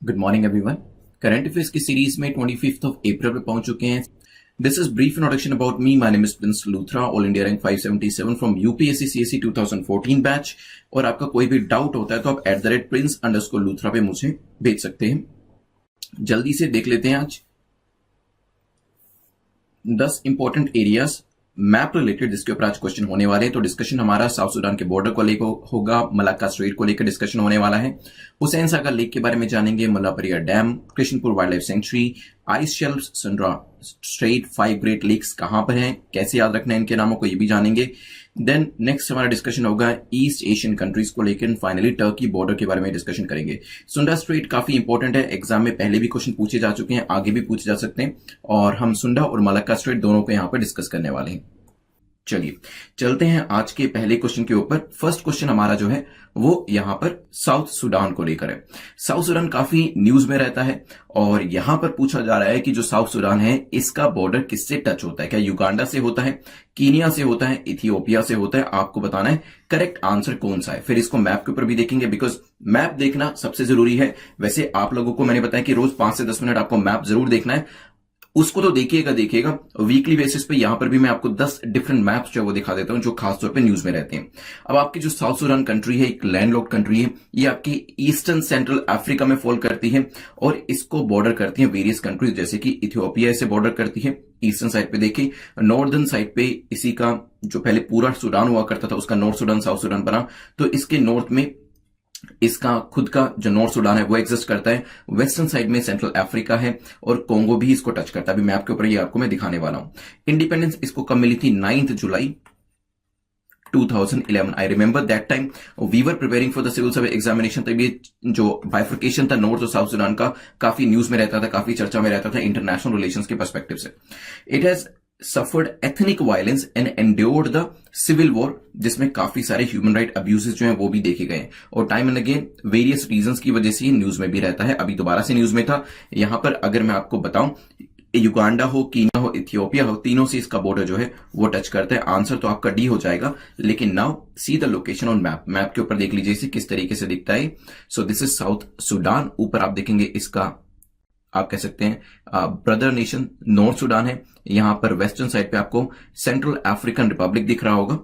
Good morning everyone. Current affairs की series में 25 अप्रैल पे पहुंच चुके हैं। This is brief introduction about me. My name is Prince Luthra, all India rank 577 from UPSC CSC 2014 batch. और आपका कोई भी डाउट होता है तो आप @prince_लूथरा पे मुझे भेज सकते हैं। जल्दी से देख लेते हैं आज 10 इंपॉर्टेंट एरियाज मैप रिलेटेड जिसके ऊपर आज क्वेश्चन होने वाले हैं। तो डिस्कशन हमारा साउथ सुडान के बॉर्डर को लेकर होगा, मलाक्का स्ट्रेट को लेकर डिस्कशन होने वाला है। हुसैन सागर लेक के बारे में जानेंगे, Mullaperiyar dam, Krishnapur wild life sanctuary, ice shelf, Sunda strait, 5 great lakes कहां पर हैं, कैसे याद रखना है इनके नामों को, ये भी जानेंगे। देन नेक्स्ट हमारा डिस्कशन होगा ईस्ट एशियन कंट्रीज को लेकर, फाइनली टर्की बॉर्डर के बारे में डिस्कशन करेंगे। सुंडा स्ट्रेट काफी इंपॉर्टेंट है, एग्जाम में पहले भी क्वेश्चन पूछे जा चुके हैं, आगे भी पूछे जा सकते हैं, और हम सुंडा और मलक्का स्ट्रेट दोनों को यहां पर डिस्कस करने वाले हैं। चलिए चलते हैं आज के पहले क्वेश्चन के ऊपर। फर्स्ट क्वेश्चन हमारा जो है वो यहां पर साउथ सुडान को लेकर है। साउथ सुडान काफी न्यूज में रहता है और यहां पर पूछा जा रहा है कि जो साउथ सुडान है इसका बॉर्डर किससे टच होता है, क्या युगांडा से होता है, कीनिया से होता है, इथियोपिया से होता है। आपको बताना है करेक्ट आंसर कौन सा है। फिर इसको मैप के ऊपर भी देखेंगे, बिकॉज मैप देखना सबसे जरूरी है। वैसे आप लोगों को मैंने बताया कि रोज 5 से 10 मिनट आपको मैप जरूर देखना है, उसको तो देखिएगा वीकली बेसिस पे। यहां पर भी मैं आपको 10 डिफरेंट मैप्स जो वो दिखा देता हूं जो खासतौर पे न्यूज में रहते हैं। अब आपकी जो साउथ सुडान कंट्री है एक लैंडलॉक्ड कंट्री है, ये आपकी ईस्टर्न सेंट्रल अफ्रीका में फॉल करती है और इसको बॉर्डर करती है वेरियस कंट्रीज, जैसे कि इथियोपिया से बॉर्डर करती है ईस्टर्न साइड पे। देखिए नॉर्दर्न साइड पे इसी का जो पहले पूरा सुडान हुआ करता था उसका नॉर्थ सुडान साउथ सुडान बना, तो इसके नॉर्थ में इसका खुद का जो नॉर्थ सुडान है वो एग्जिस्ट करता है। वेस्टर्न साइड में सेंट्रल अफ्रीका है और कोंगो भी इसको टच करता है। अभी मैप के ऊपर ये आपको मैं दिखाने वाला हूं। इंडिपेंडेंस इसको कब मिली थी? 9 जुलाई 2011। I remember that time we were preparing for the civil service examination. तब ये जो बाइफर्केशन था नॉर्थ और साउथ सुडान का काफी न्यूज में रहता था, काफी चर्चा में रहता था इंटरनेशनल रिलेशंस के पर्सपेक्टिव से। It has suffered ethnic violence and endured the civil war, जिसमें काफी सारे ह्यूमन राइट अब्यूजेस जो हैं वो भी देखे गए हैं और time and again various reasons की वजह से ये न्यूज में भी रहता है। अभी दोबारा से न्यूज में था। यहां पर अगर मैं आपको बताऊं, युगांडा हो, कीनिया हो, इथियोपिया हो, तीनों से इसका बॉर्डर जो है वो टच करता है। आंसर तो आपका डी हो जाएगा, लेकिन now see the location on map. Map के ऊपर देख लीजिए इसे किस तरीके से दिखता है। So this is south Sudan. ऊपर आप देखेंगे इसका आप कह सकते हैं ब्रदर नेशन नॉर्थ सुडान है। यहां पर वेस्टर्न साइड पे आपको सेंट्रल अफ्रीकन रिपब्लिक दिख रहा होगा,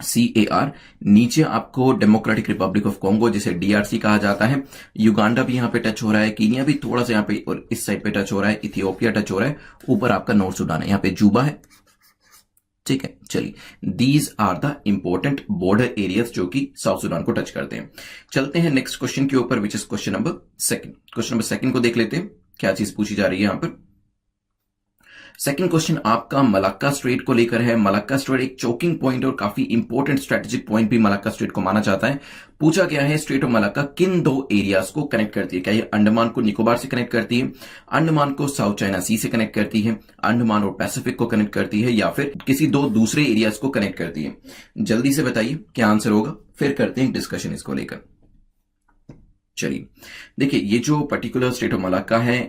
CAR। नीचे आपको डेमोक्रेटिक रिपब्लिक ऑफ कॉन्गो जिसे DRC कहा जाता है। युगांडा भी यहां पे टच हो रहा है, कीनिया भी थोड़ा सा यहां पे और इस साइड पे टच हो रहा है, इथियोपिया टच हो रहा है। ऊपर आपका नॉर्थ सुडान है, यहां पे जूबा है। ठीक है, चलिए these are the important border areas जो कि साउथ सुडान को टच करते हैं। चलते हैं नेक्स्ट क्वेश्चन के ऊपर, which is question number 2। Question number 2 को देख लेते हैं क्या चीज पूछी जा रही है यहां पर। सेकंड क्वेश्चन आपका मलक्का स्ट्रेट को लेकर है। मलक्का स्ट्रेट एक चोकिंग पॉइंट और काफी इंपॉर्टेंट स्ट्रेटेजिक पॉइंट भी मलक्का स्ट्रेट को माना जाता है। पूछा गया है स्ट्रेट ऑफ मलक्का किन 2 एरियाज को कनेक्ट करती है? क्या ये अंडमान को निकोबार से कनेक्ट करती है, अंडमान को साउथ चाइना सी से कनेक्ट करती है, अंडमान और पैसिफिक को कनेक्ट करती है, या फिर किसी 2 दूसरे एरियाज को कनेक्ट करती है? जल्दी से बताइए क्या आंसर होगा, फिर करते हैं डिस्कशन इसको लेकर। चलिए देखिए, ये जो पर्टिकुलर स्ट्रेट ऑफ मलक्का है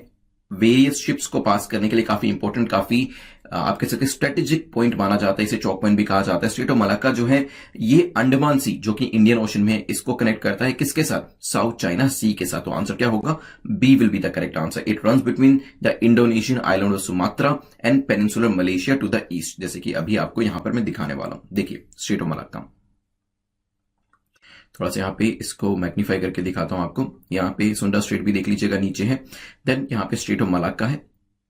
वेरियस शिप्स को पास करने के लिए काफी इंपॉर्टेंट, काफी आप कह सकते हैं स्ट्रेटेजिक पॉइंट माना जाता है। इसे चौक पॉइंट भी कहा जाता है। स्ट्रेट ऑफ मलक्का जो है ये अंडमान सी जो कि इंडियन ओशन में है इसको कनेक्ट करता है किसके साथ? साउथ चाइना सी के साथ। तो आंसर क्या होगा? B will be the correct answer. It runs between the Indonesian island of Sumatra and peninsular Malaysia to the east, जैसे कि अभी आपको यहां पर मैं दिखाने वाला हूं। देखिए स्ट्रेट ऑफ मलक्का, थोड़ा सा यहां पे इसको मैग्नीफाई करके दिखाता हूं आपको। यहां पे सुंडा स्ट्रेट भी देख लीजिएगा, नीचे है। देन यहां पे स्ट्रेट ऑफ मलक्का है,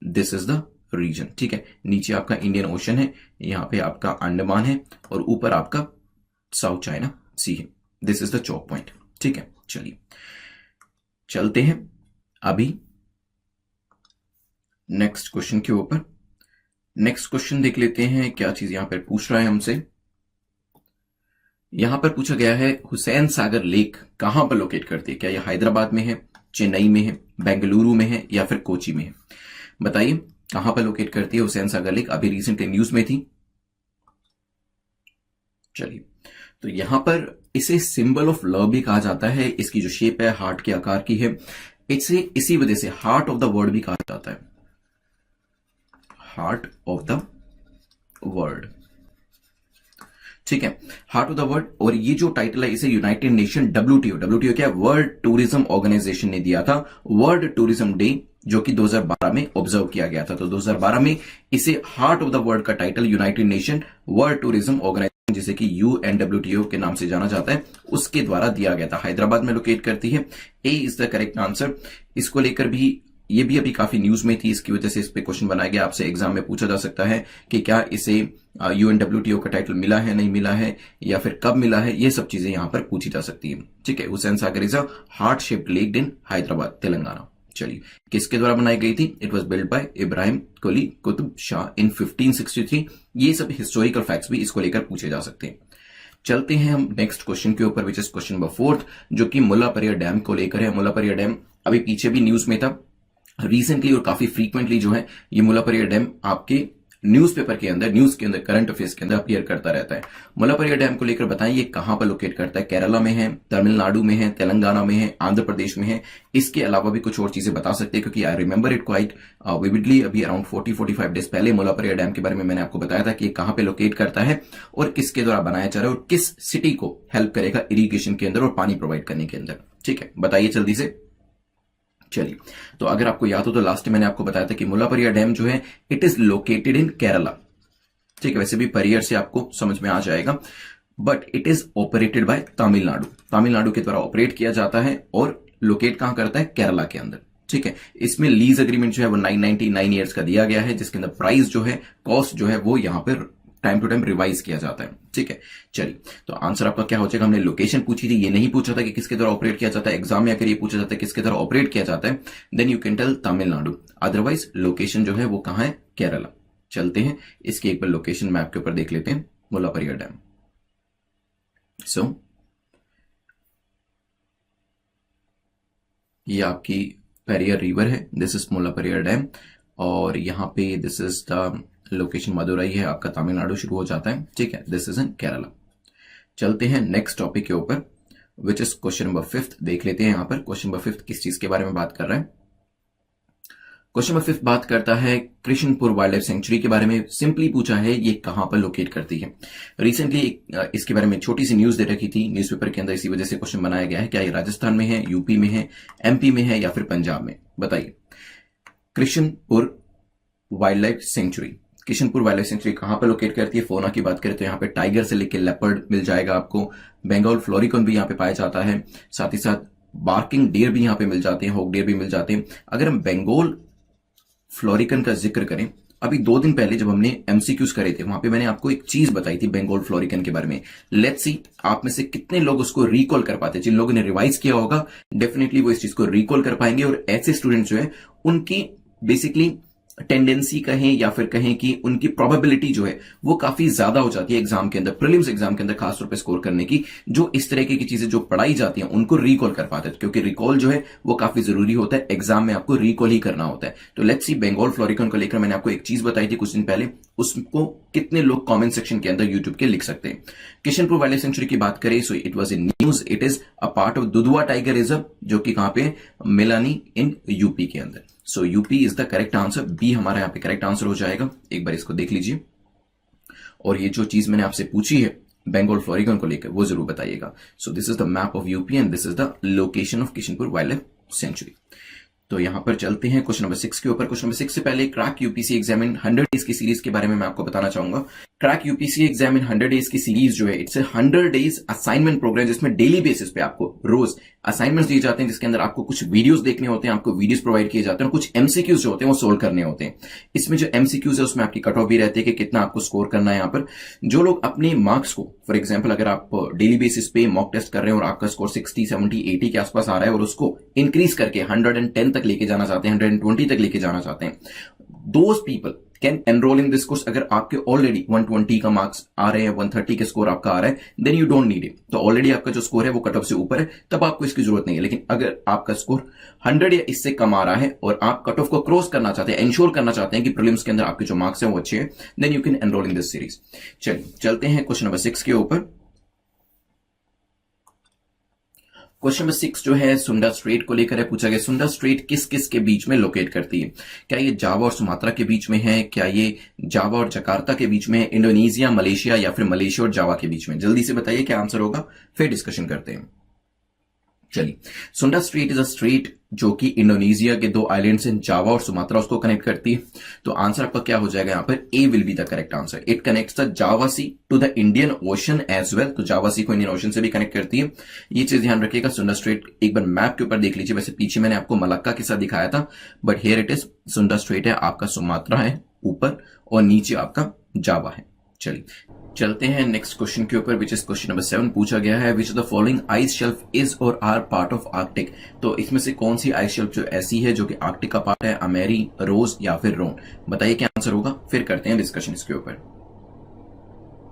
दिस इज द रीजन। ठीक है, नीचे आपका इंडियन ओशन है, यहां पे आपका अंडमान है और ऊपर आपका साउथ चाइना सी है। This is the Chowk point. ठीक है, चलिए चलते हैं अभी नेक्स्ट क्वेश्चन के ऊपर। नेक्स्ट क्वेश्चन देख लेते हैं क्या चीज यहां पर पूछ रहा है हमसे। यहां पर पूछा गया है हुसैन सागर लेक कहां पर लोकेट करती है? क्या यह हैदराबाद में है, चेन्नई में है, बेंगलुरु में है, या फिर कोची में है? बताइए कहां पर लोकेट करती है हुसैन सागर लेक? अभी रिसेंटली न्यूज में थी। चलिए, तो यहां पर इसे सिंबल ऑफ लव भी कहा जाता है। इसकी जो शेप है हार्ट के आकार की है। इसे इसी वजह से हार्ट ऑफ द वर्ल्ड भी कहा जाता है, हार्ट ऑफ द वर्ल्ड। ठीक है, हार्ट ऑफ द वर्ल्ड। और ये जो टाइटल है इसे यूनाइटेड नेशन WTO क्या है, वर्ल्ड टूरिज्म ऑर्गेनाइजेशन ने दिया था, वर्ल्ड टूरिज्म डे, जो कि 2012 में ऑब्जर्व किया गया था। तो 2012 में इसे हार्ट ऑफ द वर्ल्ड का title United Nation World Tourism Organization, जिसे कि UNWTO के नाम से जाना जाता है, उसके द्वारा दिया गया था। हैदराबाद में लोकेट करती है। ए इज द करेक्ट आंसर। इसको लेकर भी ये भी अभी काफी न्यूज में थी, इसकी वजह से इस पे क्वेश्चन बनाया गया। आपसे एग्जाम में पूछा जा सकता है कि क्या इसे UNWTO का टाइटल मिला है, नहीं मिला है, या फिर कब मिला है, ये सब चीजें यहां पर पूछी जा सकती है। ठीक है, Hussain Sagar is a heart shaped lake in Hyderabad, Telangana. चलिए, किसके द्वारा बनाई गई थी? It was build by Ibrahim Quli Qutb Shah in 1563। ये सब हिस्टोरिकल फैक्ट्स भी इसको लेकर पूछे जा सकते हैं। चलते हैं हम नेक्स्ट क्वेश्चन के ऊपर, विच इज क्वेश्चन नंबर 4, जो कि मुल्लापेरिया डैम को लेकर है। मुल्लापेरिया डैम अभी पीछे भी न्यूज में था, रिसेंटली और काफी फ्रीक्वेंटली जो है ये मुल्लापेरिया डैम आपके न्यूज़पेपर के अंदर, न्यूज के अंदर, करंट अफेयर्स के अंदर अपीयर करता रहता है। मुल्लापेरिया डैम को लेकर बताएं ये कहां पर लोकेट करता है? केरला में है, तमिलनाडु में है, तेलंगाना में है, आंध्र प्रदेश में है। इसके अलावा भी कुछ और चीजें बता सकते हैं, क्योंकि I remember it quite vividly. अभी अराउंड 40-45 डेज पहले मुल्लापेरिया डैम के बारे में मैंने आपको बताया था कि ये कहां पे लोकेट करता है और किसके द्वारा बनाया जा रहा है और किस सिटी को हेल्प करेगा इरिगेशन के अंदर और पानी प्रोवाइड करने के अंदर। ठीक है, बताइए जल्दी से। चलिए, तो अगर आपको याद हो तो लास्ट में मैंने आपको बताया था कि मुल्लापेरिया डैम जो है it is located in Kerala. ठीक है, वैसे भी परियर से आपको समझ में आ जाएगा, but it is operated by Tamil Nadu. Tamil Nadu के द्वारा ऑपरेट किया जाता है और लोकेट कहां करता है? केरला के अंदर। ठीक है, इसमें लीज एग्रीमेंट जो है वो 999 ईयर्स का दिया गया है, जिसके अंदर प्राइस जो है, कॉस्ट जो है वो यहां पर टाइम टू टाइम रिवाइज किया जाता है। ठीक है, चलिए, तो आंसर आपका क्या हो जाएगा? हमने लोकेशन पूछी थी, ये नहीं पूछा था कि किसके द्वारा ऑपरेट किया जाता है। एग्जाम में अगर ये पूछा जाता है किसके द्वारा ऑपरेट किया जाता है, then you can tell Tamil Nadu, otherwise location जो है वो कहां है? केरला। चलते हैं इसकी एक बार लोकेशन मैप के ऊपर देख लेते हैं, मुल्लापेरिया डैम। सो ये आपकी पेरियर रिवर है, दिस इज मुल्लापेरिया डैम, और यहां पे this is the location Madurai है, आपका तमिलनाडु शुरू हो जाता है। ठीक है, दिस इज इन केरला। चलते हैं नेक्स्ट टॉपिक के ऊपर, विच इज क्वेश्चन नंबर 5। देख लेते हैं यहां पर क्वेश्चन नंबर 5 किस चीज के बारे में बात कर रहा है। क्वेश्चन नंबर 5 बात करता है कृष्णपुर वाइल्ड लाइफ सेंचुरी के बारे में। सिंपली पूछा है ये कहां पर लोकेट करती है। रिसेंटली इसके बारे में छोटी सी न्यूज दे रखी थी न्यूज़पेपर के अंदर, इसी वजह से क्वेश्चन बनाया गया है। क्या ये राजस्थान में है, यूपी में है, MP में है, या फिर पंजाब में? बताइए। Krishnapur wild life century, Kishanpur wild life century कहां पर लोकेट करती है? फोना की बात करें तो यहां पे टाइगर से लेकर लेपर्ड मिल जाएगा आपको, बंगाल फ्लोरिकन भी यहां पे पाया जाता है, साथ ही साथ बार्किंग डियर भी यहां पे मिल जाते हैं, हॉक डियर भी मिल जाते हैं। अगर हम बंगाल फ्लोरिकन का जिक्र करें, अभी 2 दिन पहले जब हमने MCQs करे थे, वहां पे मैंने आपको एक चीज बताई थी बंगाल फ्लोरिकन के बारे में। लेट्स सी आप में से कितने लोग उसको रिकॉल कर पाते हैं। जिन लोगों ने रिवाइज किया होगा डेफिनेटली वो इस चीज को रिकॉल कर पाएंगे, और ऐसे स्टूडेंट जो है उनकी बेसिकली टेंडेंसी कहें या फिर कहें कि उनकी प्रोबेबिलिटी जो है वो काफी ज्यादा हो जाती है एग्जाम के अंदर, प्रीलिम्स एग्जाम के अंदर खासतौर पे स्कोर करने की, जो इस तरह की चीजें जो पढ़ाई जाती हैं उनको रिकॉल कर पाते हैं, क्योंकि रिकॉल जो है वो काफी जरूरी होता है, एग्जाम में आपको रिकॉल ही करना होता है। तो लेट्स सी बंगाल फ्लोरिकन को लेकर मैंने आपको एक चीज बताई थी कुछ दिन पहले, उसको कितने लोग कमेंट सेक्शन के अंदर यूट्यूब के लिख सकते हैं। किशनपुर वाइल्ड लाइफ सेंचुरी की बात करें so it was in news, it is a part of Dudhwa tiger reserve, जो कि कहां पे? मिलानी इन यूपी के अंदर। So UP is the correct answer, B हमारा यहां पे करेक्ट आंसर हो जाएगा। एक बार इसको देख लीजिए, और ये जो चीज मैंने आपसे पूछी है बंगाल फ्लोरिकन को लेकर वो जरूर बताइएगा। सो this is the map of UP and this is the location of Kishanpur wild life century. तो यहां पर चलते हैं क्वेश्चन नंबर 6 के ऊपर। क्वेश्चन नंबर 6 से पहले crack UPC exam in 100 days की सीरीज के बारे में मैं आपको बताना चाहूंगा। Crack UPC exam in 100 days की सीरीज जो है इट्स 100 डेज असाइनमेंट प्रोग्राम, जिसमें डेली बेसिस पे आपको रोज असाइनमेंट्स दिए जाते हैं, जिसके अंदर आपको कुछ वीडियोस देखने होते हैं, आपको वीडियोस प्रोवाइड किए जाते हैं, और कुछ MCQs जो होते हैं वो सोल्व करने होते हैं। इसमें जो MCQs है उसमें आपकी कट ऑफ भी रहती है कि कितना आपको स्कोर करना है। यहाँ पर जो लोग अपने मार्क्स को, फॉर एग्जाम्पल अगर आप डेली बेसिस पे मॉक टेस्ट कर रहे हैं और आपका स्कोर 60, 70, 80 के आसपास आ रहा है और उसको इंक्रीज करके 110 तक लेके जाना चाहते हैं, 120 तक लेके जाना चाहते हैं, those people can enrol in this course. अगर आपके ऑलरेडी 120 का मार्क्स आ रहे हैं, 130 के स्कोर आपका आ रहा है, then you don't need it. तो ऑलरेडी आपका जो स्कोर है वो कट ऑफ से ऊपर है, तब आपको इसकी जरूरत नहीं है। लेकिन अगर आपका स्कोर 100 या इससे कम आ रहा है और आप कट ऑफ को क्रॉस करना चाहते हैं, इंश्योर करना चाहते हैं कि प्रीलिम्स के अंदर आपके जो मार्क्स हैं वो अच्छे हैं, then you can enrol in this series. चलिए चलते हैं क्वेश्चन नंबर 6 के ऊपर। क्वेश्चन नंबर 6 जो है सुंडा स्ट्रेट को लेकर है, पूछा गया सुंडा स्ट्रेट किस किस के बीच में लोकेट करती है? क्या ये जावा और सुमात्रा के बीच में है? क्या ये जावा और जकार्ता के बीच में है? इंडोनेशिया, मलेशिया, या फिर मलेशिया और जावा के बीच में? जल्दी से बताइए क्या आंसर होगा, फिर डिस्कशन करते हैं। चलिए, सुंडा स्ट्रेट इज अ स्ट्रेट जो कि इंडोनेशिया के दो आइलैंड्स हैं, जावा और सुमात्रा, उसको कनेक्ट करती है। तो आंसर आपका क्या हो जाएगा यहाँ पर? A will be the correct answer. It connects the Java Sea to the Indian Ocean as well. तो जावा सी को इंडियन ओशन से भी कनेक्ट करती है। ये चीज ध्यान रखिएगा। सुंडा स्ट्रेट एक बार मैप के ऊपर देख लीजिए। वैसे पीछे मैंने आपको मलक्का के साथ दिखाया था, बट हियर इट इज सुंडा स्ट्रेट है आपका, सुमात्रा है ऊपर और नीचे आपका जावा है। चलिए चलते हैं नेक्स्ट क्वेश्चन के ऊपर, विच इज क्वेश्चन नंबर 7। पूछा गया है विच of the following ice shelf is और आर पार्ट ऑफ आर्कटिक। तो इसमें से कौन सी आइस शेल्फ जो ऐसी है जो कि आर्कटिक का पार्ट है? अमेरी, रोज या फिर रोन? बताइए क्या आंसर होगा, फिर करते हैं डिस्कशन इसके ऊपर।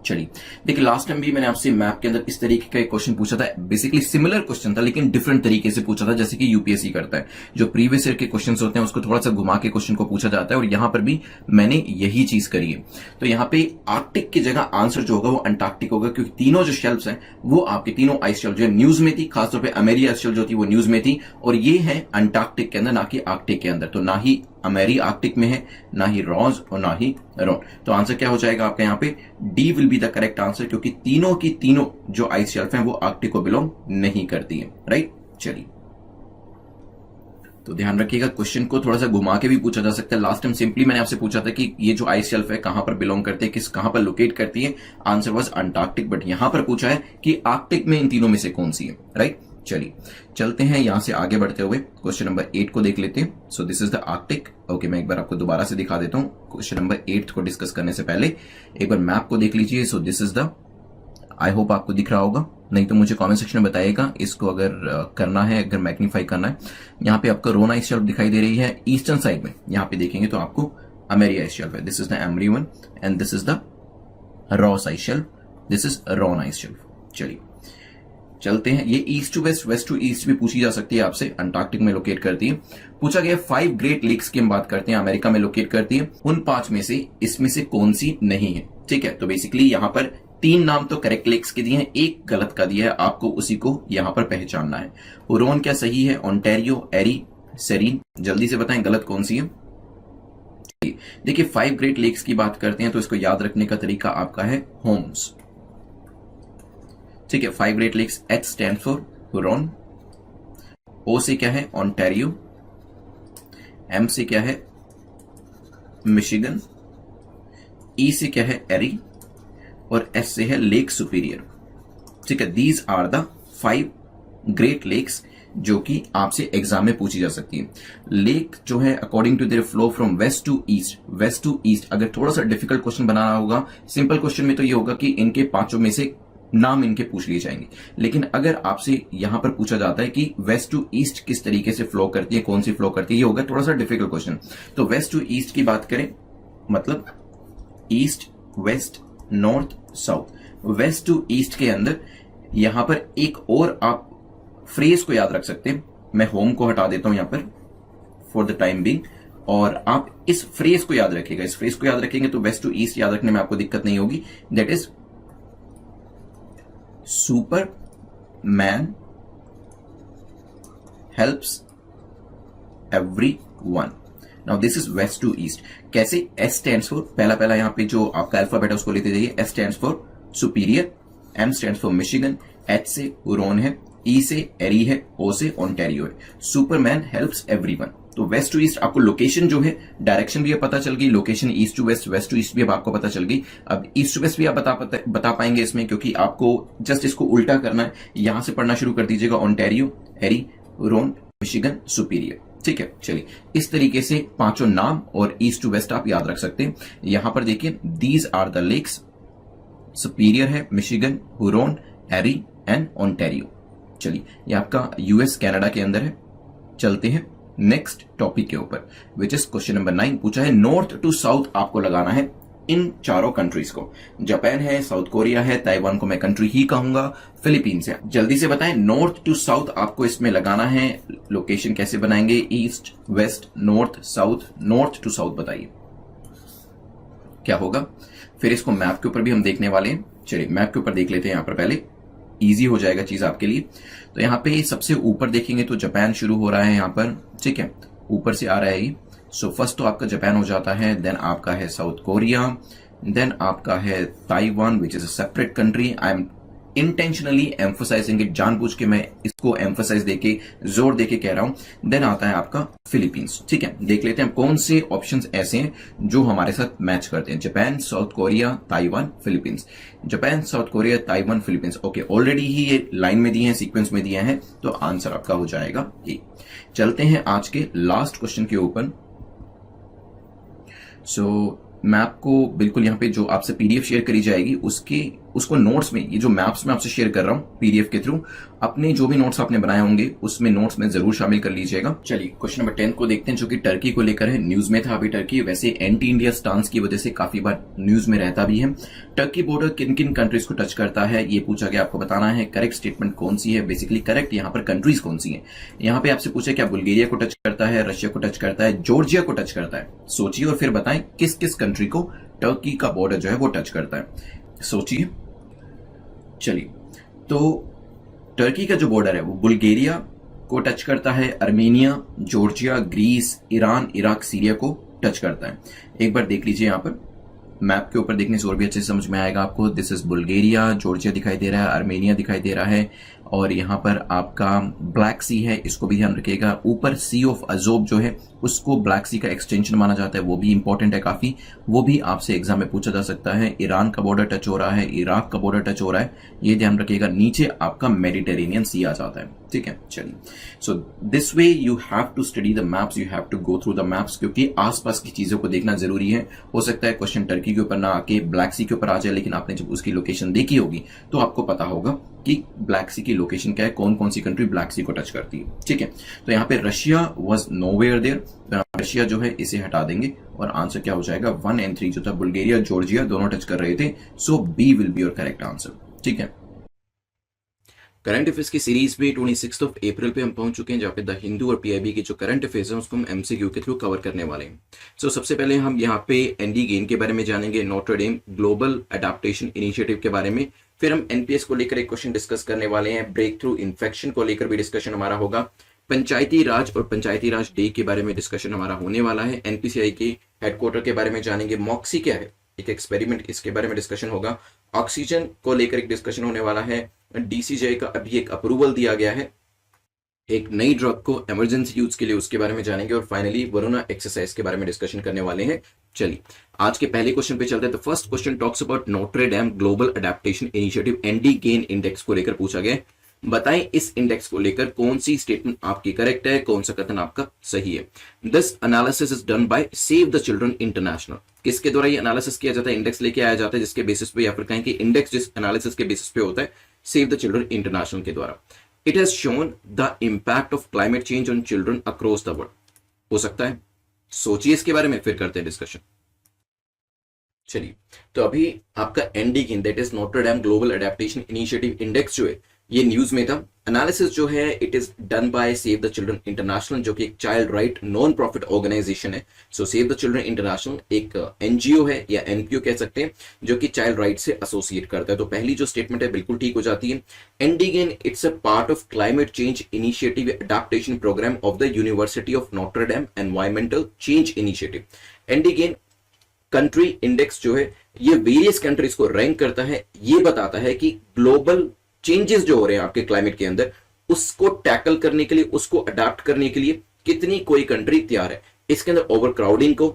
चलिए देखिए, लास्ट टाइम भी मैंने आपसे मैप के अंदर इस तरीके का एक क्वेश्चन पूछा था। बेसिकली सिमिलर क्वेश्चन था लेकिन डिफरेंट तरीके से पूछा था, जैसे कि यूपीएससी करता है। जो प्रीवियस ईयर के क्वेश्चन होते हैं उसको थोड़ा सा घुमा के क्वेश्चन को पूछा जाता है, और यहां पर भी मैंने यही चीज करी है। तो यहां पे आर्कटिक की जगह आंसर जो होगा वो अंटार्कटिक होगा, क्योंकि तीनों जो शेल्फ्स हैं वो आपके तीनों आइस शेल्फ जो है न्यूज में थी, खासतौर पर अमेरी आइस शेल्फ जो थी वो न्यूज में थी, और ये है अंटार्कटिक के अंदर, ना कि आर्कटिक के अंदर। तो ना ही अमेरी आर्कटिक में है, ना ही रॉज और ना ही रोन। तो आंसर क्या हो जाएगा आपका यहाँ पे? D will be the correct answer, क्योंकि तीनों की तीनों जो आइस शेल्फ हैं वो आर्कटिक को बिलोंग नहीं करती है। राइट, चलिए तो ध्यान रखिएगा, क्वेश्चन को थोड़ा सा घुमा के भी पूछा जा सकता है। लास्ट टाइम सिंपली मैंने आपसे पूछा था कि ये जो आइस शेल्फ है कहां पर बिलोंग करते हैं, कहां पर लोकेट करती है? आंसर वाज अंटार्कटिक, बट यहां पर पूछा है कि आर्कटिक में इन तीनों में से कौन सी है। राइट, चलिए चलते हैं यहां से आगे बढ़ते हुए क्वेश्चन नंबर 8 को देख लेते हैं। So this is the Arctic. Okay, मैं एक बार आपको दोबारा से दिखा देता हूं। क्वेश्चन नंबर 8 को डिस्कस करने से पहले एक बार मैप को देख लीजिए। सो this is the, I hope आपको दिख रहा होगा, नहीं तो मुझे कमेंट सेक्शन में बताइएगा इसको अगर करना है, अगर मैग्नीफाई करना है। यहाँ पे आपको रोन आइस शेल्फ दिखाई दे रही है ईस्टर्न साइड में। यहाँ पे देखेंगे तो आपको अमेरी आइस शेल्फ है। This is the Amery one and this is the Ross ice shelf, this is Ronne ice shelf. चलिए चलते हैं। ये east to west, west to east भी पूछी जा सकती है आपसे। अंटार्कटिक में लोकेट करती है। पूछा गया 5 ग्रेट लेक्स की हम बात करते हैं, अमेरिका में लोकेट करती है। उन 5 में से इसमें से कौन सी नहीं है? ठीक है, तो बेसिकली यहां पर 3 नाम तो करेक्ट लेक्स के दिए हैं, एक गलत का दिया है, आपको उसी को यहां पर पहचानना है। रोन क्या सही है? ओंटारियो, एरी, सेरीन? जल्दी से बताएं गलत कौन सी है। देखिए 5 ग्रेट लेक्स की बात करते हैं तो इसको याद रखने का तरीका आपका है होम्स। ठीक है, 5 great lakes, H stand for Huron, O से क्या है? ओंटारियो, एम से क्या है? मिशिगन, ई से क्या है? एरी, और एस से है लेक सुपीरियर। ठीक है, these are the 5 great Lakes जो कि आपसे एग्जाम में पूछी जा सकती है। लेक जो है according to their flow from west to east, west to east. अगर थोड़ा सा डिफिकल्ट क्वेश्चन बनाना होगा, सिंपल क्वेश्चन में तो ये होगा कि इनके 5 में से नाम इनके पूछ लिए जाएंगे। लेकिन अगर आपसे यहां पर पूछा जाता है कि वेस्ट टू ईस्ट किस तरीके से फ्लो करती है, कौन सी फ्लो करती है, ये होगा थोड़ा सा डिफिकल्ट क्वेश्चन। तो वेस्ट टू ईस्ट की बात करें, मतलब east, west, north, south. West to east के अंदर यहां पर एक और आप फ्रेज को याद रख सकते हैं। मैं होम को हटा देता हूं यहां पर फॉर द टाइम बीइंग, और आप इस फ्रेज को याद रखिएगा। इस फ्रेज को याद रखेंगे तो वेस्ट टू ईस्ट याद रखने में आपको दिक्कत नहीं होगी। That is Superman helps everyone. Now this is west to east. कैसे? S stands for, पहला यहां पे जो आपका अल्फाबेट है उसको लेते जाइए। S stands for superior, M stands for Michigan, H से हुरॉन है, E से एरी है, O से ओंटारियो है। Superman helps everyone. तो वेस्ट टू ईस्ट आपको लोकेशन जो है, डायरेक्शन भी अब पता चल गई, location east to west, west to east भी अब आपको पता चल गई। अब ईस्ट टू वेस्ट भी आप बता पाएंगे इसमें, क्योंकि आपको जस्ट इसको उल्टा करना है। यहां से पढ़ना शुरू कर दीजिएगा, ओंटारियो, एरी, रोन, मिशिगन, सुपीरियर। ठीक है, चलिए इस तरीके से 5 नाम और ईस्ट टू वेस्ट आप याद रख सकते हैं। यहां पर देखिए, these are the lakes, superior है, Michigan, Huron, Erie and Ontario. चलिए ये आपका यूएस कनाडा के अंदर है। चलते हैं नेक्स्ट टॉपिक के ऊपर, विच इज क्वेश्चन नंबर 9। पूछा है नॉर्थ टू साउथ आपको लगाना है इन 4 कंट्रीज को। जापान है, साउथ कोरिया है, ताइवान को मैं कंट्री ही कहूंगा, फिलीपींस है। जल्दी से बताएं नॉर्थ टू साउथ आपको इसमें लगाना है। लोकेशन कैसे बनाएंगे? East, west, north, south. North to south बताइए क्या होगा। फिर इसको मैप के ऊपर भी हम देखने वाले हैं। चलिए मैप के ऊपर देख लेते हैं। यहां पर पहले इजी हो जाएगा चीज आपके लिए। तो यहाँ पे सबसे ऊपर देखेंगे तो जापान शुरू हो रहा है यहाँ पर, ठीक है, ऊपर से आ रहा है ये। सो फर्स्ट तो आपका जापान हो जाता है, देन आपका है साउथ कोरिया, देन आपका है Taiwan which is a separate country. I am intentionally emphasising it, जानबूझ के मैं इसको एम्फोसाइज देके जोर देके कह रहा हूं। देन आता है आपका फिलीपींस, ठीक है। देख लेते हैं कौन से ऑप्शंस ऐसे हैं जो हमारे साथ मैच करते हैं। Japan, South Korea, Taiwan, Philippines. Japan, South Korea, Taiwan, Philippines. Okay, already ही ये लाइन में दिए हैं, सीक्वेंस में दिए हैं, तो आंसर आपका हो जाएगा ए। चलते हैं आज के लास्ट क्वेश्चन के ऊपर। सो मैं आपको बिल्कुल यहाँ पे जो आपसे पीडीएफ शेयर करी जाएगी उसको नोट्स में, ये जो मैप्स में आपसे शेयर कर रहा हूँ पीडीएफ के थ्रू, अपने जो भी नोट्स आपने बनाए होंगे उसमें नोट्स में जरूर शामिल कर लीजिएगा। चलिए क्वेश्चन नंबर 10 को देखते हैं, जो कि टर्की को लेकर है। न्यूज में था अभी टर्की, वैसे एंटी इंडिया स्टांस की वजह से काफी बार न्यूज में रहता भी है। टर्की बॉर्डर किन किन कंट्रीज को टच करता है ये पूछा गया, आपको बताना है करेक्ट स्टेटमेंट कौन सी है। बेसिकली करेक्ट यहाँ पर कंट्रीज कौन सी है। यहाँ पे आपसे पूछा क्या बुल्गारिया को टच करता है, रशिया को टच करता है, जॉर्जिया को टच करता है। सोचिए और फिर बताएं किस किस कंट्री को टर्की का बॉर्डर जो है वो टच करता है, सोचिए। चलिए, तो टर्की का जो बॉर्डर है वो बुल्गारिया को टच करता है, Armenia, Georgia, Greece, Iran, Iraq, Syria को टच करता है। एक बार देख लीजिए यहाँ पर मैप के ऊपर देखने से और भी अच्छे से समझ में आएगा आपको। दिस इज बुल्गारिया, जॉर्जिया दिखाई दे रहा है, अर्मेनिया दिखाई दे रहा है, और यहाँ पर आपका ब्लैक सी है, इसको भी ध्यान रखिएगा। ऊपर सी ऑफ अजोब जो है उसको ब्लैक सी का एक्सटेंशन माना जाता है, वो भी इंपॉर्टेंट है काफी, वो भी आपसे एग्जाम में पूछा जा सकता है। ईरान का बॉर्डर टच हो रहा है, इराक का बॉर्डर टच हो रहा है, ये ध्यान रखिएगा। नीचे आपका मेडिटेरेनियन सी आ जाता है, ठीक है। चलिए, so this way you have to study the maps, you have to go through the maps, क्योंकि आसपास की चीजों को देखना जरूरी है। हो सकता है क्वेश्चन टर्की के ऊपर ना आके ब्लैक सी के ऊपर आ जाए, लेकिन आपने जब उसकी लोकेशन देखी होगी तो आपको पता होगा कि ब्लैक सी की लोकेशन क्या है, कौन कौन सी कंट्री ब्लैक सी को टच करती है, ठीक है। तो यहाँ पे Russia was nowhere there, Russia जो है इसे हटा देंगे और आंसर क्या हो जाएगा 1 और 3 जो था बुल्गारिया, जॉर्जिया दोनों टच कर रहे थे। So B will be your correct answer, ठीक है। करंट अफेयर्स की सीरीज में 26 अप्रैल पे हम पहुंच चुके हैं, जहाँ पे द हिंदू और पीआईबी के जो करंट अफेयर्स हैं उसको हम एमसीक्यू के थ्रू कवर करने वाले हैं। सो सबसे पहले हम यहाँ पे एनडी गेन के बारे में जानेंगे, नोटर डेम ग्लोबल अडेप्टेशन इनिशिएटिव के बारे में। फिर हम एनपीएस को लेकर एक क्वेश्चन डिस्कस करने वाले हैं, ब्रेक थ्रू इन्फेक्शन को लेकर भी डिस्कशन हमारा होगा, पंचायती राज और पंचायती राज डे के बारे में डिस्कशन हमारा होने वाला है, एनपीसीआई के हेडक्वार्टर के बारे में जानेंगे, मॉक्सी क्या है एक एक्सपेरिमेंट, इसके बारे में डिस्कशन होगा, ऑक्सीजन को लेकर एक डिस्कशन होने वाला है, डीसीजीआई का अभी एक अप्रूवल दिया गया है एक नई ड्रग को इमरजेंसी यूज के लिए, उसके बारे में जानेंगे, और फाइनली वरुणा एक्सरसाइज के बारे में डिस्कशन करने वाले हैं। चलिए आज के पहले क्वेश्चन पे चलते हैं। तो first question talks about Notre Dame global adaptation initiative ND gain index को लेकर पूछा गया। बताएं इस इंडेक्स को लेकर कौन सी स्टेटमेंट आपकी करेक्ट है, कौन सा कथन आपका सही है। This analysis is done by Save the Children international. किसके द्वारा ये एनालिसिस किया जाता है, इंडेक्स लेके आया जाता है जिसके बेसिस पे, या फिर कहें कि इंडेक्स जिस एनालिसिस के बेसिस पे होता है, सेव द चिल्ड्रन इंटरनेशनल के द्वारा। It has shown the impact of climate change on children across the world. हो सकता है, सोचिए इसके बारे में, फिर करते हैं डिस्कशन। चलिए, तो अभी आपका ND gain that is Notre Dame global adaptation initiative index जो है ये न्यूज में था। एनालिसिस जो है it is done by Save the Children International, जो कि एक child right non profit organisation है। So Save the Children International एक एनजीओ है या एनपीओ कह सकते हैं, जो कि चाइल्ड राइट से एसोसिएट करता है। तो पहली जो स्टेटमेंट है बिल्कुल ठीक हो जाती है। ND gain it's a part of climate change initiative adaptation programme of the university of Notre Dame environmental change initiative. ND gain country index जो है ये वेरियस कंट्रीज को रैंक करता है, ये बताता है कि ग्लोबल चेंजेस जो हो रहे हैं आपके क्लाइमेट के अंदर उसको टैकल करने के लिए, उसको अडाप्ट करने के लिए कितनी कोई कंट्री तैयार है। इसके अंदर ओवर क्राउडिंग को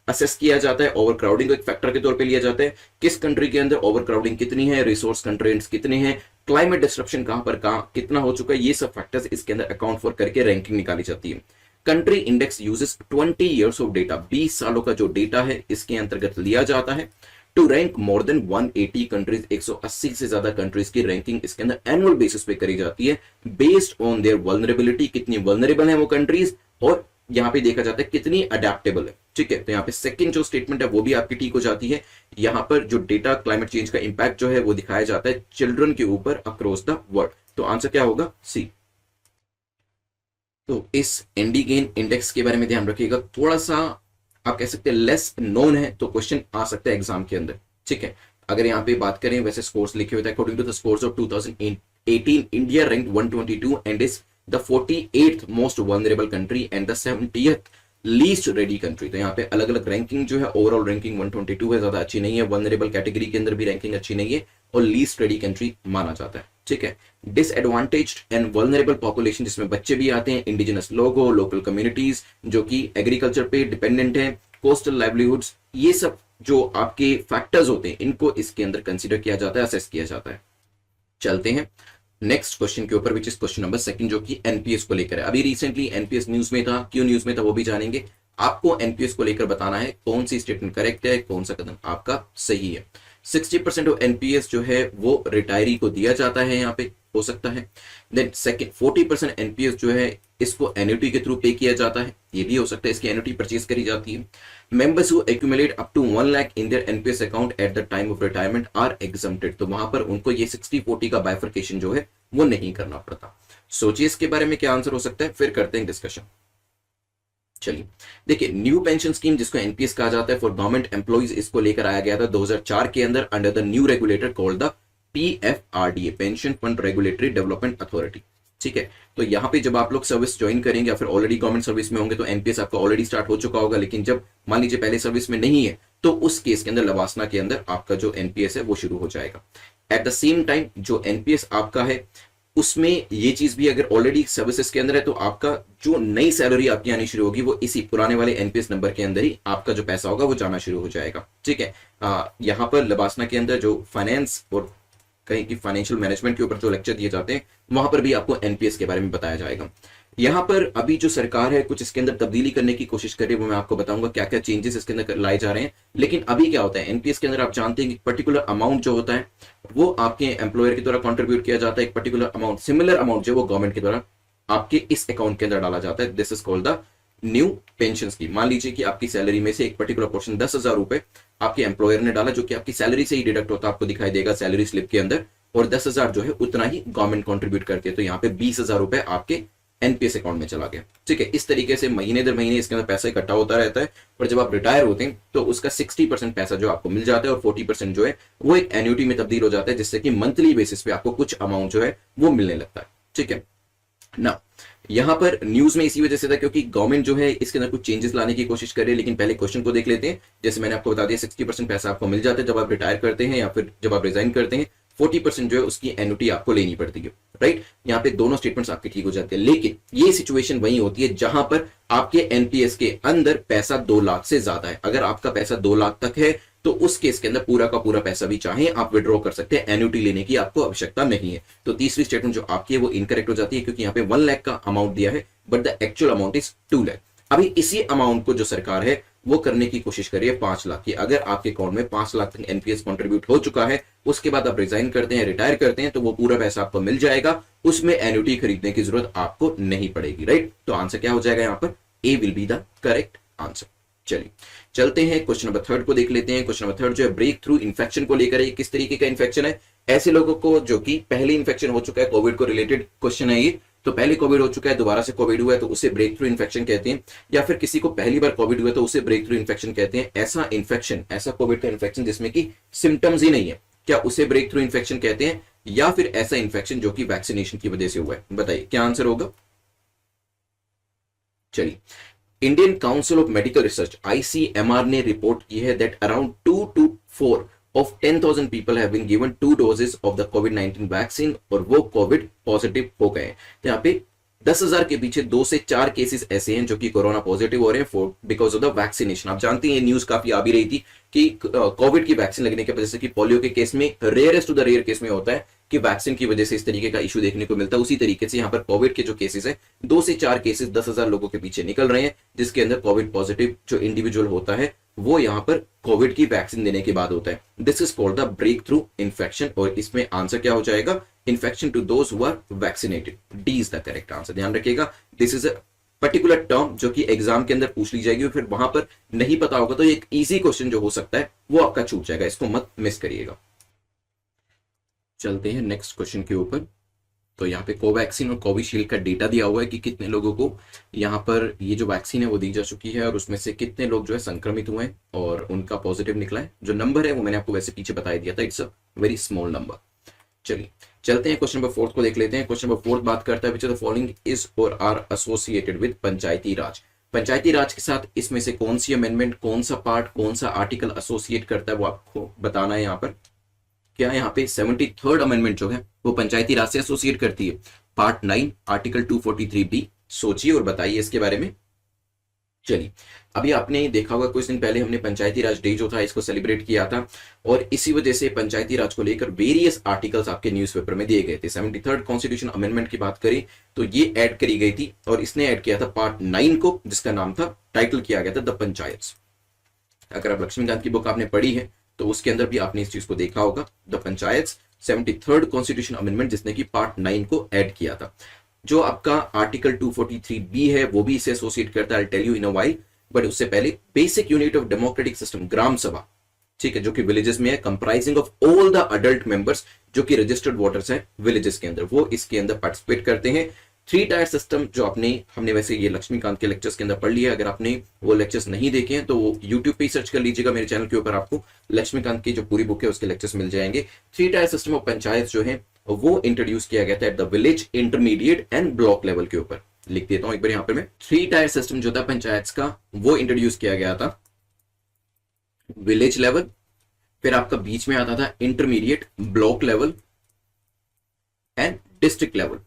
असेस किया जाता है, ओवर क्राउडिंग को एक फैक्टर के तौर पे लिया जाता है, किस कंट्री के अंदर ओवर क्राउडिंग कितनी है, रिसोर्स कंस्ट्रेंट्स कितने हैं, क्लाइमेट डिस्ट्रप्शन कहां पर कहां कितना हो चुका है, ये सब फैक्टर्स इसके अंदर अकाउंट फॉर करके रैंकिंग निकाली जाती है। Country index uses 20 years of data, 20 सालों का जो डेटा है इसके अंतर्गत लिया जाता है to rank more than 180 countries, 180 से ज्यादा कंट्रीज की रैंकिंग इसके अंदर एनुअल बेसिस पे करी जाती है, बेस्ड ऑन देयर वल्नरेबिलिटी, कितनी वल्नरेबल है वो कंट्रीज, और यहां पे देखा जाता है कितनी अडेप्टेबल है। ठीक है, तो यहाँ पे सेकंड जो स्टेटमेंट है वो भी आपकी ठीक हो जाती है। यहां पर जो डेटा क्लाइमेट चेंज का इंपैक्ट जो है वो दिखाया जाता है चिल्ड्रन के ऊपर अक्रॉस द वर्ल्ड। तो आंसर क्या होगा, सी। तो इस एनडीगेन इंडेक्स के बारे में ध्यान रखिएगा, थोड़ा सा आप कह सकते हैं लेस नोन है, तो क्वेश्चन आ सकता है एग्जाम के अंदर। ठीक है, अगर यहाँ पे बात करें वैसे स्कोर्स लिखे हुए थे according to the scores of 18 India ranked 122 and is the 48th most vulnerable country and the 70th least ready country. तो यहाँ पे अलग अलग रैंकिंग जो है, ओवरऑल रैंकिंग 122 है, ज्यादा अच्छी नहीं है, वनरेबल कैटेगरी के अंदर भी रैंकिंग अच्छी नहीं है और लीस्ट रेडी कंट्री माना जाता है। ठीक है, डिसएडवांटेज्ड एंड वल्नरेबल पॉपुलेशन, जिसमें बच्चे भी आते हैं, इंडिजिनस लोगो, लोकल कम्युनिटीज जो कि एग्रीकल्चर पे डिपेंडेंट है, कोस्टल लाइवलीहुड्स, ये सब जो आपके फैक्टर्स होते हैं इनको इसके अंदर कंसीडर किया जाता है, असेस किया जाता है। चलते हैं नेक्स्ट क्वेश्चन के ऊपर, which is question number second, जो कि एनपीएस को लेकर है। अभी रिसेंटली एनपीएस न्यूज में था, क्यों न्यूज में था वो भी जानेंगे। आपको एनपीएस को लेकर बताना है कौन सी स्टेटमेंट करेक्ट है, कौन सा कदम आपका सही है। 60% ऑफ एनपीएस जो है वो रिटायरी को दिया जाता है, यहाँ पे हो सकता है। देन सेकंड 40% एनपीएस जो है इसको एन्युटी के थ्रू पे किया जाता है, ये भी हो सकता है, इसकी एन्युटी परचेज करी जाती है। Members who accumulate up to 1 lakh in their NPS account at the time of retirement are exempted, तो वहां पर उनको ये 60-40 का बाइफर्केशन जो है वो नहीं करना पड़ता। सोचिए इसके बारे में क्या आंसर हो सकता है, फिर करते हैं डिस्कशन। चलिए देखिए, न्यू पेंशन स्कीम जिसको एनपीएस कहा जाता है फॉर गवर्नमेंट एम्प्लॉइज, इसको लेकर आया गया था 2004 के अंदर under the new regulator called the PFRDA, pension fund regulatory development authority. ठीक है, तो यहाँ पे जब आप लोग सर्विस ज्वाइन करेंगे या फिर ऑलरेडी गवर्नमेंट सर्विस में होंगे तो एनपीएस आपका ऑलरेडी स्टार्ट हो चुका होगा, लेकिन जब मान लीजिए पहले सर्विस में नहीं है तो उस केस के अंदर लवासना के अंदर आपका जो एनपीएस है वो शुरू हो जाएगा। एट द सेम टाइम जो एनपीएस आपका है उसमें ये चीज भी अगर ऑलरेडी सर्विसेज के अंदर है तो आपका जो नई सैलरी आपकी आनी शुरू होगी वो इसी पुराने वाले एनपीएस नंबर के अंदर ही आपका जो पैसा होगा वो जाना शुरू हो जाएगा। ठीक है, यहाँ पर लबासना के अंदर जो फाइनेंस और कहीं की फाइनेंशियल मैनेजमेंट के ऊपर जो लेक्चर दिए जाते हैं वहां पर भी आपको एनपीएस के बारे में बताया जाएगा। यहाँ पर अभी जो सरकार है कुछ इसके अंदर तब्दीली करने की कोशिश कर रही है, वो मैं आपको बताऊंगा क्या क्या चेंजेस इसके अंदर लाए जा रहे हैं। लेकिन अभी क्या होता है एनपीएस के अंदर, आप जानते हैं कि पर्टिकुलर अमाउंट जो होता है वो आपके एम्प्लॉयर के द्वारा कॉन्ट्रीब्यूट किया जाता है, एक पर्टिकुलर अमाउंट, सिमिलर अमाउंट जो वो गवर्नमेंट के द्वारा आपके इस अकाउंट के अंदर डाला जाता है। This is called the new pension scheme. मान लीजिए कि आपकी सैलरी में से एक पर्टिकुलर पोर्शन 10,000 रुपए आपके एम्प्लॉयर ने डाला, जो कि आपकी सैलरी से ही डिडक्ट होता है, आपको दिखाई देगा सैलरी स्लिप के अंदर, और 10,000 जो है उतना ही गवर्नमेंट कंट्रीब्यूट करती है, तो यहाँ पे 20,000 रुपए आपके एनपीएस अकाउंट में चला गया। ठीक है, इस तरीके से महीने दर महीने इसके अंदर पैसा इकट्ठा होता रहता है, और जब आप रिटायर होते हैं तो उसका 60% पैसा जो आपको मिल जाता है और 40% जो है वो एक एन्युटी में तब्दील हो जाता है, जिससे कि मंथली बेसिस पे आपको कुछ अमाउंट जो है वो मिलने लगता है। ठीक है ना, यहां पर न्यूज में इसी वजह से था क्योंकि गवर्नमेंट जो है इसके अंदर कुछ चेंजेस लाने की कोशिश कर रही है। लेकिन पहले क्वेश्चन को देख लेते हैं। जैसे मैंने आपको बता दिया 60% पैसा आपको मिल जाता है जब आप रिटायर करते हैं या फिर जब आप रिजाइन करते हैं, 40% जो है उसकी एन्युटी आपको लेनी पड़ती है। राइट, यहाँ पे दोनों स्टेटमेंट्स आपके ठीक हो जाते हैं। लेकिन ये सिचुएशन वही होती है जहां पर आपके एनपीएस के अंदर पैसा 2 लाख से ज्यादा है। अगर आपका पैसा 2 लाख तक है तो उस केस के अंदर पूरा का पूरा पैसा भी चाहे आप विड्रॉ कर सकते हैं, एन्युटी लेने की आपको आवश्यकता नहीं है। तो तीसरी स्टेटमेंट जो आपकी है वो इनकरेक्ट हो जाती है, क्योंकि यहाँ पे 1 लाख का अमाउंट दिया है but the actual amount is 2 lakh. अभी इसी अमाउंट को जो सरकार है वो करने की कोशिश कर रही है 5 लाख की। अगर आपके अकाउंट में 5 लाख तक एनपीएस कंट्रीब्यूट हो चुका है, उसके बाद आप रिजाइन करते हैं, रिटायर करते हैं, तो वो पूरा पैसा आपको मिल जाएगा, उसमें एन्युटी खरीदने की जरूरत आपको नहीं पड़ेगी। राइट, तो आंसर क्या हो जाएगा यहाँ पर, A will be the correct answer. चलिए चलते हैं क्वेश्चन नंबर 3 को देख लेते हैं। क्वेश्चन नंबर 3 जो है ब्रेक थ्रू इन्फेक्शन को लेकर है। किस तरीके का इन्फेक्शन है, ऐसे लोगों को जो कि पहले इन्फेक्शन हो चुका है, कोविड को रिलेटेड क्वेश्चन है ये, तो पहले कोविड हो चुका है, दोबारा से कोविड हुआ है तो उसे ब्रेक थ्रू इन्फेक्शन कहते हैं, या फिर किसी को पहली बार कोविड हुआ तो उसे ब्रेक थ्रू इन्फेक्शन कहते हैं। ऐसा इन्फेक्शन, ऐसा कोविड का इन्फेक्शन जिसमें कि सिम्टम्स ही नहीं है, क्या उसे ब्रेक थ्रू इन्फेक्शन कहते हैं, या फिर ऐसा इन्फेक्शन जो कि वैक्सीनेशन की वजह से हुआ है? बताइए क्या आंसर होगा। चलिए, Indian council of medical research ICMR ने रिपोर्ट की है that around 2 to 4 of 10,000 people have been given 2 doses of the COVID-19 vaccine और वो कोविड पॉजिटिव हो गए हैं। तो यहाँ पे 10,000 के पीछे 2 से 4 केसेस ऐसे हैं जो कि कोरोना पॉजिटिव हो रहे हैं for because of the vaccination. आप जानते हैं ये न्यूज काफी आ भी रही थी कि कोविड की वैक्सीन लगने की वजह से, कि पोलियो के केस में rarest to the rare case में होता है कि वैक्सीन की वजह से इस तरीके का इशू देखने को मिलता है, उसी तरीके से यहाँ पर कोविड के जो केसेस है 2 से 4 केसेस 10,000 लोगों के पीछे निकल रहे हैं, जिसके अंदर कोविड पॉजिटिव जो इंडिविजुअल होता है वो यहाँ पर कोविड की वैक्सीन देने के बाद होता है। This is called the breakthrough infection, और इसमें आंसर क्या हो जाएगा, infection to those who are vaccinated. D is the correct answer. ध्यान रखिएगा, this is a particular term जो कि एग्जाम के अंदर पूछ ली जाएगी, फिर वहां पर नहीं पता होगा तो एक इजी क्वेश्चन जो हो सकता है वो आपका छूट जाएगा, इसको मत मिस करिएगा। चलते हैं नेक्स्ट क्वेश्चन के ऊपर। तो यहाँ पे कोवैक्सीन और कोविशील्ड का डेटा दिया हुआ है कि कितने लोगों को यहाँ पर ये जो वैक्सीन है वो दी जा चुकी है और उसमें से कितने लोग जो है संक्रमित हुए हैं और उनका पॉजिटिव निकला है। जो नंबर है वो मैंने आपको वैसे पीछे बता दिया था, it's a very small number. चलिए चलते हैं क्वेश्चन नंबर 4 को देख लेते हैं। क्वेश्चन नंबर 4 बात करता है विच ऑफ द फॉलोइंग इज और आर एसोसिएटेड विद पंचायती राज। पंचायती राज के साथ इसमें से कौन सी अमेंडमेंट, कौन सा पार्ट, कौन सा आर्टिकल एसोसिएट करता है वो आपको बताना है। यहाँ पर क्या यहाँ पे 73rd अमेंडमेंट जो है वो पंचायती राज से एसोसिएट करती है। Part 9 article 243B। सोचिए और बताइए इसके बारे में। चलिए, अभी आपने देखा होगा कुछ दिन पहले हमने पंचायती राज डे जो था इसको सेलिब्रेट किया था और इसी वजह से पंचायती राज को लेकर वेरियस आर्टिकल्स आपके न्यूज़पेपर में दिए गए थे। 73rd कॉन्स्टिट्यूशन अमेंडमेंट की बात करें तो ये ऐड करी गई थी और इसने ऐड किया था पार्ट 9 को, जिसका नाम था, टाइटल किया गया था द पंचायत्स। अगर आप लक्ष्मीकांत की बुक आपने पढ़ी है तो उसके अंदर भी आपने इस चीज को देखा होगा, the panchayats 73rd constitution amendment, जिसने की पार्ट 9 को ऐड किया था। जो आपका आर्टिकल 243B है वो भी इसे एसोसिएट करता है, I tell you in a while, but उससे पहले basic unit of democratic system, Gram Sabha, ठीक है, जो कि विलेजेस में है, comprising of all the adult members जो कि रजिस्टर्ड वोटर्स हैं विलेजेस के अंदर, वो इसके अंदर पार्टिसिपेट करते हैं। 3 टायर सिस्टम जो हमने वैसे ये लक्ष्मीकांत के लेक्चर्स के अंदर पढ़ लिया। अगर आपने वो लेक्चर्स नहीं देखे हैं तो वो यूट्यूब पे सर्च कर लीजिएगा, मेरे चैनल के ऊपर आपको लक्ष्मीकांत की जो पूरी बुक है उसके लेक्चर्स मिल जाएंगे। 3 टायर सिस्टम ऑफ पंचायत जो है वो इंट्रोड्यूस किया गया था at the village, intermediate and block level के ऊपर। लिख देता हूं एक बार यहाँ पर मैं। 3 टायर सिस्टम जो था पंचायत का वो इंट्रोड्यूस किया गया था विलेज लेवल, फिर आपका बीच में आता था intermediate, block level and district level,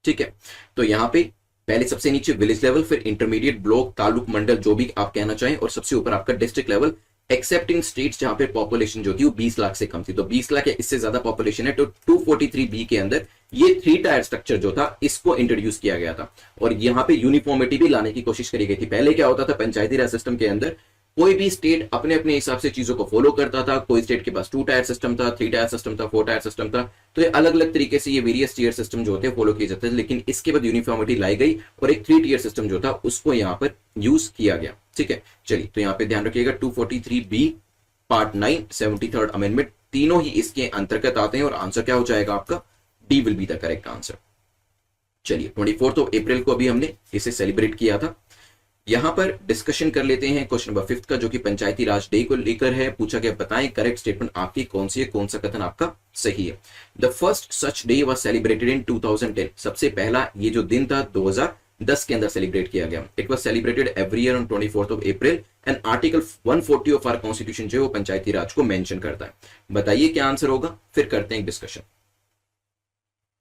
ठीक है। तो यहां पे पहले सबसे नीचे विलेज लेवल, फिर इंटरमीडिएट, ब्लॉक, तालुक, मंडल, जो भी आप कहना चाहें, और सबसे ऊपर आपका डिस्ट्रिक्ट लेवल, एक्सेप्टिंग स्टेट्स जहां पे पॉपुलेशन जो थी वो 20 लाख से कम थी। तो 20 लाख या इससे ज्यादा पॉपुलेशन है तो 243B के अंदर ये 3 टायर स्ट्रक्चर जो था इसको इंट्रोड्यूस किया गया था और यहां पे यूनिफॉर्मिटी भी लाने की कोशिश करी गई थी। पहले क्या होता था पंचायती राज सिस्टम के अंदर, कोई भी स्टेट अपने अपने हिसाब से चीजों को फॉलो करता था। कोई स्टेट के पास 2 टायर सिस्टम था, 3 टायर सिस्टम था, 4 टायर सिस्टम था, तो ये अलग अलग तरीके से ये वेरियस टीयर सिस्टम जो होते हैं फॉलो किए जाते थे। लेकिन इसके बाद यूनिफॉर्मिटी लाई गई और एक 3 टीयर सिस्टम जो था उसको यहाँ पर यूज किया गया, ठीक है। चलिए, तो यहाँ पे ध्यान रखिएगा 243B पार्ट 9 73rd अमेंडमेंट, तीनों ही इसके अंतर्गत आते हैं और आंसर क्या हो जाएगा आपका, D will be the correct answer. चलिए, 24 अप्रैल को अभी हमने इसे सेलिब्रेट किया था। यहां पर डिस्कशन कर लेते हैं क्वेश्चन नंबर 5 का, जो कि पंचायती राज डे को लेकर है। पूछा गया बताएं करेक्ट स्टेटमेंट आपकी कौन सी है, कौन सा कथन आपका सही है। The first such day was celebrated in 2010। सबसे पहला ये जो दिन था 2010 के अंदर सेलिब्रेट किया गया। It was celebrated every year on 24 April and article 140 of our constitution जो है वो पंचायती राज को मेंशन करता है। बताइए क्या आंसर होगा, फिर करते हैं डिस्कशन।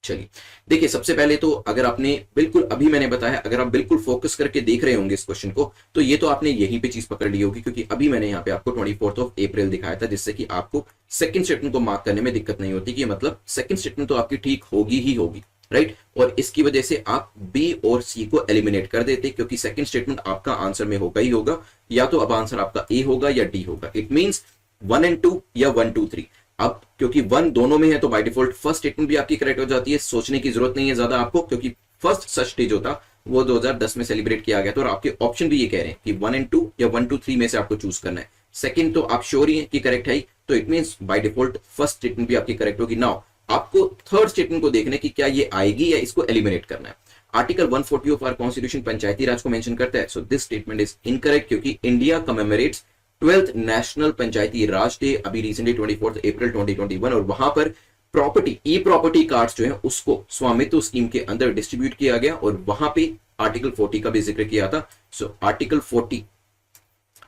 चलिए, देखिए सबसे पहले तो अगर आपने बिल्कुल, अभी मैंने बताया, अगर आप बिल्कुल फोकस करके देख रहे होंगे इस क्वेश्चन को तो ये तो आपने यहीं पे चीज पकड़ ली होगी, क्योंकि अभी मैंने यहाँ पे आपको 24 अप्रैल दिखाया था, जिससे कि आपको सेकंड स्टेटमेंट को मार्क करने में दिक्कत नहीं होती, कि मतलब सेकंड स्टेटमेंट तो आपकी ठीक होगी ही होगी, राइट। और इसकी वजह से आप बी और सी को एलिमिनेट कर देते, क्योंकि सेकंड स्टेटमेंट आपका आंसर में होगा ही होगा, या तो अब आंसर आपका ए होगा या डी होगा। इट मीन्स 1 and 2 या 1 2 3। अब क्योंकि 1 दोनों में है तो बाय डिफॉल्ट फर्स्ट स्टेटमेंट भी आपकी करेक्ट हो जाती है, सोचने की जरूरत नहीं है ज्यादा आपको, क्योंकि फर्स्ट सच डे जो था वो 2010 में सेलिब्रेट किया गया था और आपके ऑप्शन भी ये कह रहे हैं कि 1 and 2 या 1 2 3 में से आपको चूज करना है। सेकंड तो आप श्योर ही है कि करेक्ट है, तो it means by default first statement भी आपकी करेक्ट होगी। नाउ आपको थर्ड स्टेटमेंट को देखना है कि क्या ये आएगी या इसको एलिमिनेट करना है। आर्टिकल 140 ऑफ आवर कॉन्स्टिट्यूशन पंचायती राज को मेंशन करता है, so this statement is incorrect, क्योंकि इंडिया कमेमोरेट्स 12th नेशनल पंचायती राज डे अभी रिसेंटली 24 अप्रैल 2021, और वहां पर प्रॉपर्टी, ई प्रॉपर्टी कार्ड्स जो है उसको स्वामित्व स्कीम के अंदर डिस्ट्रीब्यूट किया गया और वहां पे आर्टिकल 40 का भी जिक्र किया था। सो आर्टिकल 40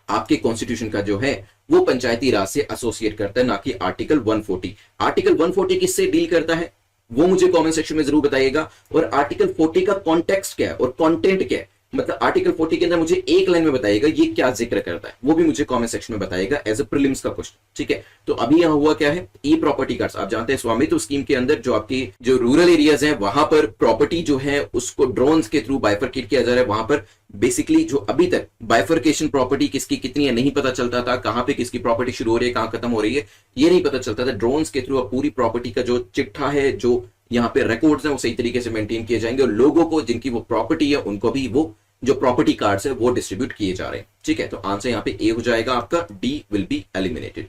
आपके कॉन्स्टिट्यूशन का जो है वो पंचायती राज से एसोसिएट करता है, ना कि आर्टिकल 140। आर्टिकल 140 किससे डील करता है वो मुझे कमेंट सेक्शन में जरूर बताइएगा, और आर्टिकल 40 का कॉन्टेक्स्ट क्या है और कंटेंट क्या है, मतलब आर्टिकल 40 के अंदर मुझे एक लाइन में बताइएगा ये क्या जिक्र करता है, वो भी मुझे कमेंट सेक्शन में बताइएगा एज अ प्रीलिम्स का क्वेश्चन, ठीक है। तो अभी यहां हुआ क्या है, ई प्रॉपर्टी कार्ड्स, आप जानते हैं स्वामित्व स्कीम के अंदर जो आपकी जो रूरल एरियाज हैं वहां पर प्रॉपर्टी जो है उसको ड्रोन्स के थ्रू बाइफरकेट किया जा रहा है। वहां पर बेसिकली जो अभी तक बाइफरकेशन प्रॉपर्टी किसकी कितनी है नहीं पता चलता था, कहां पे किसकी प्रॉपर्टी शुरू हो रही है कहां खत्म हो रही है ये नहीं पता चलता था। ड्रोन्स के थ्रू अब पूरी प्रॉपर्टी का जो चिट्ठा है, जो यहाँ पे रिकॉर्ड्स हैं वो सही तरीके से मेंटेन किए जाएंगे और लोगों को जिनकी वो प्रॉपर्टी है उनको भी वो जो प्रॉपर्टी कार्ड्स है वो डिस्ट्रीब्यूट किए जा रहे हैं, ठीक है। तो आंसर यहाँ पे ए हो जाएगा आपका, डी विल बी एलिमिनेटेड।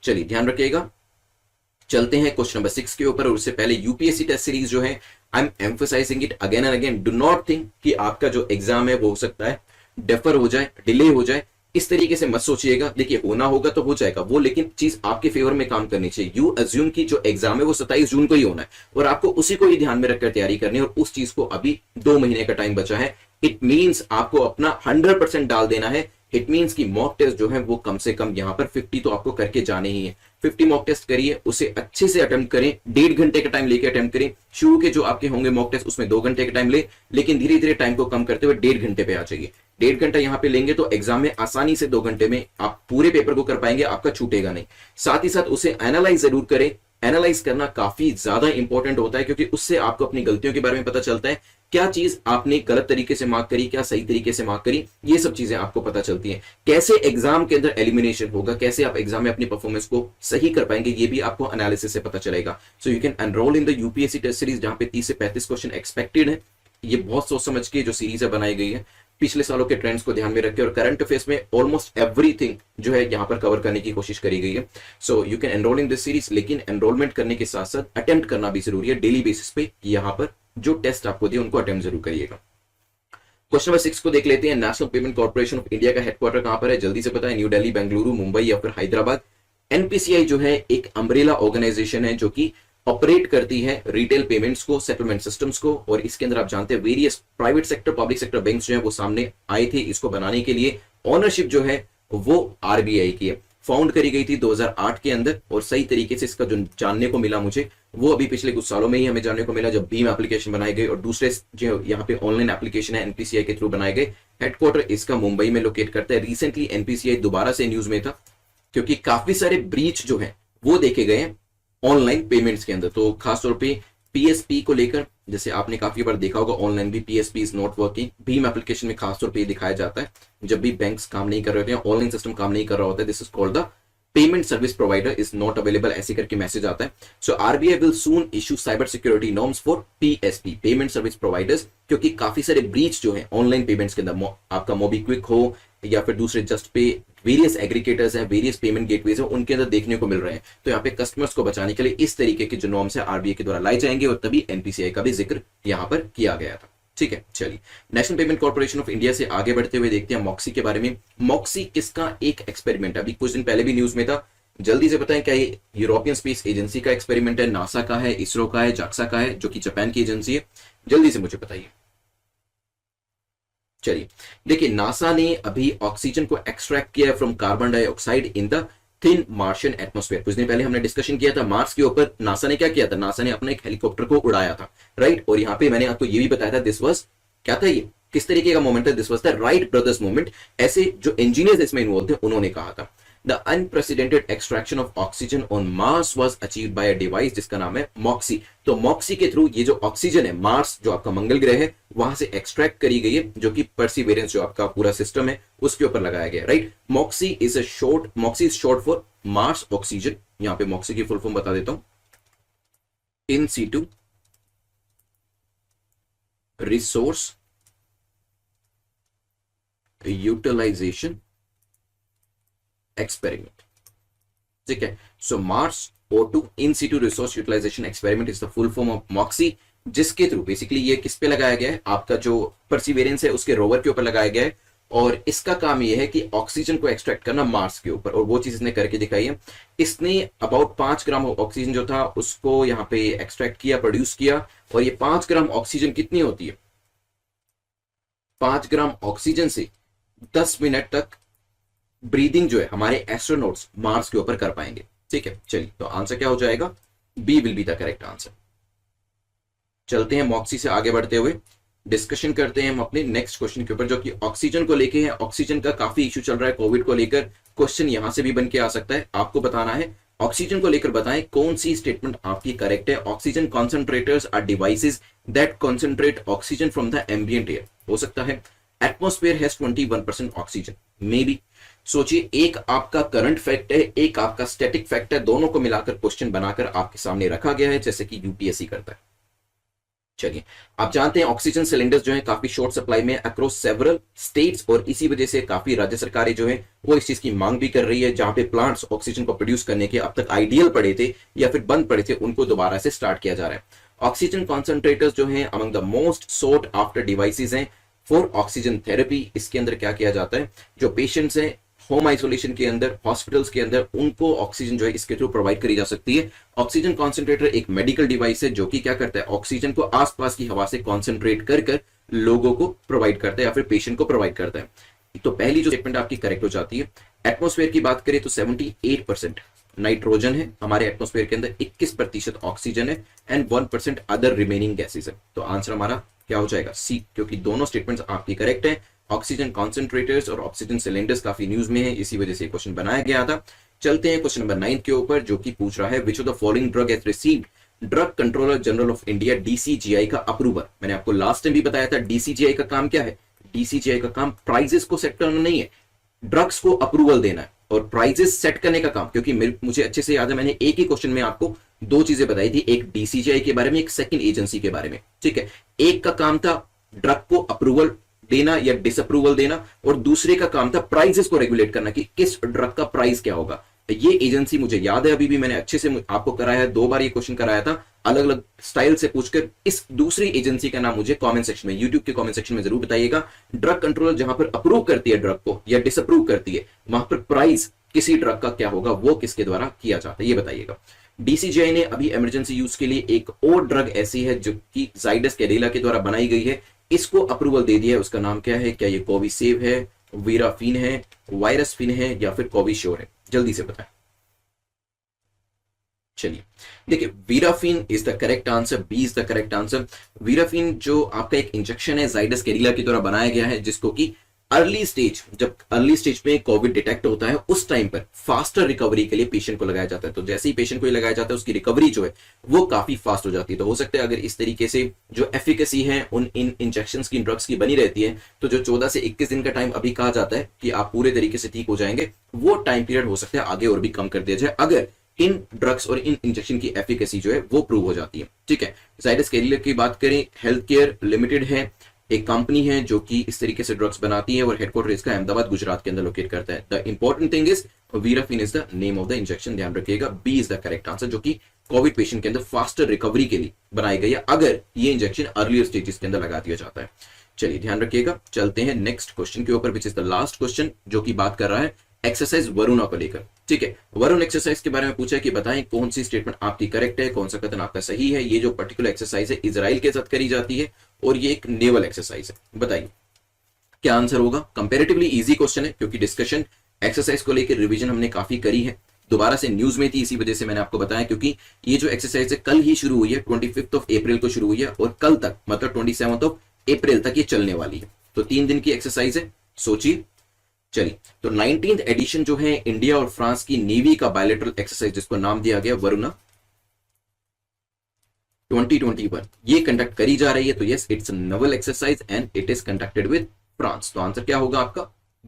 चलिए ध्यान रखिएगा, चलते हैं क्वेश्चन नंबर 6 के ऊपर। और उससे पहले यूपीएससी टेस्ट सीरीज जो है, I am emphasising it again and again, do not think कि आपका जो एग्जाम है वो हो सकता है डेफर हो जाए, डिले हो जाए, इस तरीके से मत सोचिएगा, देखिए होना होगा तो हो जाएगा वो, लेकिन चीज आपके फेवर में काम करनी चाहिए। यू अज्यूम की जो एग्जाम है वो 27 जून को ही होना है और आपको उसी को ही ध्यान में रखकर तैयारी करनी है, और उस चीज को अभी 2 महीने का टाइम बचा है। इट मींस आपको अपना 100% डाल देना है। इट मींस की मॉक टेस्ट जो है वो कम से कम यहां पर 50 तो आपको करके जाने ही है। 50 मॉक टेस्ट करिए, उसे अच्छे से अटेम्प्ट करें, 1.5 घंटे का टाइम लेके अटेम्प्ट करें। शुरू के जो आपके होंगे मॉक टेस्ट उसमें 2 घंटे का टाइम ले, लेकिन धीरे धीरे टाइम को कम करते हुए 1.5 घंटे पे आ जाइए। 1.5 घंटा यहां पे लेंगे तो एग्जाम में आसानी से 2 घंटे में आप पूरे पेपर को कर पाएंगे, आपका छूटेगा नहीं। साथ ही साथ उसे एनालाइज जरूर करें। एनालाइज करना काफी ज्यादा इंपॉर्टेंट होता है, क्योंकि उससे आपको अपनी गलतियों के बारे में पता चलता है, क्या चीज आपने गलत तरीके से मार्क करी, क्या सही तरीके से मार्क करी, ये सब चीजें आपको पता चलती हैं। कैसे एग्जाम के अंदर एलिमिनेशन होगा, कैसे आप एग्जाम में अपनी परफॉर्मेंस को सही कर पाएंगे, ये भी आपको एनालिसिस से पता चलेगा। So you can enrol in the UPSC test series, जहां पे 30 से 35 क्वेश्चन एक्सपेक्टेड है। ये बहुत सोच समझ के जो सीरीज है बनाई गई है, पिछले सालों के ट्रेंड्स को ध्यान में रखकर, और करंट अफेयर्स में ऑलमोस्ट एवरीथिंग जो है यहां पर कवर करने की कोशिश करी गई है। सो you can enrol in this series, लेकिन एनरोलमेंट करने के साथ साथ अटेम्प्ट करना भी जरूरी है। डेली बेसिस पे यहां पर जो टेस्ट आपको दिए उनको अटेम्प्ट जरूर करिएगा। क्वेश्चन नंबर 6 को देख लेते हैं। National payment corporation of India का हेडक्वार्टर कहां पर है, जल्दी से पता है। न्यू दिल्ली, बेंगलुरु, मुंबई या फिर हैदराबाद। एनपीसीआई जो है एक अम्ब्रेला ऑर्गेनाइजेशन है जो कि ऑपरेट करती है रिटेल पेमेंट्स को, सेटलमेंट सिस्टम्स को, और इसके अंदर आप जानते हैं various private sector, public sector banks जो है वो सामने आए थे इसको बनाने के लिए। ऑनरशिप जो है वो आरबीआई की है। फाउंड करी गई थी 2008 के अंदर, और सही तरीके से इसका जो जानने को मिला मुझे वो अभी पिछले कुछ सालों में ही हमें जानने को मिला, जब भीम एप्लीकेशन बनाई गई और दूसरे जो यहाँ पे ऑनलाइन एप्लीकेशन है एनपीसीआई के थ्रू बनाए गए। हेडक्वार्टर इसका मुंबई में लोकेट करता है। रिसेंटली एनपीसीआई दोबारा से न्यूज में था, क्योंकि काफी सारे ब्रीच जो है वो देखे गए हैं ऑनलाइन पेमेंट्स के अंदर। तो खासतौर पे पीएसपी को लेकर, जैसे आपने काफी बार देखा होगा ऑनलाइन भी PSP is not working. Bhim application में खासतौर पे दिखाया जाता है जब भी बैंक्स काम नहीं कर रहे होते हैं, ऑनलाइन सिस्टम काम नहीं कर रहा होता है, this is called the payment service provider is not available, ऐसे करके मैसेज आता है। So RBI will soon issue cyber security norms for PSP, payment service providers, क्योंकि काफी सारे ब्रीच जो है ऑनलाइन पेमेंट्स के अंदर, आपका मोबीक्विक हो या फिर दूसरे जस्ट पे, वेरियस एग्रीगेटर्स हैं, वेरियस पेमेंट गेटवेज हैं, उनके अंदर देखने को मिल रहे हैं। तो यहाँ पे कस्टमर्स को बचाने के लिए इस तरीके के जो नॉर्म्स है आरबीआई के द्वारा लाई जाएंगे, और तभी एनपीसीआई का भी जिक्र यहाँ पर किया गया था। ठीक है, चलिए national payment corporation of India से आगे बढ़ते हुए देखते हैं मॉक्सी के बारे में। मॉक्सी किसका एक एक्सपेरिमेंट है, अभी कुछ दिन पहले भी न्यूज में था, जल्दी से बताएं क्या ये यूरोपियन स्पेस एजेंसी का एक्सपेरिमेंट है, नासा का है, इसरो का है, जाक्सा का है, जो कि जापान की एजेंसी है, जल्दी से मुझे बताइए। चलिए देखिए, नासा ने अभी ऑक्सीजन को एक्सट्रैक्ट किया है from carbon dioxide in the thin Martian atmosphere. कुछ दिन पहले हमने डिस्कशन किया था मार्स के ऊपर नासा ने क्या किया था, नासा ने अपना एक हेलीकॉप्टर को उड़ाया था, राइट। और यहाँ पे मैंने आपको ये भी बताया था, दिस वाज क्या था, ये किस तरीके का मोमेंट है, this was the Wright brothers movement. ऐसे जो इंजीनियर्स इसमें इन्वॉल्व थे उन्होंने कहा था। The unprecedented extraction of oxygen on Mars was achieved by a device जिसका नाम है मॉक्सी। तो मॉक्सी के थ्रू ये जो ऑक्सीजन है मार्स, जो आपका मंगल ग्रह है, वहां से एक्सट्रैक्ट करी गई है, जो कि परसिवेरेंस जो आपका पूरा सिस्टम है उसके ऊपर लगाया गया, right. MOXIE is short for Mars oxygen. यहां पे मॉक्सी की फुल फॉर्म बता देता हूं, in situ resource utilisation experiment. ठीक है, so Mars O2 in situ resource utilisation experiment is the full form of MOXIE, जिसके थ्रू बेसिकली ये किस पे लगाया गया है, आपका जो परसिवेरेंस है उसके रोवर के ऊपर लगाया गया है, और इसका काम ये है कि ऑक्सीजन को एक्सट्रैक्ट करना मार्स के ऊपर, और वो चीज इसने करके दिखाई है। इसने अबाउट 5 ग्राम ऑक्सीजन जो था उसको यहाँ पे एक्सट्रैक्ट किया, प्रोड्यूस किया, और ये 5 ग्राम ऑक्सीजन कितनी होती है, 5 ग्राम ऑक्सीजन से 10 मिनट तक ब्रीदिंग जो है हमारे एस्ट्रोनॉट्स मार्स के ऊपर कर पाएंगे। ठीक है, चलिए तो आंसर क्या हो जाएगा, B will be the correct answer. चलते हैं मॉक्सी से आगे बढ़ते हुए, डिस्कशन करते हैं हम अपने नेक्स्ट क्वेश्चन के ऊपर, जो कि ऑक्सीजन को लेके है। ऑक्सीजन का काफी इश्यू चल रहा है कोविड को लेकर, क्वेश्चन यहां से भी बन के आ सकता है। आपको बताना है ऑक्सीजन को लेकर, बताएं कौन सी स्टेटमेंट आपकी करेक्ट है। Oxygen concentrators are devices that concentrate oxygen from the ambient air, हो सकता है। Atmosphere has 21% oxygen, may be. सोचिए, एक आपका करंट फैक्ट है, एक आपका स्टैटिक फैक्ट है, दोनों को मिलाकर क्वेश्चन बनाकर आपके सामने रखा गया है, जैसे कि यूपीएससी करता है। चलिए, आप जानते हैं ऑक्सीजन सिलेंडर्स जो है काफी शॉर्ट सप्लाई में अक्रॉस सेवरल स्टेट्स, और इसी वजह से काफी राज्य सरकारें जो है वो इस चीज की मांग भी कर रही है। जहां पे प्लांट्स ऑक्सीजन को प्रोड्यूस करने के अब तक आइडियल पड़े थे या फिर बंद पड़े थे, उनको दोबारा से स्टार्ट किया जा रहा है। ऑक्सीजन कॉन्सेंट्रेटर्स जो है among the most sought after devices हैं फॉर ऑक्सीजन थेरेपी। इसके अंदर क्या किया जाता है, जो पेशेंट्स हैं होम आइसोलेशन के अंदर, हॉस्पिटल्स के अंदर उनको ऑक्सीजन जो है इसके थ्रू प्रोवाइड करी जा सकती है। ऑक्सीजन कॉन्सेंट्रेटर एक मेडिकल डिवाइस है जो कि क्या करता है, ऑक्सीजन को आसपास की हवा से कॉन्सेंट्रेट कर कर लोगों को प्रोवाइड करता है या फिर पेशेंट को प्रोवाइड करता है। तो पहली जो स्टेटमेंट आपकी करेक्ट हो जाती है। एटमॉस्फेयर की बात करें तो 78% नाइट्रोजन है हमारे एटमॉस्फेयर के अंदर, 21% ऑक्सीजन है एंड 1% अदर रिमेनिंग गैसेस है। तो आंसर हमारा क्या हो जाएगा, सी, क्योंकि दोनों स्टेटमेंट्स आपकी करेक्ट है। ऑक्सीजन कॉन्सेंट्रेटर्स और ऑक्सीजन सिलेंडर्स काफी न्यूज में है, इसी वजह से क्वेश्चन बनाया गया था। चलते हैं क्वेश्चन नंबर 9 के ऊपर, जो कि पूछ रहा है विच of the following drug has received drug controller general of India DCGI का अप्रूवल। मैंने आपको लास्ट टाइम भी बताया था डीसीजीआई का काम क्या है, डीसीजीआई का काम प्राइजेस को सेट करना नहीं है, ड्रग्स को अप्रूवल देना है और प्राइजेस सेट करने का काम। क्योंकि मुझे अच्छे से याद है, मैंने एक ही क्वेश्चन में आपको दो चीजें बताई थी, एक डीसीजीआई के बारे में, एक सेकंड एजेंसी के बारे में, ठीक है। एक का काम था ड्रग को अप्रूवल देना या डिसअप्रूवल देना, और दूसरे का काम था प्राइजेस को रेगुलेट करना कि किस ड्रग का प्राइस क्या होगा। ये एजेंसी मुझे याद है, अभी भी मैंने अच्छे से आपको कराया है, 2 बार ये क्वेश्चन कराया था अलग अलग स्टाइल से पूछकर। इस दूसरी एजेंसी का नाम मुझे कमेंट सेक्शन में, यूट्यूब के कमेंट सेक्शन में जरूर बताइएगा। ड्रग कंट्रोलर जहां पर अप्रूव करती है ड्रग को या डिसअप्रूव करती है, वहां पर प्राइस किसी ड्रग का क्या होगा, वो किसके द्वारा किया जाता है, ये बताइएगा। डीसीजीआई ने अभी इमरजेंसी यूज के लिए एक और ड्रग ऐसी है जो कि जाइडस कैडिला के द्वारा बनाई गई है, इसको अप्रूवल दे दिया है। उसका नाम क्या है, क्या ये कोविसेव है, वीराफिन है, वायरसफिन है या फिर कोविश्योर है, जल्दी से बताएं। चलिए देखिए, Virafin is the correct answer, B is the correct answer. Virafin जो आपका एक इंजेक्शन है जाइडस कैडिला के द्वारा बनाया गया है, जिसको कि अर्ली स्टेज, जब अर्ली स्टेज में कोविड डिटेक्ट होता है उस टाइम पर फास्टर रिकवरी के लिए पेशेंट को लगाया जाता है। तो जैसे ही पेशेंट को लगाया जाता है उसकी रिकवरी जो है वो काफी फास्ट हो जाती है। तो हो सकता है अगर इस तरीके से जो एफिकेसी है उन इन इंजेक्शंस की, ड्रग्स की बनी रहती है, तो जो 14 से 21 दिन का टाइम अभी कहा जाता है कि आप पूरे तरीके से ठीक हो जाएंगे, वो टाइम पीरियड हो सकता है आगे और भी कम कर दिया जाए अगर इन ड्रग्स और इन इंजेक्शन की एफिकेसी जो है वो प्रूव हो जाती है, ठीक है। जाइडस कैडिला की बात करें, हेल्थ केयर लिमिटेड है, एक कंपनी है जो कि इस तरीके से ड्रग्स बनाती है और हेडक्वार्टर इसका अहमदाबाद गुजरात के अंदर लोकेट करता है। The important thing is Virafin is the name of the injection, ध्यान रखिएगा। B is the correct answer, जो कि कोविड पेशेंट के अंदर फास्टर रिकवरी के लिए बनाई गई है अगर ये इंजेक्शन अर्लियर स्टेजेस के अंदर लगा दिया जाता है। चलिए ध्यान रखिएगा। चलते हैं नेक्स्ट क्वेश्चन के ऊपर, which is the last question, जो कि बात कर रहा है एक्सरसाइज वरुणा को लेकर, ठीक है। वरुण एक्सरसाइज के बारे में पूछा है कि बताएं कौन सी स्टेटमेंट आपकी करेक्ट है, कौन सा कथन आपका सही है। ये जो पर्टिकुलर एक्सरसाइज है इजराइल के साथ करी जाती है और ये एक नेवल एक्सरसाइज है, बताइए क्या आंसर होगा। कंपैरेटिवली इजी क्वेश्चन है क्योंकि डिस्कशन एक्सरसाइज को लेकर रिवीजन हमने काफी करी है, दोबारा से न्यूज में थी, इसी वजह से मैंने आपको बताया। क्योंकि ये जो एक्सरसाइज है कल ही शुरू हुई है, 25 अप्रैल को शुरू हुई है और कल तक मतलब 27 अप्रैल तक ये चलने वाली है। तो 3 दिन की एक्सरसाइज है, सोचिए। चलिए, तो 19th एडिशन जो है इंडिया और फ्रांस की नेवी का बायलैटरल एक्सरसाइज, जिसको नाम दिया गया वरुणा 2021, ये कंडक्ट करी जा रही है। तो yes, it's naval exercise and it is conducted with France. तो आंसर क्या होगा आपका,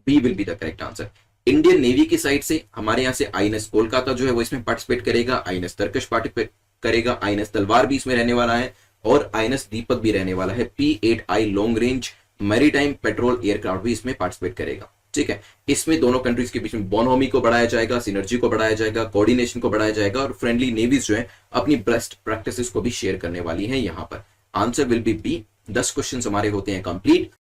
B will be the correct answer. Indian Navy की साइड से हमारे यहां से आईएनएस कोलकाता जो है वो इसमें पार्टिसिपेट करेगा, आईएनएस तरकश पार्टिसिपेट करेगा, आईएनएस तलवार भी इसमें रहने वाला है और आईएनएस दीपक भी रहने वाला है। P8I long range maritime petrol aircraft भी इसमें पार्टिसिपेट करेगा, ठीक है। इसमें दोनों कंट्रीज के बीच में बोनहोमी को बढ़ाया जाएगा, सिनर्जी को बढ़ाया जाएगा, कोऑर्डिनेशन को बढ़ाया जाएगा और फ्रेंडली नेवीज जो है अपनी बेस्ट प्रैक्टिसेस को भी शेयर करने वाली हैं यहां पर। Answer will be B. 10 question हमारे होते हैं कंप्लीट।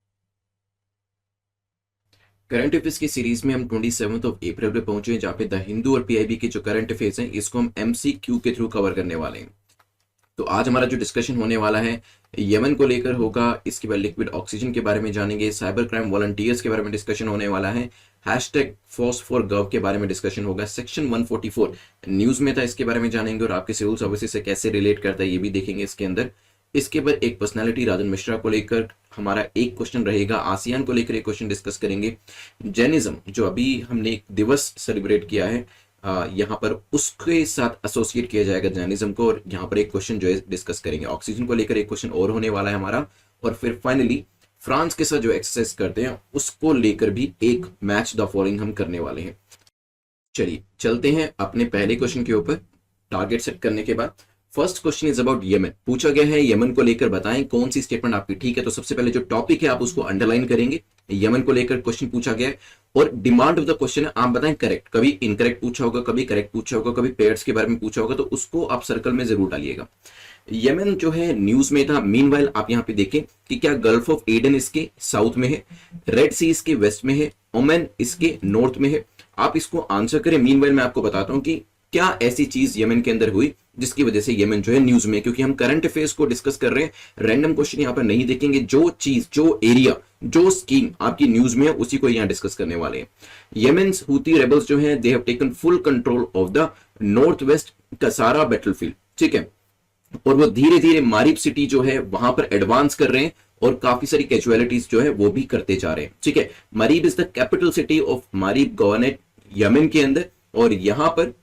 करंट अफेयर्स की सीरीज में हम 27 अप्रैल पे पहुंचे हैं, जहां पे द हिंदू और पीआईबी के जो करंट अफेयर्स हैं इसको हम MCQ के थ्रू कवर करने वाले हैं। तो आज हमारा जो डिस्कशन होने वाला है यमन को लेकर होगा, इसके बाद लिक्विड ऑक्सीजन के बारे में जानेंगे, साइबर क्राइम वॉलंटियर्स के बारे में डिस्कशन होने वाला है, #FOSS4GOV के बारे में डिस्कशन होगा, सेक्शन 144 न्यूज में था इसके बारे में जानेंगे और आपके सिविल सर्विसेज से कैसे रिलेट करता है ये भी देखेंगे इसके अंदर। इसके बाद एक पर्सनालिटी राजन मिश्रा को लेकर हमारा एक क्वेश्चन रहेगा, आसियान को लेकर एक क्वेश्चन डिस्कस करेंगे, जैनिज्म जो अभी हमने एक दिवस सेलिब्रेट किया है यहाँ पर उसके साथ एसोसिएट किया जाएगा जैनिज्म को, और यहाँ पर एक क्वेश्चन जो है डिस्कस करेंगे। ऑक्सीजन को लेकर एक क्वेश्चन और होने वाला है हमारा, और फिर फाइनली फ्रांस के साथ जो एक्सरसाइज करते हैं उसको लेकर भी एक मैच द फॉलोइंग हम करने वाले हैं। चलिए चलते हैं अपने पहले क्वेश्चन के ऊपर टारगेट सेट करने के बाद। First question is about Yemen. पूछा गया है यमन को लेकर बताएं कौन सी स्टेटमेंट आपकी ठीक है। तो सबसे पहले जो टॉपिक है आप उसको अंडरलाइन करेंगे, यमन को लेकर क्वेश्चन पूछा गया है और डिमांड ऑफ द क्वेश्चन है आप बताएं करेक्ट। कभी इनकरेक्ट पूछा होगा, कभी करेक्ट पूछा होगा, कभी पेयर्स के बारे में पूछा होगा, तो उसको आप सर्कल में जरूर डालिएगा। यमन जो है न्यूज में था। मीनवाइल आप यहां पे देखें कि क्या गल्फ ऑफ एडन इसके साउथ में है, रेड सी इसके वेस्ट में है, ओमान इसके नॉर्थ में है। आप इसको आंसर करें। मीनवाइल मैं आपको बताता हूं कि क्या ऐसी चीज यमन के अंदर हुई जिसकी वजह से यमन जो है न्यूज में, क्योंकि हम करंट अफेयर्स को डिस्कस कर रहे हैं, रैंडम क्वेश्चन यहां पर नहीं देखेंगे। जो चीज, जो एरिया, जो स्कीम आपकी न्यूज में है उसी को यहां डिस्कस करने वाले हैं। यमन्स हुती रेबल्स जो है they have taken full control of the north west Kasara battlefield, ठीक है, और वो धीरे धीरे मारिब सिटी जो है वहां पर एडवांस कर रहे हैं और काफी सारी कैजुअलिटीज जो है वो भी करते जा रहे हैं, ठीक है। Marib is the capital city of Marib governorate Yemen के अंदर, और यहां पर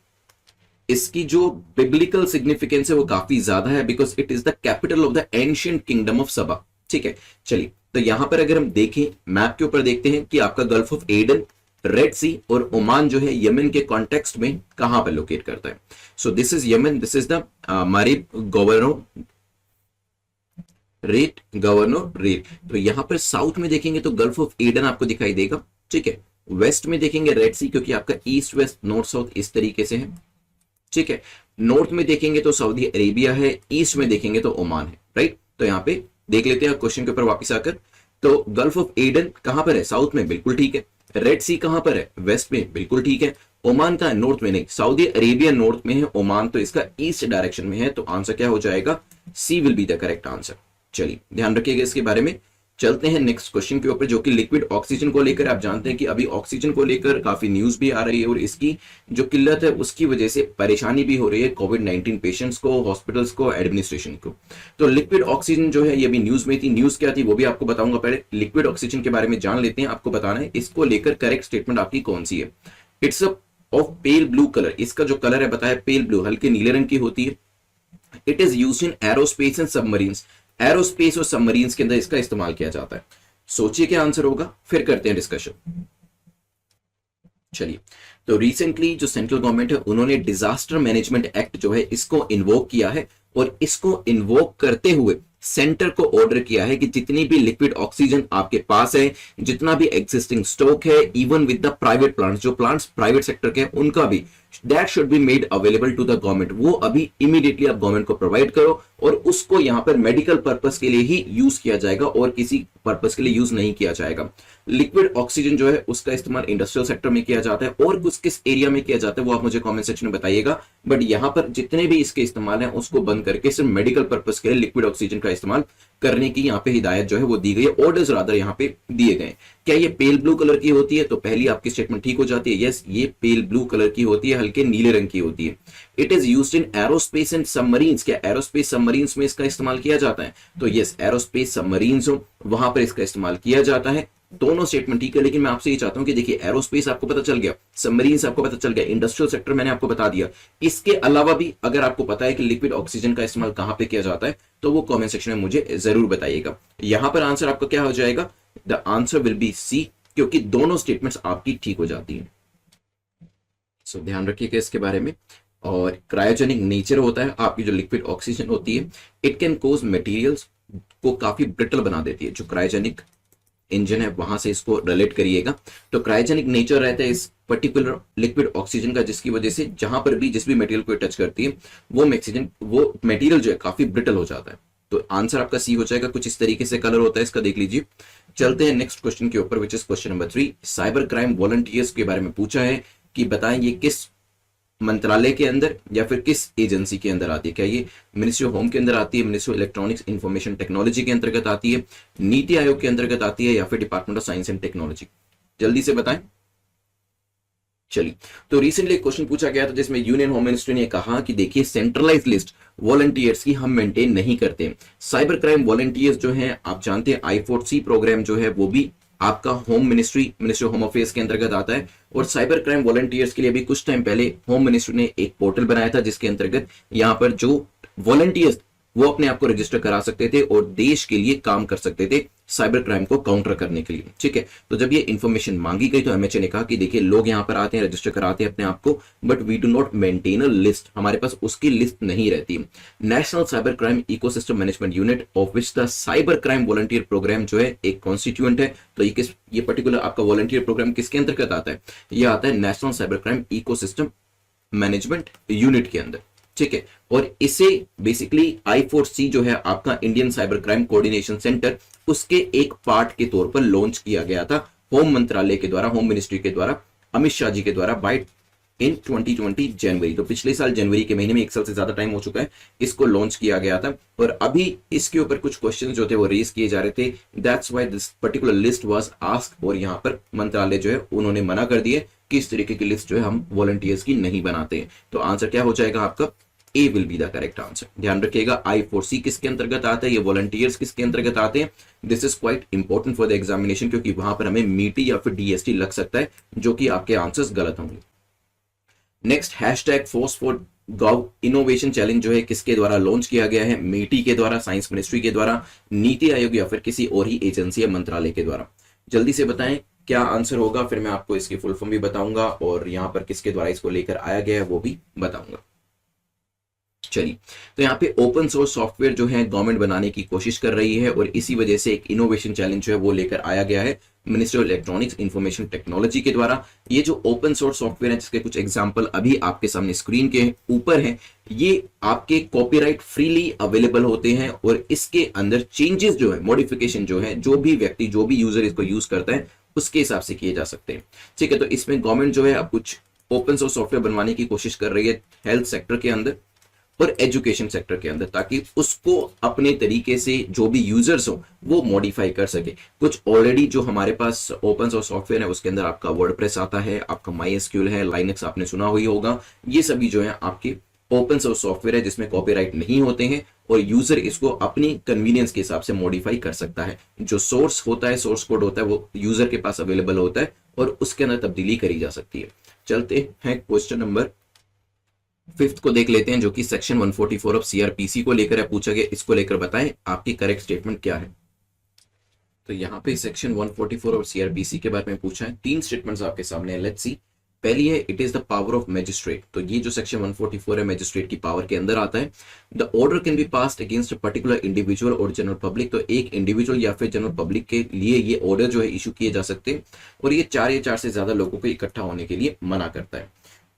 इसकी जो बिब्लिकल सिग्निफिकेंस है वो काफी ज्यादा है, because it is the capital of the ancient kingdom of Saba, ठीक है। चलिए, तो यहां पर अगर हम देखें मैप के ऊपर देखते हैं कि आपका गल्फ ऑफ एडन, रेड सी और ओमान जो है यमन के कॉन्टेक्स्ट में कहां पर लोकेट करता है। So this is Yemen, this is the Marib governorate. तो यहां पर साउथ में देखेंगे तो गल्फ ऑफ एडन आपको दिखाई देगा, ठीक है। वेस्ट में देखेंगे रेड सी, क्योंकि आपका ईस्ट वेस्ट नॉर्थ साउथ इस तरीके से है, ठीक है। नॉर्थ में देखेंगे तो सऊदी अरेबिया है, ईस्ट में देखेंगे तो ओमान है, राइट। तो यहां पे देख लेते हैं क्वेश्चन के ऊपर वापस आकर। तो गल्फ ऑफ एडन कहां पर है? साउथ में, बिल्कुल ठीक है। रेड सी कहां पर है? वेस्ट में, बिल्कुल ठीक है। ओमान का नॉर्थ में नहीं, सऊदी अरेबिया नॉर्थ में है, ओमान तो इसका ईस्ट डायरेक्शन में है। तो आंसर क्या हो जाएगा? C will be the correct answer. चलिए ध्यान रखिएगा इसके बारे में। चलते हैं नेक्स्ट क्वेश्चन के ऊपर, जो कि लिक्विड ऑक्सीजन को लेकर। आप जानते हैं कि अभी ऑक्सीजन को लेकर काफी न्यूज भी आ रही है और इसकी जो किल्लत है उसकी वजह से परेशानी भी हो रही है कोविड-19 पेशेंट्स को, हॉस्पिटल्स को, एडमिनिस्ट्रेशन को। तो लिक्विड ऑक्सीजन जो है ये भी न्यूज में थी। न्यूज क्या थी वो भी आपको बताऊंगा। पहले लिक्विड ऑक्सीजन के बारे में जान लेते हैं। आपको बताना है इसको लेकर करेक्ट स्टेटमेंट आपकी कौन सी है। It's of pale blue colour. इसका जो कलर है बताया पेल ब्लू, हल्के नीले रंग की होती है। It is used in aerospace and submarines. Aerospace और सबमरीन्स के अंदर इसका इस्तेमाल किया जाता है। सोचिए क्या आंसर होगा, फिर करते हैं डिस्कशन। चलिए, तो रिसेंटली जो सेंट्रल गवर्नमेंट है उन्होंने डिजास्टर मैनेजमेंट एक्ट जो है इसको इन्वोक किया है, और इसको इन्वोक करते हुए सेंटर को ऑर्डर किया है कि जितनी भी लिक्विड ऑक्सीजन आपके पास है, जितना भी एग्जिस्टिंग स्टॉक है, even with the private plants, जो प्लांट्स प्राइवेट सेक्टर के हैं उनका भी, that should be made available to the government. वो अभी इमीडिएटली आप गवर्नमेंट को प्रोवाइड करो, और उसको यहां पर मेडिकल पर्पस के लिए ही यूज किया जाएगा और किसी पर्पस के लिए यूज नहीं किया जाएगा। लिक्विड ऑक्सीजन जो है उसका इस्तेमाल इंडस्ट्रियल सेक्टर में किया जाता है, और किस एरिया में किया जाता है वो आप मुझे कमेंट सेक्शन में बताइएगा। बट यहां पर जितने भी इसके इस्तेमाल है उसको बंद करके सिर्फ मेडिकल पर्पस के लिए लिक्विड ऑक्सीजन का इस्तेमाल करने की यहाँ पे हिदायत जो है वो दी गई है, ऑर्डर्स रादर यहाँ पे दिए गए। क्या ये पेल ब्लू कलर की होती है? तो पहली आपकी स्टेटमेंट ठीक हो जाती है, यस ये पेल ब्लू कलर की होती है, हल्के नीले रंग की होती है। It is used in aerospace and submarines. क्या एरोस्पेस सबमरीन्स में इसका इस्तेमाल किया जाता है? तो यस, एरोस्पेस सबमरीन्स हो वहां पर इसका इस्तेमाल किया जाता है। दोनों स्टेटमेंट ठीक है, लेकिन मैं आपसे ये चाहता हूं कि देखिए एरोस्पेस आपको पता चल गया, सबमरीन्स आपको पता चल गया, इंडस्ट्रियल सेक्टर मैंने आपको बता दिया। इसके अलावा भी अगर आपको पता है कि लिक्विड ऑक्सीजन का इस्तेमाल कहां पे किया जाता है तो वो कमेंट सेक्शन में मुझे जरूर बताइएगा। यहां पर आंसर आपका क्या हो जाएगा? The answer will be C, क्योंकि दोनों स्टेटमेंट्स आपकी ठीक हो जाती है। सो ध्यान रखिएगा इसके बारे में। और क्रायोजेनिक नेचर होता है आपकी जो लिक्विड ऑक्सीजन होती है, इट कैन कोज मटेरियल्स को काफी ब्रिटल बना देती है। जो क्रायोजेनिक इंजन है वहां से इसको रिलेट करिएगा। तो क्रायोजेनिक नेचर रहता है इस पर्टिकुलर लिक्विड ऑक्सीजन का, जिसकी वजह से जहां पर भी जिस भी मटेरियल को टच करती है वो मटेरियल जो है काफी ब्रिटल हो जाता है। तो आंसर आपका सी हो जाएगा। कुछ इस तरीके से कलर होता है इसका, देख लीजिए। चलते हैं नेक्स्ट क्वेश्चन के ऊपर, which is question number 3। Cyber crime volunteers के बारे में पूछा है कि बताएं ये किस मंत्रालय के अंदर या फिर किस एजेंसी के अंदर आती है। क्या ये मिनिस्ट्री ऑफ होम के अंदर आती है, ministry of electronics information technology के अंतर्गत आती है, नीति आयोग के अंतर्गत आती है, या फिर department of science and technology? जल्दी से बताएं। चलिए, तो रिसेंटली एक क्वेश्चन पूछा गया था जिसमें यूनियन होम मिनिस्ट्री ने कहा कि देखिए सेंट्रलाइज लिस्ट वॉलंटियर्स की हम मेंटेन नहीं करते। साइबर क्राइम वॉलंटियर्स जो हैं आप जानते हैं I4C प्रोग्राम जो है वो भी आपका मिनिस्ट्री ऑफ होम अफेयर्स के अंतर्गत आता है। और साइबर क्राइम वॉलंटियर्स के लिए भी कुछ टाइम पहले होम मिनिस्ट्री ने एक पोर्टल बनाया था जिसके अंतर्गत यहाँ पर जो वॉलंटियर्स वो अपने आप को रजिस्टर करा सकते थे और देश के लिए काम कर सकते थे साइबर क्राइम को काउंटर करने के लिए, ठीक है। तो जब ये इन्फॉर्मेशन मांगी गई तो एमएचए ने कहा कि देखिए लोग यहाँ पर आते हैं, रजिस्टर कराते हैं अपने आप को, but we do not maintain a list, हमारे पास उसकी लिस्ट नहीं रहती। National cyber crime ecosystem management unit of which the cyber crime volunteer programme जो है एक कॉन्स्टिट्यूएंट है। तो ये पर्टिकुलर आपका वॉलंटियर प्रोग्राम किसके अंतर्गत आता है? ये आता है national cyber crime ecosystem management unit के अंदर, ठीक है। और इसे बेसिकली I4C जो है आपका Indian cyber crime coordination centre, उसके एक पार्ट के तौर पर लॉन्च किया गया था होम मंत्रालय के द्वारा, होम मिनिस्ट्री के द्वारा, अमित शाह जी के द्वारा बाय इन 2020 जनवरी। तो पिछले साल जनवरी के महीने में, एक साल से ज्यादा टाइम हो चुका है, इसको लॉन्च किया गया था। और अभी इसके ऊपर कुछ क्वेश्चंस जो थे वो रेज किए जा रहे थे, that's why this particular list was asked. और यहाँ पर मंत्रालय जो है उन्होंने मना कर दिए कि इस तरीके की लिस्ट जो है हम वॉलंटियर्स की नहीं बनाते हैं। तो आंसर क्या हो जाएगा आपका? A will be the correct answer. ध्यान रखिएगा I4C किसके अंतर्गत आता है, ये वॉलंटियर्स किसके अंतर्गत आते हैं। This is quite important for the examination, क्योंकि वहां पर हमें मीटी या फिर DST लग सकता है, जो कि आपके आंसर्स गलत होंगे। Next, hashtag force for gov innovation challenge जो है किसके द्वारा लॉन्च किया गया है? मीटी के द्वारा, साइंस मिनिस्ट्री के द्वारा, नीति आयोग या फिर किसी और ही एजेंसी या मंत्रालय के द्वारा। जल्दी से बताएं क्या आंसर होगा, फिर मैं आपको इसकी फुल फॉर्म भी बताऊंगा और यहां पर किसके द्वारा इसको लेकर आया गया है वो भी बताऊंगा। चलिए, तो यहाँ पे ओपन सोर्स सॉफ्टवेयर जो है गवर्नमेंट बनाने की कोशिश कर रही है और इसी वजह से एक इनोवेशन चैलेंज जो है वो लेकर आया गया है ministry of electronics information technology के द्वारा। ये जो ओपन सोर्स सॉफ्टवेयर है, जिसके कुछ एग्जांपल अभी आपके सामने स्क्रीन के ऊपर हैं, ये आपके कॉपीराइट फ्रीली अवेलेबल होते हैं और इसके अंदर चेंजेस जो है, मॉडिफिकेशन जो है, जो भी व्यक्ति, जो भी यूजर इसको यूज करता है उसके हिसाब से किए जा सकते हैं। ठीक है, तो इसमें गवर्नमेंट जो है अब कुछ ओपन सोर्स सॉफ्टवेयर बनवाने की कोशिश कर रही है हेल्थ सेक्टर के अंदर और एजुकेशन सेक्टर के अंदर, ताकि उसको अपने तरीके से जो भी यूजर्स हो वो मॉडिफाई कर सके। कुछ ऑलरेडी जो हमारे पास ओपन सोर्स सॉफ्टवेयर है उसके अंदर आपका वर्डप्रेस आता है, आपका MySQL है, लाइनक्स आपने सुना हुई होगा, ये सभी जो है आपके ओपन सोर्स सॉफ्टवेयर है जिसमें कॉपीराइट नहीं होते हैं और यूजर इसको अपनी कन्वीनियंस के हिसाब से मॉडिफाई कर सकता है। जो सोर्स होता है, सोर्स कोड होता है, वो यूजर के पास अवेलेबल होता है और उसके अंदर तब्दीली करी जा सकती है। चलते हैं क्वेश्चन नंबर 5 को देख लेते हैं, जो कि सेक्शन 144 ऑफ CRPC को लेकर है, पूछा गया। इसको लेकर बताएं आपकी करेक्ट स्टेटमेंट क्या है। तो यहाँ पे सेक्शन 144 ऑफ CRPC के बारे में पूछा है। 3 स्टेटमेंट्स आपके सामने है, लेट्स सी। पहली है it is the power of magistrate. तो ये जो सेक्शन 144 है मैजिस्ट्रेट की पावर के अंदर आता है। The order can be passed against a particular individual और जनरल पब्लिक। तो एक इंडिविजुअल या फिर जनरल पब्लिक के लिए ये ऑर्डर जो है इशू किए जा सकते हैं और ये 4 या 4 से ज्यादा लोगों को इकट्ठा होने के लिए मना करता है।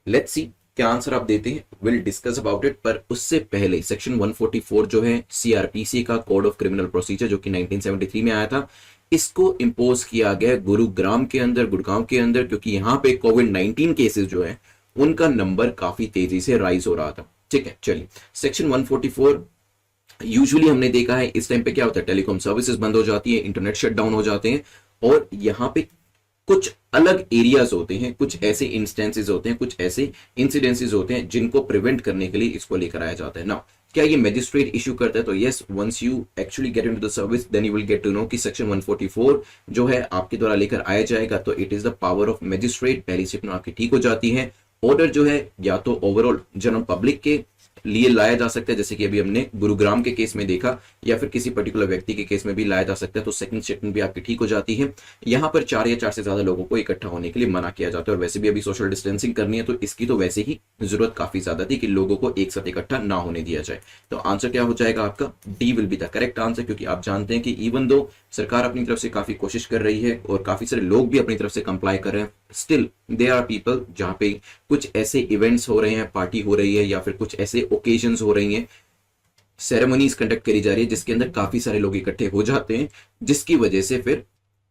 लेट्स सी क्या आंसर आप देते हैं, विल डिस्कस अबाउट इट। पर उससे पहले सेक्शन 144 जो है CRPC का कोड ऑफ क्रिमिनल प्रोसीजर, जो कि 1973 में आया था, इसको इंपोज किया गया गुरुग्राम के अंदर, गुड़गांव के अंदर, क्योंकि यहाँ पे कोविड-19 केसेस जो है उनका नंबर काफी तेजी से राइज हो रहा था। ठीक है, चलिए सेक्शन 144 यूजुअली हमने देखा है इस टाइम पे क्या होता है, टेलीकॉम सर्विसेज बंद हो जाती है, इंटरनेट शट डाउन हो जाते हैं और यहाँ पे कुछ अलग एरियाज होते हैं, कुछ ऐसे इंस्टेंसेस होते हैं, कुछ ऐसे इंसिडेंसेस होते हैं जिनको प्रिवेंट करने के लिए इसको लेकर आया जाता है ना। क्या ये मैजिस्ट्रेट इशू करता है? तो yes, once you actually get into the service then you will get to know कि सेक्शन 144 जो है आपके द्वारा लेकर आया जाएगा। तो it is the power of magistrate. पहली स्टेटमेंट आपकी ठीक हो जाती है। ऑर्डर जो है या तो ओवरऑल जनरल पब्लिक के लिए लाया जा सकता है, जैसे कि अभी हमने गुरुग्राम के केस में देखा, या फिर किसी पर्टिकुलर व्यक्ति के केस में भी लाया जा सकता है। तो सेकंड स्टेटमेंट भी आपकी ठीक हो जाती है। यहाँ पर 4 या 4 से ज्यादा लोगों को इकट्ठा होने के लिए मना किया जाता है और वैसे भी अभी सोशल डिस्टेंसिंग करनी है तो इसकी तो वैसे ही जरूरत काफी ज्यादा थी कि लोगों को एक साथ इकट्ठा ना होने दिया जाए। तो आंसर क्या हो जाएगा आपका? D will be the correct answer, क्योंकि आप जानते हैं कि इवन दो सरकार अपनी तरफ से काफी कोशिश कर रही है और काफी सारे लोग भी अपनी तरफ से कंप्लाई कर रहे हैं, स्टिल देयर आर पीपल जहां पे कुछ ऐसे इवेंट्स हो रहे हैं, पार्टी हो रही है या फिर कुछ ऐसे ओकेजन्स हो रही हैं, सेरेमनीज कंडक्ट करी जा रही है जिसके अंदर काफी सारे लोग इकट्ठे हो जाते हैं, जिसकी वजह से फिर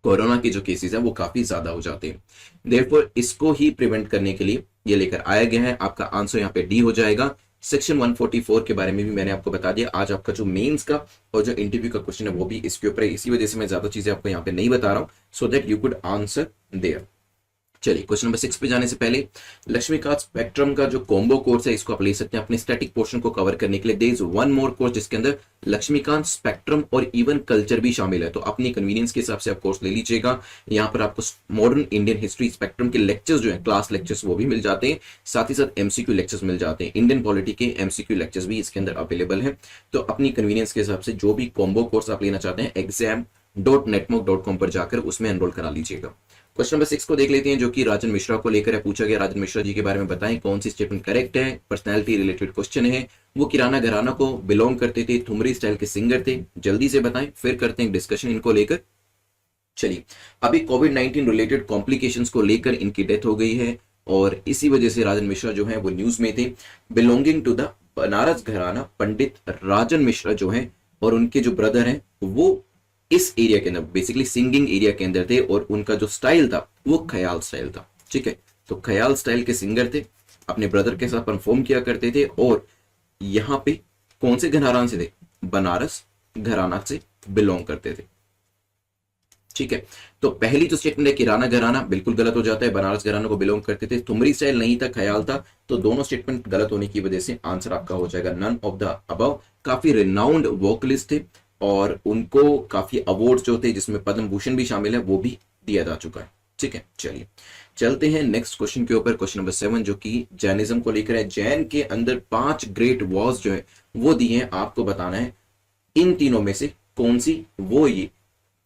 कोरोना के जो केसेस हैं वो काफी ज्यादा हो जाते हैं। देयरफॉर इसको ही प्रिवेंट करने के लिए ये लेकर आया गया है। आपका आंसर यहाँ पे डी हो जाएगा। सेक्शन 144 के बारे में भी मैंने आपको बता दिया। आज आपका जो मेंस का और जो इंटरव्यू का क्वेश्चन है वो भी इसके ऊपर है, इसी वजह से मैं ज्यादा चीजें आपको यहाँ पे नहीं बता रहा हूँ, so that you could answer there. चलिए क्वेश्चन नंबर 6 पे जाने से पहले लक्ष्मीकांत स्पेक्ट्रम का जो कॉम्बो कोर्स है इसको आप ले सकते हैं अपने स्टैटिक पोर्शन को कवर करने के लिए। There is one more course जिसके अंदर लक्ष्मीकांत स्पेक्ट्रम और इवन कल्चर भी शामिल है, तो अपनी कन्वीनियंस के हिसाब से आप कोर्स ले लीजिएगा। यहाँ पर आपको मॉडर्न इंडियन हिस्ट्री स्पेक्ट्रम के लेक्चर्स जो है, क्लास लेक्चर्स वो भी मिल जाते हैं, साथ ही साथ MCQ लेक्चर्स मिल जाते हैं। इंडियन पॉलिटी के MCQ लेक्चर्स भी इसके अंदर अवेलेबल है। तो अपनी कन्वीनियंस के हिसाब से जो भी कॉम्बो कोर्स आप लेना चाहते हैं exam.netmoc.com पर जाकर उसमें एनरोल करा लीजिएगा। क्वेश्चन नंबर 6 को देख लेते हैं, जो कि राजन मिश्रा को लेकर है, पूछा गया। राजन मिश्रा जी के बारे में बताएं कौन सी स्टेटमेंट करेक्ट है। पर्सनैलिटी रिलेटेड क्वेश्चन है। वो किराना घराना को बिलोंग करते थे, ठुमरी स्टाइल के सिंगर थे। जल्दी से बताएं, फिर करते हैं डिस्कशन इनको लेकर। चलिए, अभी कोविड-19 रिलेटेड कॉम्प्लिकेशंस को लेकर इनकी डेथ हो गई है और इसी वजह से राजन मिश्रा जो है वो न्यूज में थे। बिलोंगिंग टू द बनारस घराना पंडित राजन मिश्रा जो हैं और उनके जो ब्रदर हैं वो इस एरिया के अंदर बेसिकली सिंगिंग एरिया के अंदर थे और उनका जो स्टाइल था वो ख्याल स्टाइल था। ठीक है, तो ख्याल स्टाइल के सिंगर थे, अपने ब्रदर के साथ परफॉर्म किया करते थे और यहाँ पे कौन से घराना से थे, बनारस घराना से बिलोंग करते थे। ठीक है, तो पहली जो स्टेटमेंट है किराना घराना बिल्कुल गलत हो जाता है, बनारस घराना को बिलोंग करते थे, ठुमरी स्टाइल नहीं था, ख्याल था, तो दोनों स्टेटमेंट गलत होने की वजह से आंसर आपका हो जाएगा नन ऑफ द अबव। काफी रिनाउंड वोकलिस्ट थे और उनको काफी अवार्ड्स जो थे जिसमें पद्म भूषण भी शामिल है वो भी दिया जा चुका है। ठीक है, चलिए चलते हैं नेक्स्ट क्वेश्चन के ऊपर, क्वेश्चन नंबर 7 जो कि जैनिज्म को लेकर है। जैन के अंदर 5 ग्रेट वॉर्स जो है वो दिए हैं, आपको बताना है इन तीनों में से कौन सी वो ये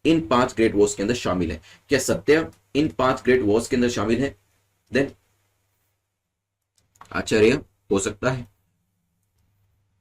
इन 5 ग्रेट वॉर्स के अंदर शामिल है। क्या सत्या इन 5 ग्रेट वॉर्स के अंदर शामिल है? देन आचार्य हो सकता है,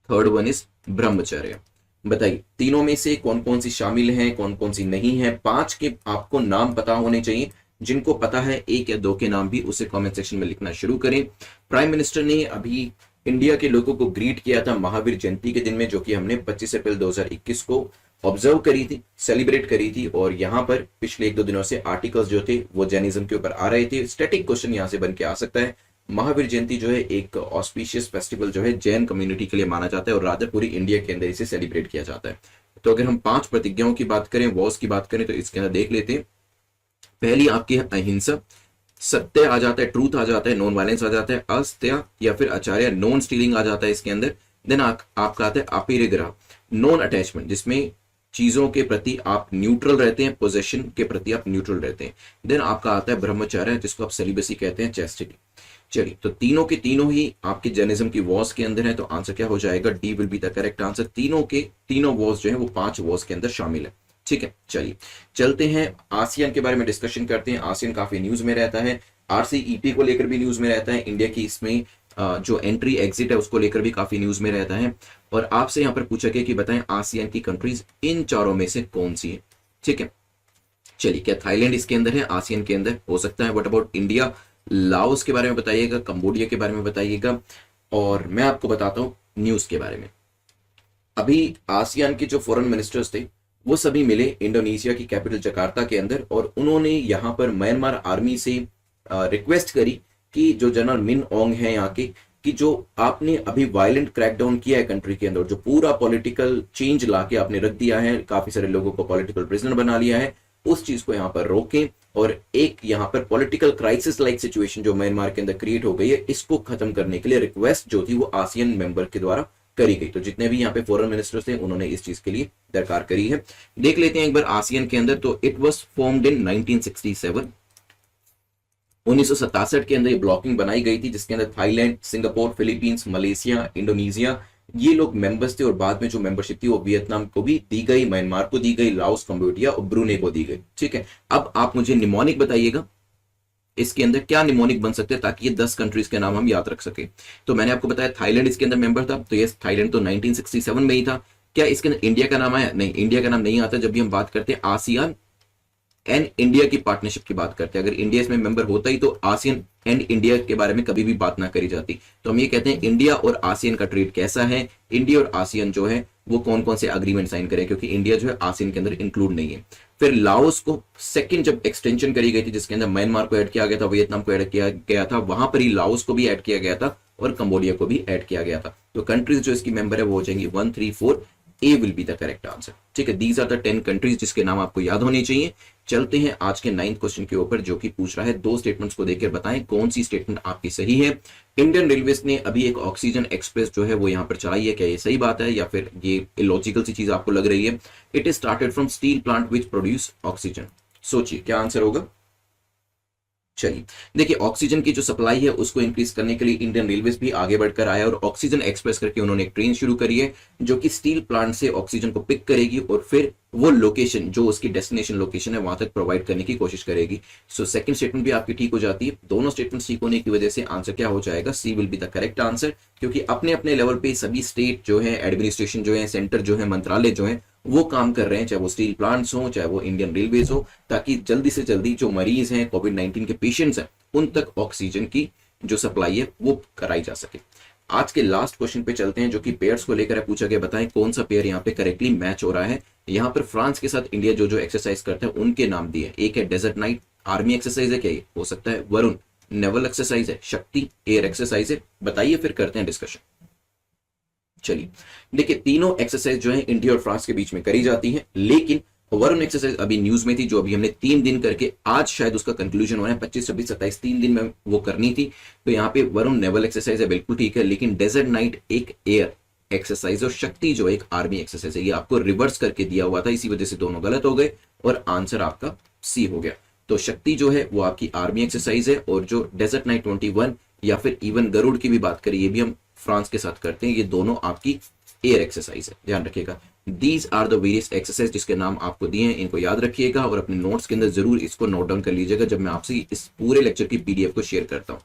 थर्ड वन इज ब्रह्मचर्य। बताइए तीनों में से कौन कौन सी शामिल है, कौन कौन सी नहीं है। 5 के आपको नाम पता होने चाहिए, जिनको पता है 1 या 2 के नाम भी उसे कमेंट सेक्शन में लिखना शुरू करें। प्राइम मिनिस्टर ने अभी इंडिया के लोगों को ग्रीट किया था महावीर जयंती के दिन में, जो कि हमने 25 अप्रैल 2021 को ऑब्जर्व करी थी, सेलिब्रेट करी थी। और यहाँ पर पिछले 1-2 दिनों से आर्टिकल्स जो थे वो जैनिज्म के ऊपर आ रहे थे। स्टैटिक क्वेश्चन यहाँ से बन के आ सकता है। महावीर जयंती जो है एक ऑस्पिशियस फेस्टिवल जो है जैन कम्युनिटी के लिए माना जाता है और राधा पूरी इंडिया के अंदर इसे सेलिब्रेट किया जाता है। तो अगर हम 5 प्रतिज्ञाओं की बात करें, वॉर्स की बात करें, तो इसके अंदर देख लेते हैं। पहली आपकी है अहिंसा, सत्य आ जाता है, ट्रूथ आ जाता है, नॉन वायलेंस आ जाता है, अस्त्य या फिर आचार्य नॉन स्टीलिंग आ जाता है इसके अंदर। देन आपका आता है अपरिग्रह, नॉन अटैचमेंट, जिसमें चीजों के प्रति आप न्यूट्रल रहते हैं, पोजेशन के प्रति आप न्यूट्रल रहते हैं। देन आपका आता है ब्रह्मचर्य, जिसको आप सेलिबेसी कहते हैं, चैस्टिटी। चलिए, तो तीनों के तीनों ही आपके जैनिज्म की वॉर्स के अंदर है, तो आंसर क्या हो जाएगा? D will be the correct answer. तीनों के तीनों वॉर्स जो है वो 5 वॉर्स के अंदर शामिल है। ठीक है, चलिए चलते हैं आसियान के बारे में डिस्कशन करते हैं। आसियान काफी न्यूज में रहता है, RCEP को लेकर भी न्यूज में रहता है, इंडिया की इसमें जो एंट्री एग्जिट है उसको लेकर भी काफी न्यूज में रहता है। और आपसे यहाँ पर पूछा गया कि बताएं आसियान की कंट्रीज इन चारों में से कौन सी है। ठीक है, चलिए, क्या थाईलैंड इसके अंदर है? आसियान के अंदर हो सकता है। What about India? लाओस के बारे में बताइएगा, कंबोडिया के बारे में बताइएगा। और मैं आपको बताता हूं न्यूज के बारे में। अभी आसियान के जो फॉरेन मिनिस्टर्स थे वो सभी मिले इंडोनेशिया की कैपिटल जकार्ता के अंदर और उन्होंने यहाँ पर म्यांमार आर्मी से रिक्वेस्ट करी कि जो जनरल मिन ओंग है यहाँ के, कि जो आपने अभी वायलेंट क्रैकडाउन किया है कंट्री के अंदर, जो पूरा पॉलिटिकल चेंज लाके आपने रख दिया है, काफी सारे लोगों को पॉलिटिकल प्रिजनर बना लिया है, उस चीज को यहाँ पर रोकें और एक यहाँ पर पॉलिटिकल क्राइसिस लाइक सिचुएशन जो म्यांमार के अंदर क्रिएट हो गई है, इसको खत्म करने के लिए रिक्वेस्ट जो थी वो आसियान मेंबर के द्वारा करी गई। तो जितने भी यहाँ पे फॉरेन मिनिस्टर्स थे उन्होंने इस चीज के लिए दरकार करी है। देख लेते हैं एक बार आसियान के अंदर। तो इट वाज फॉर्म्ड इन 1967, 1967 के अंदर ये ब्लॉकिंग बनाई गई थी, जिसके अंदर Thailand, Singapore, Philippines, Malaysia, Indonesia ये लोग मेंबर्स थे। और बाद में जो मेंबरशिप थी वो वियतनाम को भी दी गई, म्यांमार को दी गई, लाओस, कंबोडिया और ब्रूने को दी गई। ठीक है, अब आप मुझे निमोनिक बताइएगा इसके अंदर क्या निमोनिक बन सकते हैं ताकि ये 10 कंट्रीज के नाम हम याद रख सके। तो मैंने आपको बताया थाईलैंड इसके अंदर मेंबर था, तो ये थाईलैंड तो 1967 में ही था। क्या इसके अंदर इंडिया का नाम आया? नहीं, इंडिया का नाम नहीं आता जब भी हम बात करते हैं आसियान एंड इंडिया की पार्टनरशिप की बात करते हैं। अगर इंडिया इसमें मेंबर होता ही तो आसियान एंड इंडिया के बारे में कभी भी बात ना करी जाती। तो हम ये कहते हैं इंडिया और आसियान का ट्रेड कैसा है, इंडिया और आसियान जो है वो कौन कौन से अग्रीमेंट साइन करें, क्योंकि इंडिया जो है आसियान के अंदर इंक्लूड नहीं है। फिर लाओस को सेकंड जब एक्सटेंशन करी गई थी, जिसके अंदर म्यांमार को ऐड किया गया था, वियतनाम को ऐड किया गया था, वहां पर ही लाओस को भी ऐड किया गया था और कंबोडिया को भी ऐड किया गया था। तो कंट्रीज जो इसकी मेंबर है वो हो जाएंगी 1, 3, 4। A will be the correct answer. ठीक है, दीज आर द 10 कंट्रीज जिसके नाम आपको याद होने चाहिए। चलते हैं आज के 9th क्वेश्चन के ऊपर, जो कि पूछ रहा है 2 स्टेटमेंट्स को देखकर बताएं कौन सी स्टेटमेंट आपकी सही है। इंडियन रेलवेज ने अभी एक ऑक्सीजन एक्सप्रेस जो है वो यहां पर चलाई है, क्या ये सही बात है या फिर ये इलॉजिकल सी चीज आपको लग रही है? It is started from steel plant which produce oxygen. सोचिए क्या आंसर होगा। चलिए देखिए, ऑक्सीजन की जो सप्लाई है उसको इंक्रीज करने के लिए इंडियन रेलवेज भी आगे बढ़कर आया और ऑक्सीजन एक्सप्रेस करके उन्होंने एक ट्रेन शुरू करी है जो कि स्टील प्लांट से ऑक्सीजन को पिक करेगी और फिर वो लोकेशन जो उसकी डेस्टिनेशन लोकेशन है वहां तक प्रोवाइड करने की कोशिश करेगी। सो सेकंड स्टेटमेंट भी आपकी ठीक हो जाती है। दोनों स्टेटमेंट ठीक होने की वजह से आंसर क्या हो जाएगा? C will be the correct answer, क्योंकि अपने अपने लेवल पे सभी स्टेट जो है, एडमिनिस्ट्रेशन जो है, सेंटर जो है, मंत्रालय जो है वो काम कर रहे हैं, चाहे वो स्टील प्लांट्स हो, चाहे वो इंडियन रेलवेज हो, ताकि जल्दी से जल्दी जो मरीज हैं, कोविड-19 के पेशेंट्स हैं, उन तक ऑक्सीजन की जो सप्लाई है वो कराई जा सके। आज के लास्ट क्वेश्चन पे चलते हैं, जो कि पेयर्स को लेकर है, पूछा गया बताएं कौन सा पेयर यहाँ पे करेक्टली मैच हो रहा है। यहाँ पर फ्रांस के साथ इंडिया जो जो एक्सरसाइज करता है उनके नाम दिए। एक है डेजर्ट नाइट, आर्मी एक्सरसाइज है क्या ये? हो सकता है। वरुण, नेवल एक्सरसाइज है। शक्ति, एयर एक्सरसाइज है। बताइए, फिर करते हैं डिस्कशन। चलिए देखिए, तीनों एक्सरसाइज जो है इंडिया और फ्रांस के बीच में करी जाती है, लेकिन वरुण एक्सरसाइज अभी न्यूज में थी, जो अभी हमने 3 दिन करके आज शायद उसका कंक्लूजन होना है। 25, 26, 27 3 दिन में वो करनी थी। तो यहाँ पे वरुण नेवल एक्सरसाइज है, बिल्कुल ठीक है, लेकिन डेजर्ट नाइट एक एयर एक्सरसाइज और शक्ति जो एक आर्मी एक्सरसाइज है, ये आपको रिवर्स करके दिया हुआ था, इसी वजह से दोनों गलत हो गए और आंसर आपका सी हो गया। तो शक्ति जो है वो आपकी आर्मी एक्सरसाइज है, और जो डेजर्ट नाइट 21 या फिर इवन गरुड़ की भी बात करें, ये भी हम फ्रांस के साथ करते हैं, ये दोनों आपकी एयर एक्सरसाइज है। ध्यान रखिएगा, these are the various exercise जिसके नाम आपको दिए हैं, इनको याद रखिएगा और अपने नोट्स के अंदर जरूर इसको नोट डाउन कर लीजिएगा जब मैं आपसे इस पूरे लेक्चर की पीडीएफ को शेयर करता हूं।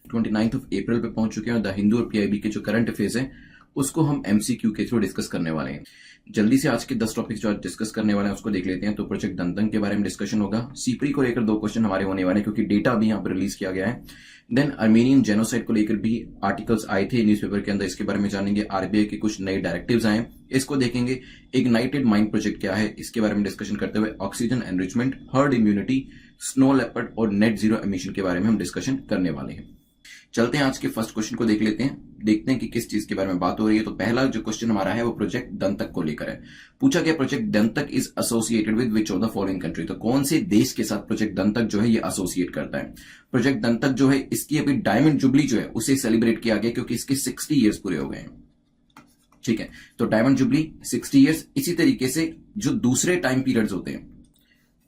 29 अप्रैल पे पहुंच चुके हैं और द हिंदू और पीआईबी के जो करंट अफेयर्स हैं उसको हम एमसीक्यू के थ्रू डिस्कस करने वाले हैं। जल्दी से आज के 10 टॉपिक्स जो आज डिस्कस करने वाले हैं उसको देख लेते हैं। तो प्रोजेक्ट दंतंग के बारे में डिस्कशन होगा। सीपरी को लेकर 2 क्वेश्चन हमारे होने वाले हैं, क्योंकि डेटा भी यहाँ पर रिलीज किया गया है। देन आर्मेनियन जेनोसाइड को लेकर भी आर्टिकल्स आए थे न्यूज़पेपर के अंदर, इसके बारे में जानेंगे। आरबीआई के कुछ नए डायरेक्टिव्स आए, इसको देखेंगे। इग्नाइटेड माइंड प्रोजेक्ट क्या है, इसके बारे में डिस्कशन करते हुए oxygen enrichment, herd immunity, snow leopard और नेट जीरो एमिशन के बारे में हम डिस्कशन करने वाले हैं। चलते हैं आज के फर्स्ट क्वेश्चन को देख लेते हैं, देखते हैं कि किस चीज के बारे में बात हो रही है। तो पहला जो क्वेश्चन हमारा है वो प्रोजेक्ट दंतक को लेकर है। पूछा गया project Dantak is associated with which of the following country, तो कौन से देश के साथ प्रोजेक्ट दंतक जो है ये एसोसिएट करता है। प्रोजेक्ट दंतक जो है इसकी अभी डायमंड जुबली जो है उसे सेलिब्रेट किया गया, क्योंकि इसके 60 ईयर्स पूरे हो गए हैं। ठीक है, तो डायमंड जुबली 60 ईयर्स। इसी तरीके से जो दूसरे टाइम पीरियड्स होते हैं,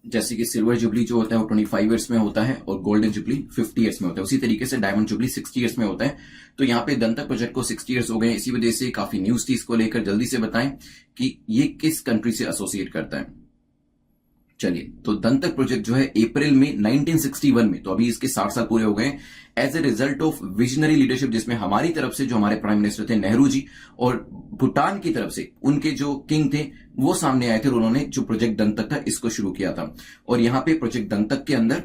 जैसे कि सिल्वर जुबली जो होता है वो 25 ईयर्स में होता है और गोल्डन जुबली 50 ईयर्स में होता है, उसी तरीके से डायमंड जुबली 60 ईयर्स में होता है। तो यहाँ पे दंतक प्रोजेक्ट को 60 ईयर्स हो गए, इसी वजह से काफी न्यूज थी इसको लेकर। जल्दी से बताएं कि ये किस कंट्री से एसोसिएट करता है। चलिए, तो दंतक प्रोजेक्ट जो है अप्रैल में 1961 में, तो अभी इसके 60 साल पूरे हो गए, as a result of visionary leadership, जिसमें हमारी तरफ से जो हमारे प्राइम मिनिस्टर थे नेहरू जी, और भूटान की तरफ से उनके जो किंग थे वो सामने आए थे और उन्होंने जो प्रोजेक्ट दंतक था इसको शुरू किया था। और यहां पे प्रोजेक्ट दंतक के अंदर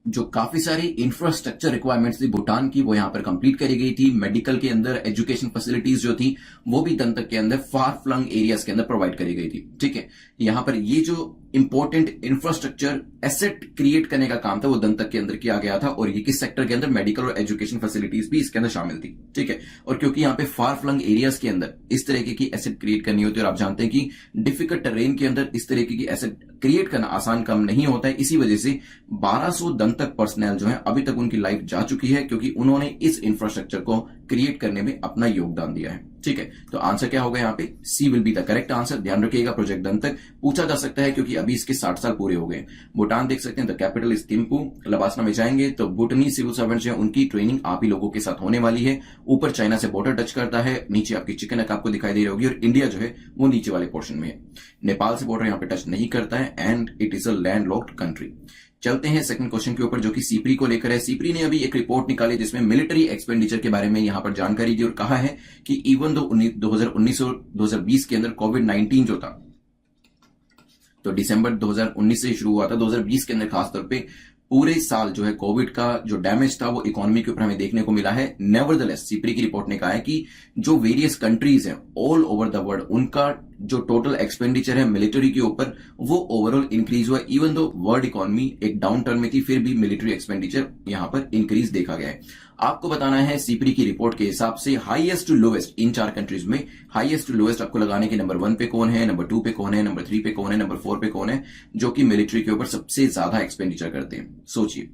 जो काफी सारी इंफ्रास्ट्रक्चर रिक्वायरमेंट्स थी भूटान की, वो यहां पर कंप्लीट करी गई थी। मेडिकल के अंदर एजुकेशन फैसिलिटीज जो थी वो भी दंतक के अंदर फार फ्लंग एरियाज के अंदर प्रोवाइड करी गई थी। ठीक है, यहां पर ये जो इंपॉर्टेंट इंफ्रास्ट्रक्चर एसेट क्रिएट करने का काम था वो दंतक के अंदर किया गया था, और ये किस सेक्टर के अंदर, मेडिकल और एजुकेशन फैसिलिटीज भी इसके अंदर शामिल थी। ठीक है, और क्योंकि यहाँ पे फार फ्लंग एरियाज के अंदर इस तरीके की एसेट क्रिएट करनी होती है, और आप जानते हैं कि डिफिकल्ट टेरेन के अंदर इस तरीके की एसेट क्रिएट करना आसान काम नहीं होता है, इसी वजह से 1200 दंतक पर्सनल जो है अभी तक उनकी लाइफ जा चुकी है, क्योंकि उन्होंने इस इंफ्रास्ट्रक्चर को क्रिएट करने में अपना योगदान दिया है। ठीक है, तो आंसर क्या होगा यहाँ पे, C will be the correct answer. ध्यान रखिएगा, प्रोजेक्ट दंतक पूछा जा सकता है क्योंकि अभी इसके 60 साल पूरे हो गए। भूटान देख सकते हैं, the capital is Thimphu. LBSNAA में जाएंगे तो भूटानी सिविल सर्वेंट्स हैं, उनकी ट्रेनिंग आप ही लोगों के साथ होने वाली है। ऊपर चाइना से बॉर्डर टच करता है, नीचे आपकी चिकन नेक आपको दिखाई दे रही होगी, और इंडिया जो है वो नीचे वाले पोर्शन में है। नेपाल से बॉर्डर यहाँ पे टच नहीं करता है, and it is a land locked country. चलते हैं सेकंड क्वेश्चन के ऊपर, जो कि सीपरी को लेकर है। सीपरी ने अभी एक रिपोर्ट निकाली जिसमें मिलिट्री एक्सपेंडिचर के बारे में यहां पर जानकारी दी, और कहा है कि इवन 2019 और 2020 के अंदर कोविड-19 जो था, तो दिसंबर 2019 से शुरू हुआ था, 2020 के अंदर खासतौर पे पूरे साल जो है कोविड का जो डैमेज था वो इकोनॉमी के ऊपर हमें देखने को मिला है। नेवरदलेस सीपरी की रिपोर्ट ने कहा है कि जो वेरियस कंट्रीज हैं ऑल ओवर द वर्ल्ड, उनका जो टोटल एक्सपेंडिचर है मिलिट्री के ऊपर वो ओवरऑल इंक्रीज हुआ। इवन दो वर्ल्ड इकोनॉमी एक डाउन टर्न में थी, फिर भी मिलिट्री एक्सपेंडिचर यहां पर इंक्रीज देखा गया है। आपको बताना है सीपरी की रिपोर्ट के हिसाब से highest to lowest in 4 countries में, हाईएस्ट टू लोवेस्ट आपको लगाने के नंबर 1 पे कौन है, नंबर 2 पे कौन है, नंबर 3 पे कौन है, नंबर 4 पे कौन है, जो कि मिलिट्री के ऊपर सबसे ज्यादा एक्सपेंडिचर करते हैं। सोचिए।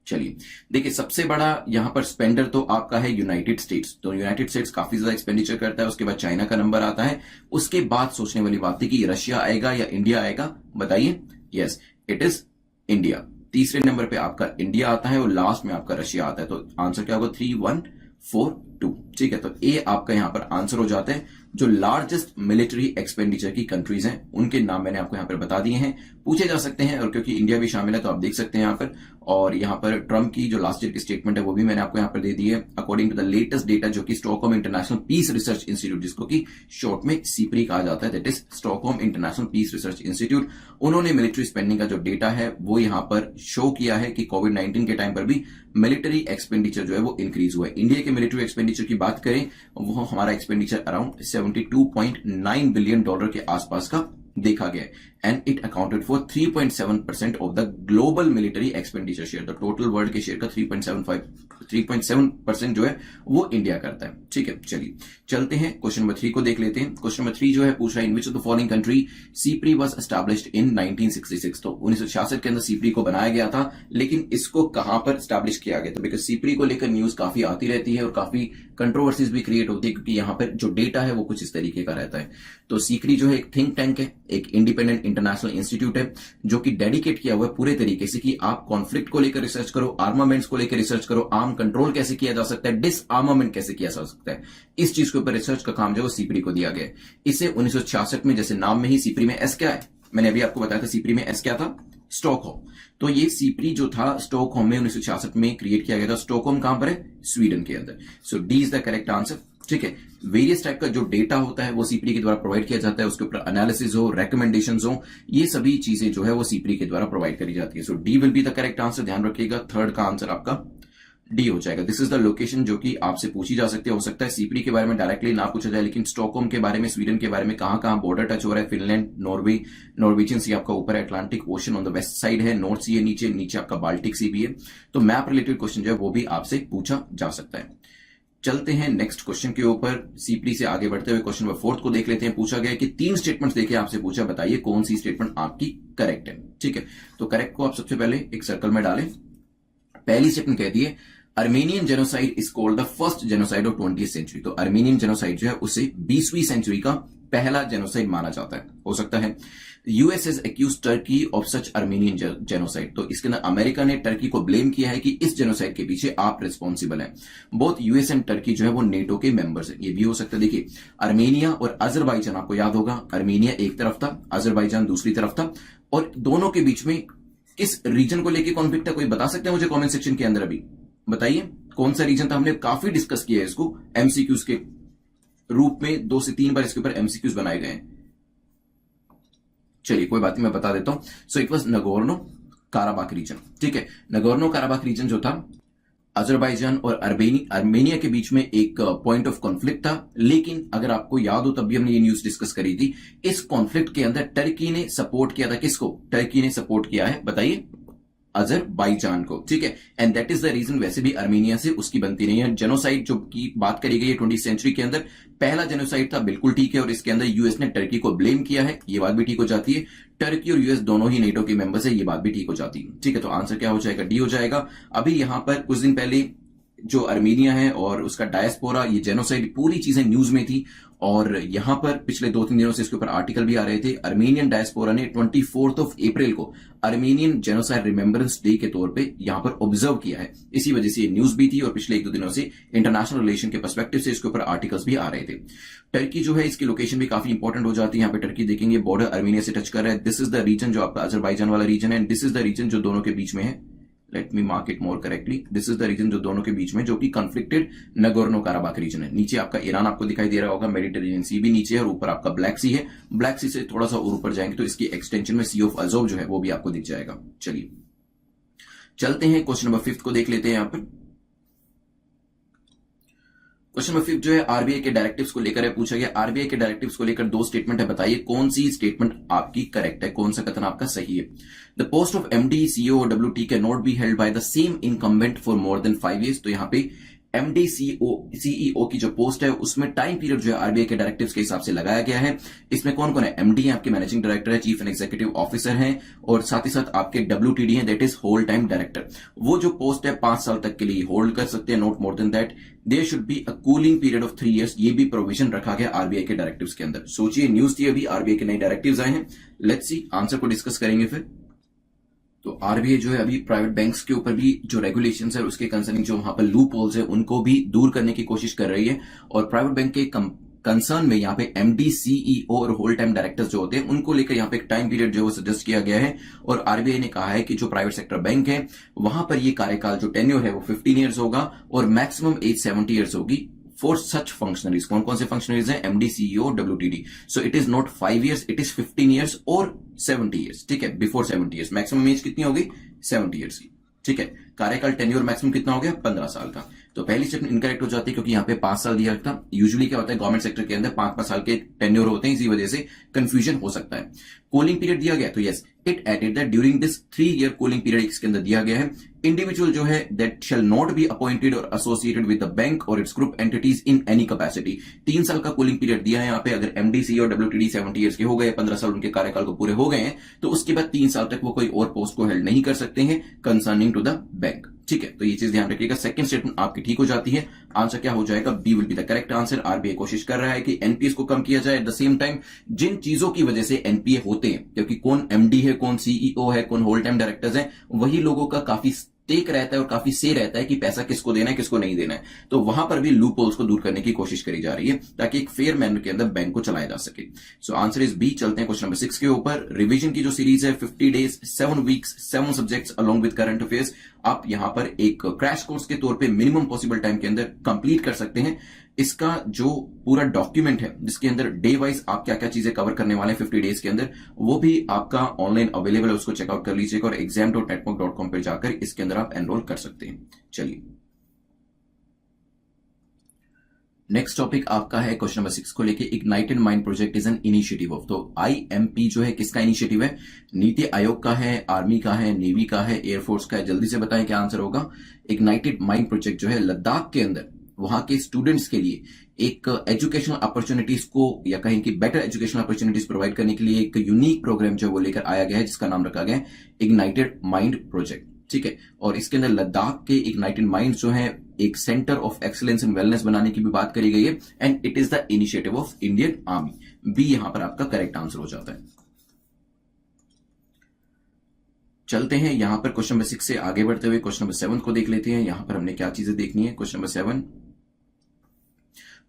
चलिए देखिए, सबसे बड़ा यहां पर स्पेंडर तो आपका है यूनाइटेड स्टेट्स, तो यूनाइटेड स्टेट्स काफी ज्यादा एक्सपेंडिचर करता है। उसके बाद चाइना का नंबर आता है, उसके बाद सोचने वाली बात थी कि रशिया आएगा या इंडिया आएगा। बताइए। Yes, it is India. तीसरे नंबर पे आपका इंडिया आता है और लास्ट में आपका रशिया आता है। तो आंसर क्या होगा, 3, 1, 4, 2। ठीक है, तो ए आपका यहां पर आंसर हो जाता है। जो लार्जेस्ट मिलिट्री एक्सपेंडिचर की कंट्रीज हैं उनके नाम मैंने आपको यहां पर बता दिए हैं, पूछे जा सकते हैं, और क्योंकि इंडिया भी शामिल है तो आप देख सकते हैं यहां पर। और यहां पर ट्रम्प की जो लास्ट ईयर की स्टेटमेंट है वो भी मैंने आपको यहां पर दे दी है। According to the latest data जो कि Stockholm International Peace Research Institute, जिसको कि शॉर्ट में सीपरी कहा जाता है, that is Stockholm International Peace Research Institute, उन्होंने मिलिट्री स्पेंडिंग का जो डेटा है वो यहां पर शो किया है कि कोविड-19 के टाइम पर भी मिलिट्री एक्सपेंडिचर जो है वो इंक्रीज हुआ है। इंडिया के मिलिट्री एक्सपेंडिचर की बात करें, वो हमारा एक्सपेंडिचर अराउंड $72.9 बिलियन के आसपास का देखा गया, and it accounted for 3.7% of the global military expenditure share. The total world के शेयर का 3.7% जो है वो इंडिया करता है। ठीक है, चलिए चलते हैं क्वेश्चन नंबर 3 को देख लेते हैं। क्वेश्चन नंबर 3 जो है पूछ रहा है, in which of the following country SIPRI was established in 1966। तो 1966 के अंदर सीपरी को बनाया गया था, लेकिन इसको कहां पर एस्टैब्लिश किया गया? तो बिकॉज सीपरी को लेकर न्यूज काफी आती रहती है और काफी कंट्रोवर्सीज भी क्रिएट होती है, क्योंकि यहां पर जो डेटा है वो कुछ इस तरीके का रहता है। तो सीपरी जो है एक थिंक टैंक है, एक इंडिपेंडेंट इंटरनेशनल इंस्टीट्यूट है, जो कि डेडिकेट किया हुआ है पूरे तरीके से कि आप कॉन्फ्लिक्ट को लेकर रिसर्च करो, आर्मामेंट्स को लेकर रिसर्च करो, आर्म कंट्रोल कैसे किया जा सकता है, डिसआर्मामेंट कैसे किया जा सकता है, इस चीज के ऊपर रिसर्च का काम जो है वो सीपरी को दिया गया है। इसे 1966 में, जैसे नाम में ही सीपरी में एस क्या है, मैंने अभी आपको बताया था सीपरी में एस क्या था, स्टॉकहोम। तो ये सीपरी जो था स्टॉकहोम में 1966 में क्रिएट किया गया था। स्टॉकहोम कहां पर है? स्वीडन के अंदर। So D is the correct answer. ठीक है, वेरियस टाइप का जो डेटा होता है वो सीपरी के द्वारा प्रोवाइड किया जाता है, उसके ऊपर एनालिसिस हो, रेकमेंडेशंस हो, ये सभी चीजें जो है वो सीपरी के द्वारा प्रोवाइड करी जाती है। So D will be the correct answer. ध्यान रखिएगा, थर्ड का आंसर आपका डी हो जाएगा। दिस इज द लोकेशन जो कि आपसे पूछी जा सकती है। हो सकता है सीपरी के बारे में डायरेक्टली ना पूछा जाए, लेकिन स्टॉकहोम के बारे में, स्वीडन के बारे में कहां कहां बॉर्डर टच हो रहा है, फिनलैंड, नॉर्वे, नॉर्वेजियन सी आपका ऊपर है, Atlantic ocean on the west side है, नॉर्थ सी है नीचे, नीचे आपका बाल्टिक सी भी है। तो मैप रिलेटेड क्वेश्चन जो है वो भी आपसे पूछा जा सकता है। चलते हैं नेक्स्ट क्वेश्चन के ऊपर। सीपरी से आगे बढ़ते हुए क्वेश्चन नंबर 4 को देख लेते हैं। पूछा गया कि 3 स्टेटमेंट्स देके आपसे पूछा, बताइए कौन सी स्टेटमेंट आपकी करेक्ट है। ठीक है, तो करेक्ट को आप सबसे पहले एक सर्कल में डालें। पहली स्टेटमेंट कहती है, Armenian genocide is called the first genocide of 20th century. तो अर्मेनियन जेनोसाइड जो है उसे 20वीं सेंचुरी का पहला जेनोसाइड माना जाता है। हो सकता है US has accused Turkey of such Armenian genocide. तो इसके अंदर अमेरिका ने टर्की को ब्लेम किया है कि इस जेनोसाइड के पीछे आप रिस्पॉन्सिबल हैं। बोथ यूएस एंड टर्की जो है वो नेटो के मेंबर्स हैं। ये भी हो सकता है। देखिए, अर्मेनिया और अजरबैजान, आपको याद होगा अर्मेनिया एक तरफ था, अजरबैजान दूसरी तरफ था, और दोनों के बीच में किस रीजन को लेकर कॉन्फ्लिक्ट है? कोई बता सकते हैं मुझे कॉमेंट सेक्शन के अंदर? अभी बताइए कौन सा रीजन था। हमने काफी डिस्कस किया है इसको एमसीक्यूज के रूप में, 2 से 3 बार इसके ऊपर एमसीक्यूज बनाए गए हैं। चलिए कोई बात नहीं, मैं बता देता हूं। सो it was Nagorno Karabakh reason. ठीक है, नगोर्नो काराबाख रीजन जो था अजरबैजान और अर्मेनिया के बीच में एक पॉइंट ऑफ कॉन्फ्लिक्ट था। लेकिन अगर आपको याद हो तब भी हमने ये न्यूज डिस्कस करी थी। इस कॉन्फ्लिक्ट के अंदर टर्की ने सपोर्ट किया था। किसको? टर्की ने सपोर्ट किया है, बताइए, अजरबैजान को। ठीक है, and that is the region वैसे भी अर्मेनिया से उसकी बनती नहीं है। जेनोसाइड जो की बात करी गई है 20th सेंचुरी के अंदर पहला जेनोसाइड था, बिल्कुल ठीक है, और इसके अंदर यूएस ने टर्की को ब्लेम किया है, ये बात भी ठीक हो जाती है। टर्की और यूएस दोनों ही नेटो के मेंबर्स है, ये बात भी ठीक हो जाती है। ठीक है, तो आंसर क्या हो जाएगा? डी हो जाएगा। अभी यहां पर कुछ दिन पहले जो अर्मेनिया है और उसका डायस्पोरा, ये जेनोसाइड पूरी चीजें न्यूज में थी, और यहां पर पिछले 2-3 दिनों से इसके ऊपर आर्टिकल भी आ रहे थे। अर्मेनियन डायस्पोरा ने 24 अप्रैल को अर्मेनियन जेनोसाइड रिमेंबरेंस डे के तौर पे यहां पर ऑब्जर्व किया है। इसी वजह से ये न्यूज भी थी, और पिछले 1-2 दिनों से इंटरनेशनल रिलेशन के पर्सपेक्टिव से इसके ऊपर आर्टिकल्स भी आ रहे थे। टर्की जो है इसकी लोकेशन भी काफी इंपॉर्टेंट हो जाती है। यहाँ पे टर्की देखेंगे बॉर्डर अर्मेनिया से टच कर रहा है। दिस इज द रीजन जो आपका अजरबैजान वाला रीजन है, दिस इज द रीजन जो दोनों के बीच में है। Let me mark it more correctly. This is the region जो दोनों के बीच में, जो कि कॉन्फ्लिक्टेड नगोर्नो काराबाख रीजन है। नीचे आपका ईरान आपको दिखाई दे रहा होगा, मेडिटेरेनियन सी भी नीचे है, और ऊपर आपका ब्लैक सी है। ब्लैक सी से थोड़ा सा और ऊपर जाएंगे तो इसकी एक्सटेंशन में सी ऑफ अजोव जो है वो भी आपको दिख जाएगा। चलिए चलते हैं क्वेश्चन नंबर 5 को देख लेते हैं। यहां पर क्वेश्चन नंबर 5 जो है आरबीआई के डायरेक्टिव्स को लेकर है। पूछा गया आरबीआई के डायरेक्टिव्स को लेकर 2 स्टेटमेंट है, बताइए कौन सी स्टेटमेंट आपकी करेक्ट है, कौन सा कथन आपका सही है। The post of MD, CEO और WT can not be held by the same incumbent for more than 5 years। तो यहां पे एमडी सीईओ की जो पोस्ट है उसमें टाइम पीरियड जो है आरबीआई के डायरेक्टिव्स के हिसाब से लगाया गया है। इसमें कौन कौन है? एमडी है, आपके मैनेजिंग डायरेक्टर है, चीफ एंड एग्जीक्यूटिव ऑफिसर हैं, और साथ ही साथ आपके डब्ल्यूटीडी है, that is whole time director. वो जो पोस्ट है 5 साल तक के लिए होल्ड कर सकते हैं, not more than that. There should be a cooling period of 3 years। ये भी प्रोविजन रखा गया आरबीआई के डायरेक्टिव्स के अंदर। सोचिए, न्यूज थी अभी, आरबीआई के नए डायरेक्टिव्स आए हैं। लेट्स सी, आंसर को डिस्कस करेंगे फिर। तो आरबीआई जो है अभी प्राइवेट बैंक्स के ऊपर भी जो रेगुलेशंस है उसके कंसर्निंग जो वहां पर लूप होल्स है उनको भी दूर करने की कोशिश कर रही है, और प्राइवेट बैंक के कंसर्न में यहाँ पे एमडी, सीईओ और होल टाइम डायरेक्टर्स जो होते हैं उनको लेकर यहाँ पे एक टाइम पीरियड जो है सजेस्ट किया गया है। और आरबीआई ने कहा है कि जो प्राइवेट सेक्टर बैंक है वहां पर ये कार्यकाल जो टेन्योर है वो 15 ईयर्स होगा और मैक्सिमम एज 70 ईयर्स होगी फॉर सच फंक्शनरीज। कौन कौन से फंक्शनरीज हैं? MD, CEO, WTD. So it is not 5 years, it is 15 years और 70 ईयर्स। ठीक है, बिफोर 70 ईयर्स। मैक्सिमम एज कितनी होगी? 70 ईयर्स की। ठीक है, कार्यकाल टेन्योर मैक्सिमम कितना हो गया? 15 साल का। तो पहली स्टेटमेंट इनकरेक्ट हो जाती है क्योंकि यहाँ पे 5 साल दिया था। यूजुअली क्या होता है, गवर्नमेंट सेक्टर के अंदर 5-5 साल के टेन्योर होते हैं, इसी वजह से कंफ्यूजन हो सकता है। कूलिंग पीरियड दिया गया तो yes, it added that during this 3 year cooling period इसके अंदर दिया गया है, इंडिविजुअल जो है that shall not be appointed और एसोसिएटेड विद द बैंक और its group entities in any capacity. 3 साल का कूलिंग पीरियड दिया है यहाँ पे। अगर एमडी, सीईओ, डब्ल्यूटीडी 70 ईयर्स के हो गए, 15 साल उनके कार्यकाल को पूरे हो गए हैं, तो उसके बाद 3 साल तक वो कोई और पोस्ट को हेल्ड नहीं कर सकते हैं कंसर्निंग टू द बैंक। ठीक है, तो ये चीज ध्यान रखिएगा। सेकंड स्टेटमेंट आपकी ठीक हो जाती है। आंसर क्या हो जाएगा? B will be the correct answer. RBI कोशिश कर रहा है कि एनपीएस को कम किया जाए, एट द सेम टाइम जिन चीजों की वजह से एनपीए होते हैं, क्योंकि कौन एमडी है, कौन सीईओ है, कौन होल टाइम डायरेक्टर्स है, वही लोगों का काफी टेक रहता है और काफी से रहता है कि पैसा किसको देना है, किसको नहीं देना है। तो वहां पर भी लूप होल्स को दूर करने की कोशिश करी जा रही है ताकि एक फेयर मैनर के अंदर बैंक को चलाया जा सके। So answer is B. चलते हैं क्वेश्चन नंबर 6 के ऊपर। रिवीजन की जो सीरीज है 50 days 7 weeks 7 subjects along with current affairs, आप यहां पर एक क्रैश कोर्स के तौर पे मिनिमम पॉसिबल टाइम के अंदर कंप्लीट कर सकते हैं। इसका जो पूरा डॉक्यूमेंट है जिसके अंदर डे वाइज आप क्या क्या चीजें कवर करने वाले हैं 50 डेज के अंदर, वो भी आपका ऑनलाइन अवेलेबल है, उसको चेकआउट कर लीजिएगा और exam.network.com पर जाकर इसके अंदर आप एनरोल कर सकते हैं। चलिए, नेक्स्ट टॉपिक आपका है क्वेश्चन नंबर 6 को लेके, ignited mind project is an initiative of. तो आईएमपी जो है किसका इनिशिएटिव है? नीति आयोग का है, आर्मी का है, नेवी का है, एयरफोर्स का है? जल्दी से बताएं क्या आंसर होगा। इग्नाइटेड माइंड प्रोजेक्ट जो है लद्दाख के अंदर वहां के स्टूडेंट्स के लिए एक एजुकेशनल अपॉर्चुनिटीज को या कहें कि बेटर एजुकेशनल अपॉर्चुनिटीज प्रोवाइड करने के लिए एक यूनिक प्रोग्राम जो वो लेकर आया गया है, जिसका नाम रखा गया है इग्नाइटेड माइंड प्रोजेक्ट। ठीक है, और इसके अंदर लद्दाख के इग्नाइटेड माइंड जो है एक centre of excellence in wellness बनाने की भी बात करी गई है, and it is the initiative of Indian Army. B यहां पर आपका करेक्ट आंसर हो जाता है। चलते हैं यहां पर क्वेश्चन नंबर 6 से आगे बढ़ते हुए क्वेश्चन नंबर 7 को देख लेते हैं। यहां पर हमने क्या चीजें देखनी है। क्वेश्चन नंबर 7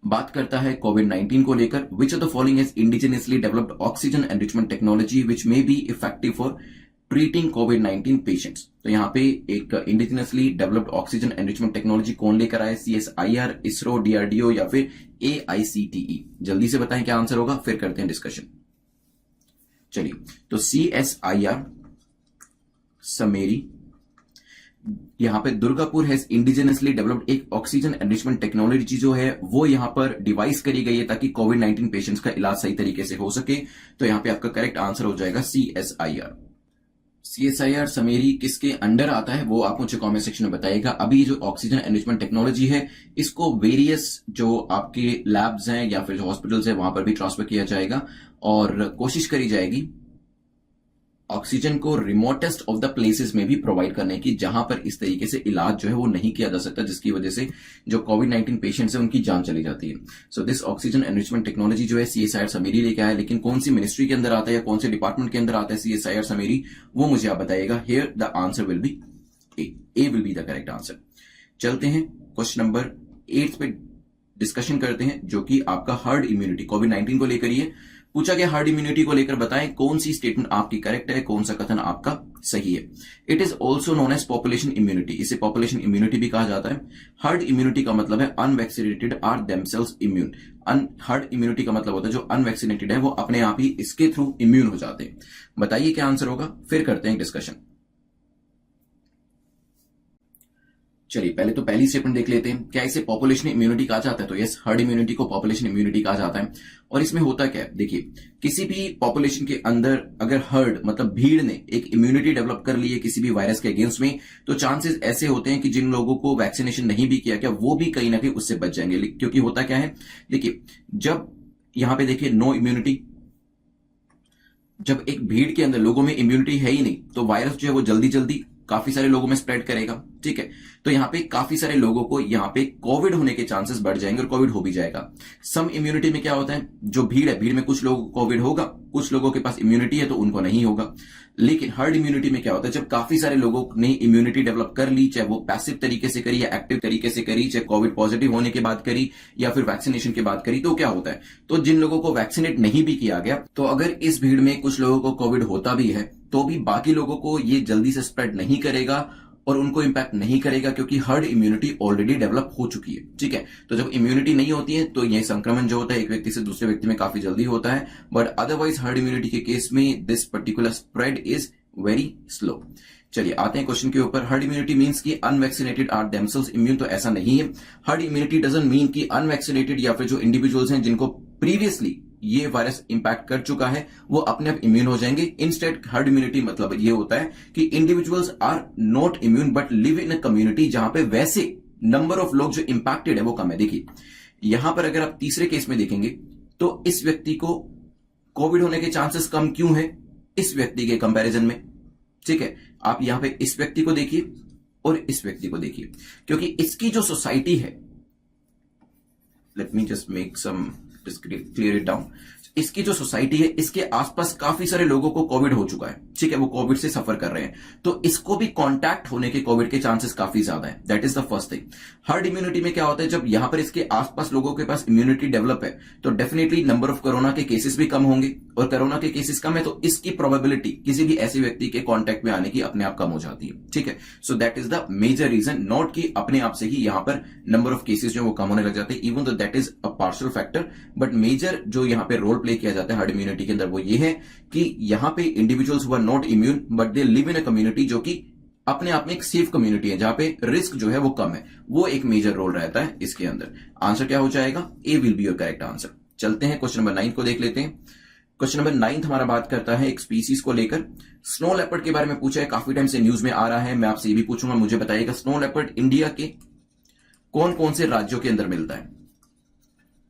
बात करता है कोविड-19 को लेकर। विच of the following is indigenously developed oxygen enrichment technology which may be effective for treating covid patients. तो यहां पे एक indigenously developed oxygen enrichment technology कौन लेकर आए? सीएसआईआर, इसरो, डीआरडीओ या फिर एआईसीटीई? जल्दी से बताएं क्या आंसर होगा, फिर करते हैं डिस्कशन। चलिए, तो सीएसआईआर समेरी, यहां पे दुर्गापुर हैज इंडिजिनियसली डेवलप्ड एक ऑक्सीजन एनरिचमेंट टेक्नोलॉजी जो है वो यहां पर डिवाइस करी गई है ताकि कोविड-19 पेशेंट्स का इलाज सही तरीके से हो सके। तो यहां पे आपका करेक्ट आंसर हो जाएगा सीएसआईआर। सीएसआईआर समेरी किसके अंडर आता है वो आप मुझे कमेंट सेक्शन में बताइएगा। अभी जो ऑक्सीजन एनरिचमेंट टेक्नोलॉजी है इसको वेरियस जो आपके लैब्स हैं या फिर जो हॉस्पिटल्स हैं वहां पर भी ट्रांसफर किया जाएगा और कोशिश करी जाएगी ऑक्सीजन को रिमोटेस्ट ऑफ द प्लेसेस में भी प्रोवाइड करने की, जहां पर इस तरीके से इलाज जो है वो नहीं किया जा सकता, जिसकी वजह से जो कोविड-19 पेशेंट्स है उनकी जान चली जाती है। So this oxygen enrichment technology जो है सीएसआईआर समेरी लेके आया, लेकिन कौन सी मिनिस्ट्री के अंदर आता है या कौन से डिपार्टमेंट के अंदर आता है सीएसआईआर समेरी, वो मुझे आप बताइएगा। Here the answer will B A will be the correct answer. चलते हैं क्वेश्चन नंबर 8 पे डिस्कशन करते हैं, जो कि आपका हर्ड इम्यूनिटी कोविड-19 को लेकर ही है। पूछा गया हर्ड इम्यूनिटी को लेकर बताएं कौन सी स्टेटमेंट आपकी करेक्ट है, कौन सा कथन आपका सही है। It is also known as population immunity, इसे पॉपुलेशन इम्यूनिटी भी कहा जाता है। हर्ड इम्यूनिटी का मतलब है unvaccinated are themselves immune. Herd immunity का मतलब होता है जो अनवैक्सीनेटेड है वो अपने आप ही इसके थ्रू इम्यून हो जाते हैं। बताइए क्या आंसर होगा, फिर करते हैं डिस्कशन। चलिए, पहले तो पहली स्टेटमेंट देख लेते हैं। क्या इसे पॉपुलेशन इम्यूनिटी कहा जाता है? तो यस, हर्ड इम्यूनिटी को पॉपुलेशन इम्यूनिटी कहा जाता है। और इसमें होता क्या है, देखिए, किसी भी पॉपुलेशन के अंदर अगर हर्ड मतलब भीड़ ने एक इम्यूनिटी डेवलप कर ली है किसी भी वायरस के अगेंस्ट में, तो चांसेस ऐसे होते हैं कि जिन लोगों को वैक्सीनेशन नहीं भी किया क्या वो भी कहीं ना कहीं उससे बच जाएंगे। क्योंकि होता क्या है, देखिए, जब यहां पे देखिए नो इम्यूनिटी, जब एक भीड़ के अंदर लोगों में इम्यूनिटी है ही नहीं तो वायरस जो है वो जल्दी जल्दी काफी सारे लोगों में स्प्रेड करेगा, ठीक है। तो यहाँ पे काफी सारे लोगों को यहाँ पे कोविड होने के चांसेस बढ़ जाएंगे और कोविड हो भी जाएगा। सम इम्यूनिटी में क्या होता है, जो भीड़ है, भीड़ में कुछ लोगों को कोविड होगा, कुछ लोगों के पास इम्यूनिटी है तो उनको नहीं होगा। लेकिन हर्ड इम्यूनिटी में क्या होता है, जब काफी सारे लोगों ने इम्यूनिटी डेवलप कर ली, चाहे वो पैसिव तरीके से करी या एक्टिव तरीके से करी, चाहे कोविड पॉजिटिव होने के बाद करी या फिर वैक्सीनेशन के बाद करी, तो क्या होता है, तो जिन लोगों को वैक्सीनेट नहीं भी किया गया, तो अगर इस भीड़ में कुछ लोगों को कोविड होता भी है तो भी बाकी लोगों को ये जल्दी से स्प्रेड नहीं करेगा और उनको इंपैक्ट नहीं करेगा, क्योंकि हर्ड इम्यूनिटी ऑलरेडी डेवलप हो चुकी है, ठीक है। तो जब इम्यूनिटी नहीं होती है तो ये संक्रमण जो होता है एक व्यक्ति से दूसरे व्यक्ति में काफी जल्दी होता है, बट अदरवाइज हर्ड इम्यूनिटी के केस में this particular spread is very slow. चलिए आते हैं क्वेश्चन के ऊपर। हर्ड इम्यूनिटी मींस कि अनवैक्सीनेटेड आर देमसेल्व्स इम्यून, तो ऐसा नहीं है। हर्ड इम्यूनिटी डजंट मीन कि अनवैक्सीनेटेड या फिर जो इंडिविजुअल्स हैं जिनको प्रीवियसली ये वायरस इंपैक्ट कर चुका है वो अपने आप इम्यून हो जाएंगे। इंस्टेड हर्ड इम्यूनिटी मतलब ये होता है कि individuals are not immune but live in a community, जहां पे वैसे नंबर ऑफ लोग जो इंपैक्टेड है वो कम है। देखिए यहां पर अगर आप तीसरे केस में देखेंगे तो इस व्यक्ति को कोविड होने के चांसेस कम क्यों है इस व्यक्ति के कंपैरिजन में, ठीक है। आप यहां पे इस व्यक्ति को देखिए और इस व्यक्ति को देखिए, क्योंकि इसकी जो सोसाइटी है, let me just make some clear it down, इसकी जो सोसाइटी है इसके आसपास काफी सारे लोगों को कोविड हो चुका है, ठीक है, वो कोविड से सफर कर रहे हैं, तो इसको भी कांटेक्ट होने के कोविड के चांसेस काफी ज्यादा है। That is the first thing. Herd immunity में क्या होता है, जब यहां पर इसके आसपास लोगों के पास इम्यूनिटी डेवलप है तो डेफिनेटली नंबर ऑफ कोरोना के केसेस भी कम होंगे, और कोरोना के केसेस कम है तो इसकी प्रोबेबिलिटी किसी भी ऐसे व्यक्ति के कॉन्टेक्ट में आने की अपने आप कम हो जाती है, ठीक है। So that is the major reason, not कि अपने आप से ही यहां पर नंबर ऑफ केसेस जो वो कम होने लग जाते हैं, even though that is a partial factor, but major जो यहां पे रोल प्ले किया जाता है हर्ड इम्यूनिटी के अंदर वो ये है कि यहां पे individuals who are not immune but they live in a community, जो कि अपने आप में एक सेफ कम्युनिटी है जहां पे रिस्क जो है वो कम है, वो एक मेजर रोल रहता है इसके अंदर। आंसर क्या हो जाएगा, A will be your correct answer. चलते हैं क्वेश्चन नंबर 9 को देख लेते हैं। क्वेश्चन नंबर 9 हमारा बात करता है एक स्पीसीज को लेकर। स्नो लेपर्ड के बारे में पूछा है, काफी टाइम से न्यूज में आ रहा है, मैं आपसे ये भी पूछूंगा, मुझे बताइएगा स्नो लेपर्ड इंडिया के कौन कौन से राज्यों के अंदर मिलता है,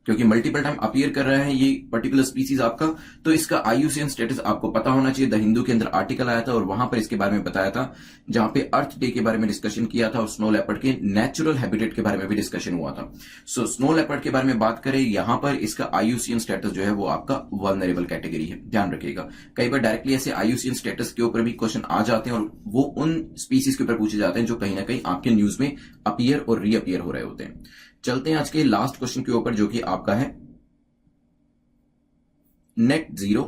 क्योंकि मल्टीपल टाइम अपीयर कर रहा है ये पर्टिकुलर स्पीसीज आपका, तो इसका IUCN स्टेटस आपको पता होना चाहिए। द हिंदू के अंदर आर्टिकल आया था और वहां पर इसके बारे में बताया था, जहां पे अर्थ डे के बारे में डिस्कशन किया था और स्नो लेपर्ड के नेचुरल हैबिटेट के बारे में भी डिस्कशन हुआ था। सो स्नो लेपर्ड के बारे में बात करें, यहां पर इसका IUCN स्टेटस जो है वो आपका वल्नरेबल कैटेगरी है, ध्यान रखिएगा। कई बार डायरेक्टली ऐसे IUCN स्टेटस के ऊपर भी क्वेश्चन आ जाते हैं और वो उन स्पीसीज के ऊपर पूछे जाते हैं जो कहीं ना कहीं आपके न्यूज में अपीयर और रीअपीयर हो रहे होते हैं। चलते हैं आज के लास्ट क्वेश्चन के ऊपर, जो कि आपका है नेट जीरो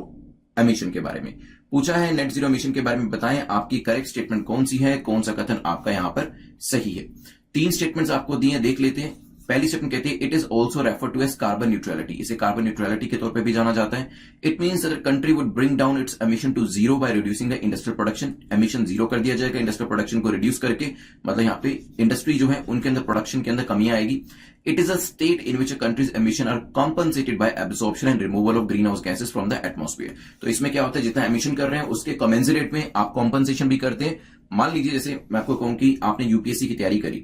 एमिशन के बारे में। पूछा है नेट जीरो एमिशन के बारे में बताएं आपकी करेक्ट स्टेटमेंट कौन सी है, कौन सा कथन आपका यहां पर सही है। 3 स्टेटमेंट्स आपको दिए हैं, देख लेते हैं। पहली स्टेटमेंट कहती है it is also refer to as carbon neutrality, इसे कार्बन न्यूट्रलिटी के तौर पे भी जाना जाता है। It means that country would bring down its emission to zero by reducing the industrial production, emission zero कर दिया जाएगा इंडस्ट्रियल प्रोडक्शन को रिड्यूस करके, मतलब यहाँ पे इंडस्ट्री जो है उनके अंदर प्रोडक्शन के अंदर कमियां आएगी। It is a state in which a country's emission are compensated by absorption and removal of greenhouse gases from the atmosphere। तो इसमें क्या होता है, जितना एमिशन कर रहे हैं उसके कमेंसरेट में आप कॉम्पनसेशन भी करते हैं। मान लीजिए जैसे मैं आपको कहूं कि आपने यूपीएससी की तैयारी करी,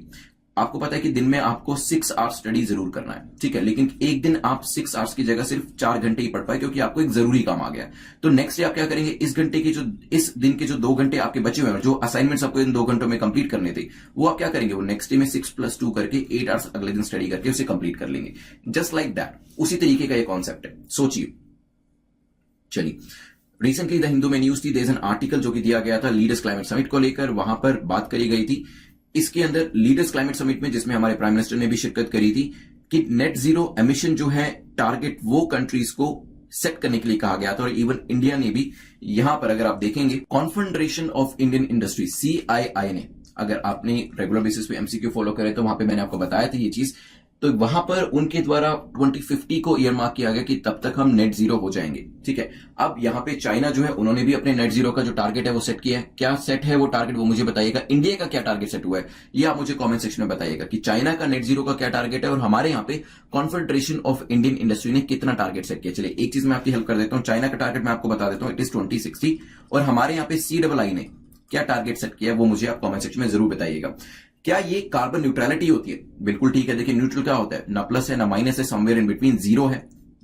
आपको पता है कि दिन में आपको 6 आवर्स स्टडी जरूर करना है, ठीक है, लेकिन एक दिन आप 6 आवर्स की जगह सिर्फ 4 घंटे ही पढ़ पाए क्योंकि आपको एक जरूरी काम आ गया। तो नेक्स्ट डे आप क्या करेंगे, इस दिन के जो 2 घंटे आपके बचे हुए हैं, जो असाइनमेंट्स आपको इन 2 घंटों में कंप्लीट करने थे, वो आप क्या करेंगे, वो नेक्स्ट डे में 6 + 2 करके 8 आवर्स अगले दिन स्टडी करके उसे कंप्लीट कर लेंगे। जस्ट लाइक दैट, उसी तरीके का ये कॉन्सेप्ट है, सोचिए। चलिए, रिसेंटली द हिंदू में न्यूज थी, देयर इज एन आर्टिकल जो कि दिया गया था लीडर्स क्लाइमेट समिट को लेकर, वहां पर बात करी गई थी। इसके अंदर लीडर्स क्लाइमेट समिट में, जिसमें हमारे प्राइम मिनिस्टर ने भी शिरकत करी थी, कि नेट जीरो एमिशन जो है टारगेट वो कंट्रीज को सेट करने के लिए कहा गया था, और इवन इंडिया ने भी यहां पर अगर आप देखेंगे confederation of Indian industry CII ने, अगर आपने रेगुलर बेसिस पे MCQ फॉलो करे तो वहां पे मैंने आपको बताया था ये चीज, तो वहां पर उनके द्वारा 2050 को ईयर मार्क किया गया कि तब तक हम नेट जीरो हो जाएंगे, ठीक है। अब यहां पे चाइना जो है उन्होंने भी अपने नेट जीरो का जो टारगेट है वो सेट किया है। क्या सेट है वो टारगेट, वो मुझे बताइएगा। इंडिया का क्या टारगेट सेट हुआ है ये आप मुझे कमेंट सेक्शन में बताइएगा कि चाइना का नेट जीरो का क्या टारगेट है और हमारे यहाँ पे कॉन्फेडरेशन ऑफ इंडियन इंडस्ट्री ने कितना टारगेट सेट किया। चलिए एक चीज मैं आपकी हेल्प कर देता हूँ, चाइना का टारगेट मैं आपको बता देता हूँ, इट इज 2060, और हमारे यहाँ पे CII ने क्या टारगेट सेट किया वो मुझे आप कमेंट सेक्शन में जरूर बताइएगा। क्या ये कार्बन न्यूट्रलिटी होती है? बिल्कुल ठीक है। देखिए न्यूट्रल क्या होता है, ना प्लस है ना माइनस है, समवेयर इन बिटवीन जीरो है।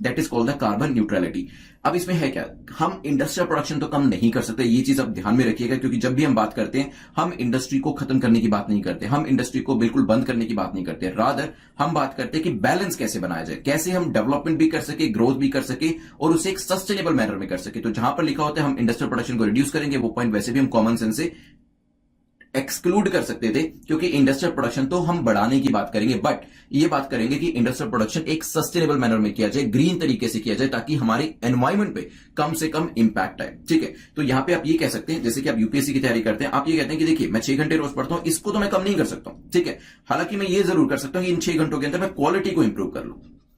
That is called the carbon neutrality. अब इसमें है क्या, हम इंडस्ट्रियल प्रोडक्शन तो कम नहीं कर सकते, ये चीज आप ध्यान में रखिएगा, क्योंकि जब भी हम बात करते हैं हम इंडस्ट्री को खत्म करने की बात नहीं करते, हम इंडस्ट्री को बिल्कुल बंद करने की बात नहीं करते, रादर हम बात करते हैं कि बैलेंस कैसे बनाया जाए, कैसे हम डेवलपमेंट भी कर सके, ग्रोथ भी कर सके और उसे एक सस्टेनेबल मैनर में कर सके। तो जहां पर लिखा होता है हम इंडस्ट्रियल प्रोडक्शन को रिड्यूस करेंगे, वो पॉइंट वैसे भी हम कॉमन सेंस से एक्सक्लूड कर सकते थे, क्योंकि इंडस्ट्रियल प्रोडक्शन तो हम बढ़ाने की बात करेंगे, बट ये बात करेंगे कि इंडस्ट्रियल प्रोडक्शन एक सस्टेनेबल मैनर में किया जाए, ग्रीन तरीके से किया जाए, ताकि हमारे एनवायरमेंट पे कम से कम इंपैक्ट आए। ठीक है, तो यहां पे आप ये कह सकते हैं, जैसे कि आप यूपीएससी की तैयारी करते हैं, आप ये कहते हैं कि देखिए मैं 6 घंटे रोज पढ़ता हूं, इसको तो मैं कम नहीं कर सकता हूं। ठीक है, हालांकि मैं ये जरूर कर सकता हूं कि इन 6 घंटों के अंदर मैं क्वालिटी को इंप्रूव कर लूं।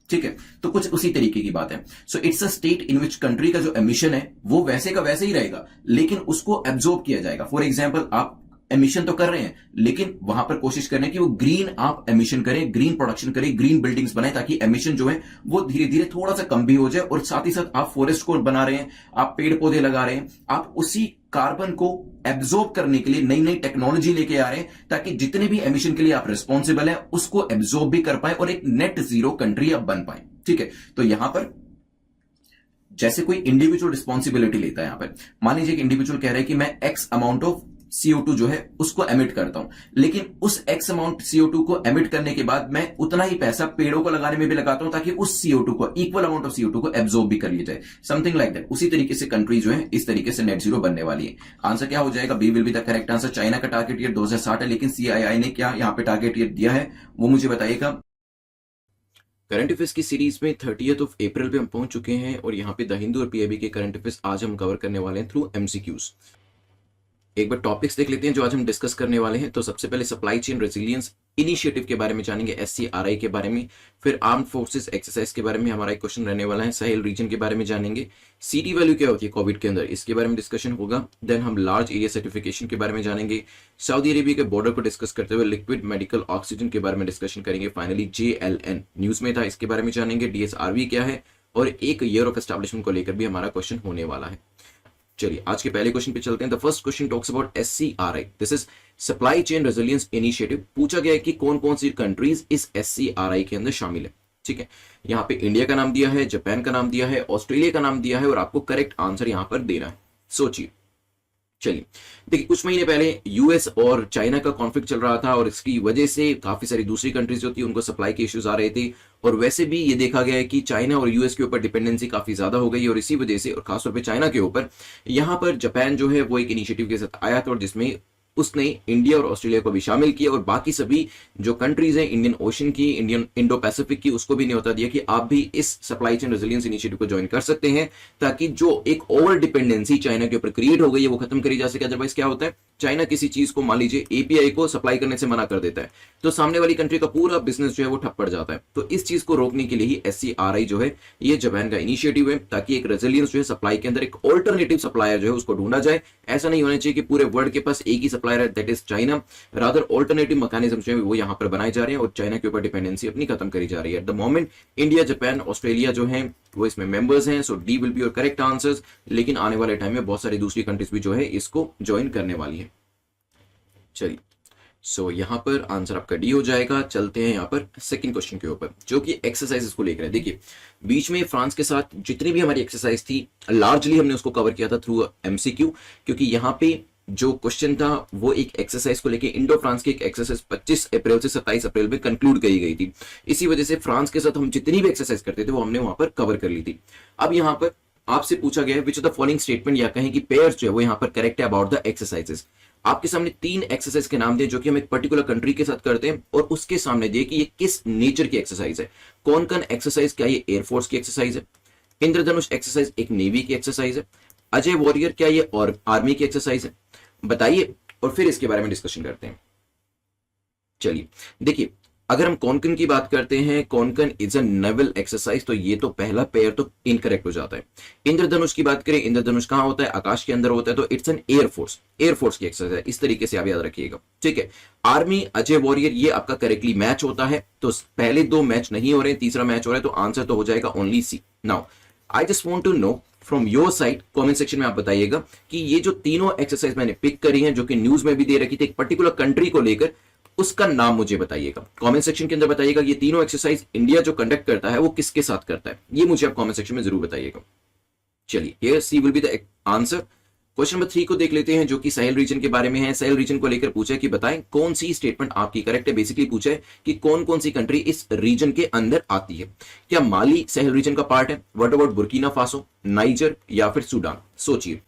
ठीक है, तो कुछ उसी तरीके की बात है। So it's a state in which country का जो एमिशन है वो वैसे का वैसे ही रहेगा, लेकिन उसको एब्जॉर्ब किया जाएगा। फॉर एग्जाम्पल, आप एमिशन तो कर रहे हैं, लेकिन वहां पर कोशिश करें कि वो ग्रीन आप एमिशन करें, ग्रीन प्रोडक्शन करें, ग्रीन बिल्डिंग्स बनाएं, ताकि एमिशन जो है वो धीरे धीरे थोड़ा सा कम भी हो जाए। और साथ ही साथ आप फॉरेस्ट को बना रहे हैं, आप पेड़ पौधे लगा रहे हैं, आप उसी कार्बन को एब्जॉर्ब करने के लिए नई नई टेक्नोलॉजी लेके आ रहे हैं, ताकि जितने भी एमिशन के लिए आप रिस्पॉन्सिबल है उसको एब्जॉर्ब भी कर पाए और एक नेट जीरो कंट्री आप बन पाए। ठीक है, तो यहां पर जैसे कोई इंडिविजुअल रिस्पॉन्सिबिलिटी लेता है, यहां पर मान लीजिए कि इंडिविजुअल कह रहा है कि मैं एक्स अमाउंट ऑफ CO2 जो है उसको एमिट करता हूं, लेकिन उस एक्स अमाउंट CO2 को एमिट करने के बाद मैं उतना ही पैसा पेड़ों को लगाने में भी लगाता हूं, ताकि उस CO2 को, इक्वल अमाउंट ऑफ CO2 को एब्जॉर्ब भी कर लिया जाए, समथिंग लाइक दैट। उसी तरीके से कंट्री जो है इस तरीके से नेट जीरो बनने वाली है। आंसर क्या हो जाएगा, B will be the correct answer. China का टारगेट ईयर 2060 है, लेकिन CII ने क्या यहां पे टारगेट ईयर दिया है वो मुझे बताइएगा। करंट अफेयर्स की सीरीज में 30th of April पे हम पहुंच चुके हैं, और यहाँ पे द हिंदू और PIB के करंट अफेयर्स आज हम कवर करने वाले हैं थ्रू MCQs। एक बार टॉपिक्स देख लेते हैं जो आज हम डिस्कस करने वाले हैं। तो सबसे पहले सप्लाई चेन रेजिलियंस इनिशिएटिव के बारे में जानेंगे, SCRI के बारे में, फिर आर्म फोर्सेस एक्सरसाइज के बारे में हमारा एक क्वेश्चन रहने वाला है, साहेल रीजन के बारे में जानेंगे, CD वैल्यू क्या होती है कोविड के अंदर, इसके बारे में डिस्कशन होगा। देन हम लार्ज एरिया सर्टिफिकेशन के बारे में जानेंगे, सऊदी अरेबिया के बॉर्डर को डिस्कस करते हुए लिक्विड मेडिकल ऑक्सीजन के बारे में डिस्कशन करेंगे। फाइनली JLN न्यूज में था, इसके बारे में जानेंगे, DSRV क्या है, और एक ईयर ऑफ एस्टैब्लिशमेंट को लेकर भी हमारा क्वेश्चन होने वाला है। चलिए आज के पहले क्वेश्चन पे चलते हैं। The first question talks about SCRI, this is supply chain resilience initiative. पूछा गया है कि कौन कौन सी कंट्रीज इस SCRI के अंदर शामिल है। ठीक है, यहाँ पे इंडिया का नाम दिया है, जापान का नाम दिया है, ऑस्ट्रेलिया का नाम दिया है, और आपको करेक्ट आंसर यहां पर देना है। सोचिए। चलिए देखिए, कुछ महीने पहले US और चाइना का कॉन्फ्लिक्ट चल रहा था, और इसकी वजह से काफी सारी दूसरी कंट्रीज जो थी उनको सप्लाई के इश्यूज आ रहे थे, और वैसे भी ये देखा गया है कि चाइना और US के ऊपर डिपेंडेंसी काफी ज्यादा हो गई, और इसी वजह से, और खासतौर पे चाइना के ऊपर, यहाँ पर जापान जो है वो एक इनिशिएटिव के साथ आया था, और जिसमें उसने इंडिया और ऑस्ट्रेलिया को भी शामिल किया, और बाकी सभी जो कंट्रीज हैं इंडियन ओशन की, इंडो पैसिफिक की, उसको भी न्योता दिया कि आप भी इस सप्लाई चेन रेजिलियंस इनिशिएटिव को ज्वाइन कर सकते हैं, ताकि जो एक ओवर डिपेंडेंसी चाइना के ऊपर क्रिएट हो गई है वो खत्म करी जा सके। अदरवाइज क्या होता है, चाइना किसी चीज को, मान लीजिए API को सप्लाई करने से मना कर देता है, तो सामने वाली कंट्री का पूरा बिजनेस जो है वो ठप पड़ जाता है। तो इस चीज को रोकने के लिए ही SCRI जो है ये जापान का इनिशिएटिव है, ताकि एक रेजिलियंस जो है सप्लाई के अंदर एक ऑल्टरनेटिव सप्लायर जो है उसको ढूंढा जाए। ऐसा नहीं होना चाहिए कि पूरे वर्ल्ड के पास एक ही सप्लायर है, that is China, rather alternative mechanism जो है वो यहाँ पर बनाए जा रहे हैं, और चाइना के ऊपर डिपेंडेंसी अपनी खत्म करी जा रही है। At the moment India, Japan, Australia जो है वो इसमें मेंबर्स हैं, so D will be your correct answers. लेकिन आने वाले टाइम में बहुत सारी दूसरी कंट्रीज भी जो है इसको ज्वाइन करने वाली है। चलिए, सो यहां पर आंसर आपका डी हो जाएगा। चलते हैं यहां पर सेकंड क्वेश्चन के ऊपर, जो कि एक्सरसाइजेस को लेकर है। देखिए, बीच में फ्रांस के साथ जितनी भी हमारी एक्सरसाइज थी, लार्जली हमने उसको कवर किया था थ्रू MCQ, क्योंकि यहां पे जो क्वेश्चन था वो एक एक्सरसाइज को लेके, इंडो फ्रांस की एक एक्सरसाइज 25 अप्रैल से 27 अप्रैल में कंक्लूड करी गई थी। इसी वजह से फ्रांस के साथ हम जितनी भी एक्सरसाइज करते थे वो हमने वहां पर कवर कर ली थी। अब यहां पर आपसे पूछा गया है विच ऑफ द फॉलोइंग स्टेटमेंट, या कहें कि पेयर्स जो है वो यहां पर करेक्ट है अबाउट द एक्सरसाइजेस। आपके सामने 3 एक्सरसाइज के नाम दिए जो कि हम एक पर्टिकुलर कंट्री के साथ करते हैं, और उसके सामने दिए कि ये किस नेचर की एक्सरसाइज है। कौन कौन एक्सरसाइज, क्या ये एयरफोर्स की एक्सरसाइज है, इंद्रधनुष एक्सरसाइज एक नेवी की एक्सरसाइज है, अजय वॉरियर क्या ये और आर्मी की एक्सरसाइज है, बताइए, और फिर इसके बारे में डिस्कशन करते हैं। चलिए देखिए, अगर हम कॉन्कन की बात करते हैं, Konkan is a naval exercise, तो ये तो पहला पेयर तो इनकरेक्ट हो जाता है। इंद्रधनुष की बात करें, इंद्रधनुष कहां होता है, आकाश के अंदर होता है, तो इट्स एन एयरफोर्स की एक्सरसाइज है। इस तरीके से आप याद रखिएगा, ठीक है। आर्मी, अजय वॉरियर, ये आपका करेक्टली मैच होता है, तो पहले 2 मैच नहीं हो रहे, तीसरा मैच हो रहा है, तो आंसर तो हो जाएगा only C. Now I just want to know from your side, comment section में आप बताइएगा कि ये जो तीनों एक्सरसाइज मैंने पिक करी हैं, जो कि न्यूज में भी दे रखी थी एक पर्टिकुलर कंट्री को लेकर, उसका नाम मुझे बताइएगा, कमेंट सेक्शन के अंदर बताइएगा। ये तीनों एक्सरसाइज इंडिया जो कंडक्ट करता है वो किसके साथ करता है, ये मुझे आप कमेंट सेक्शन में जरूर बताइएगा। चलिए, here C will be the answer. Question number 3 को देख लेते हैं, जो कि साहेल रीजन के बारे में है। साहेल रीजन को लेकर पूछा है कि बताएं कौन सी स्टेटमेंट आपकी करेक्ट है। बेसिकली पूछा है कि कौन कौन सी कंट्री इस रीजन के अंदर आती है। क्या माली साहेल रीजन का पार्ट है? What about Burkina Faso, niger या फिर सूडान? सोचिए।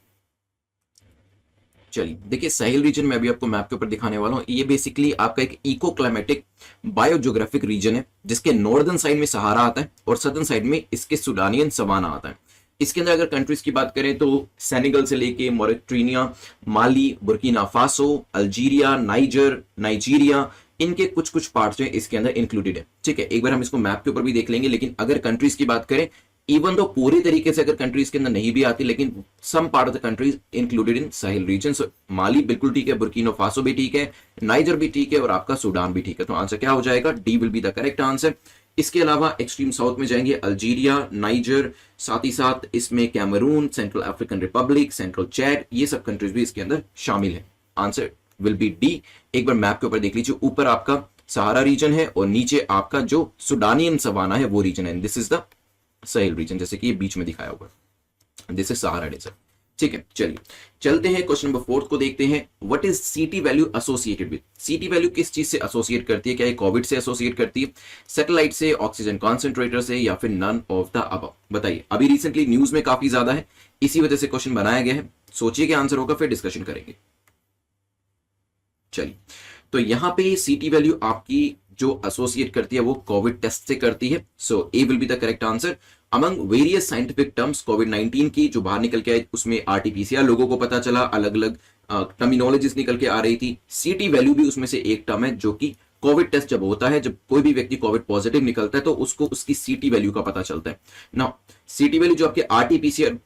चलिए देखिए, साहेल रीजन में अभी आपको मैप के ऊपर दिखाने वाला हूं। ये बेसिकली आपका एक इको क्लाइमेटिक बायोजियोग्राफिक रीजन है, जिसके नॉर्दर्न साइड में सहारा आता है और सदर्न साइड में इसके सुडानियन सवाना आता है। इसके अंदर अगर कंट्रीज की बात करें तो सेनेगल से लेके मॉरिटेनिया, माली, बुर्किना फासो, अल्जीरिया, नाइजीरिया, इनके कुछ कुछ पार्ट्स जो है इसके अंदर इंक्लूडेड है। ठीक है, एक बार हम इसको मैप के ऊपर भी देख लेंगे। लेकिन अगर कंट्रीज की बात करें, इवन तो पूरी तरीके से अगर कंट्रीज के अंदर नहीं भी आती, लेकिन some part of the countries included in Sahel region. So Mali बिल्कुल ठीक है, बुर्किना फासो भी ठीक है, नाइजर भी ठीक है और आपका सूडान भी ठीक है। तो आंसर क्या हो जाएगा? D will be the correct answer. इसके अलावा एक्सट्रीम साउथ में जाएंगे अल्जीरिया, नाइजर, साथ ही साथ इसमें Cameroon, Central African Republic, Central Chad, ये सब कंट्रीज भी इसके अंदर शामिल है। Answer will be D. एक बार मैप के ऊपर देख लीजिए, ऊपर आपका सहारा रीजन है और नीचे आपका जो सुडानियन सवाना है वो रीजन है। This is the Sahel region, जैसे कि ये बीच में दिखाया हुआ है। This is Sahara desert. ठीक है, चलिए चलते हैं क्वेश्चन नंबर 4 को देखते हैं। व्हाट इज सीटी वैल्यू एसोसिएटेड विद? सीटी वैल्यू किस चीज से एसोसिएट करती है? क्या ये कोविड से एसोसिएट करती है, सैटेलाइट से, ऑक्सीजन कॉन्सेंट्रेटर से, या फिर नन ऑफ द अबव? बताइए। अभी रिसेंटली न्यूज में काफी ज्यादा है, इसी वजह से क्वेश्चन बनाया गया है। सोचिए क्या आंसर होगा, फिर डिस्कशन करेंगे। चलिए, तो यहां पे सीटी वैल्यू आपकी जो एसोसिएट करती है वो कोविड टेस्ट से करती है। So A will be the correct answer. Among various scientific terms, कोविड-19 की जो बाहर निकल के आई उसमें आरटीपीसीआर लोगों को पता चला, अलग अलग टर्मिनोलॉजीज निकल के आ रही थी। सीटी वैल्यू भी उसमें से एक टर्म है, जो कि कोविड टेस्ट जब होता है, जब कोई भी व्यक्ति कोविड पॉजिटिव निकलता है तो उसको उसकी सीटी वैल्यू का पता चलता है। नाउ सीटी वैल्यू जो आपके आरटीपीसीआर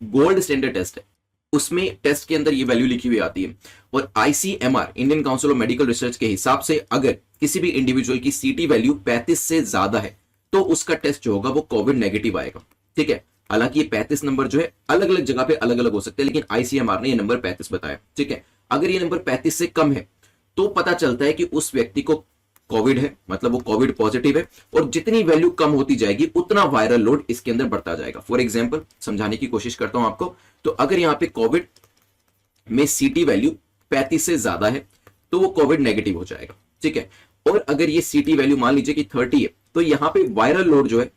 गोल्ड स्टैंडर्ड टेस्ट है, उसमें टेस्ट के अंदर ये वैल्यू लिखी हुई आती है। और ICMR, Indian council of medical research के हिसाब से अगर किसी भी इंडिविजुअल की सीटी वैल्यू 35 से ज्यादा है तो उसका टेस्ट जो होगा वो कोविड नेगेटिव आएगा। ठीक है, हालांकि ये 35 नंबर जो है अलग अलग जगह पे अलग अलग हो सकते हैं, लेकिन आईसीएमआर ने ये नंबर 35 बताया। ठीक है, अगर ये नंबर 35 से कम है तो पता चलता है कि उस व्यक्ति को कोविड है, मतलब वो कोविड पॉजिटिव है। और जितनी वैल्यू कम होती जाएगी उतना वायरल लोड इसके अंदर बढ़ता जाएगा। फॉर एग्जाम्पल समझाने की कोशिश करता हूं आपको, तो अगर यहां पे कोविड में सीटी वैल्यू 35 से ज्यादा है तो वो कोविड नेगेटिव हो जाएगा। ठीक है, और अगर ये सीटी वैल्यू मान लीजिए कि 30 है तो यहां पे वायरल लोड जो है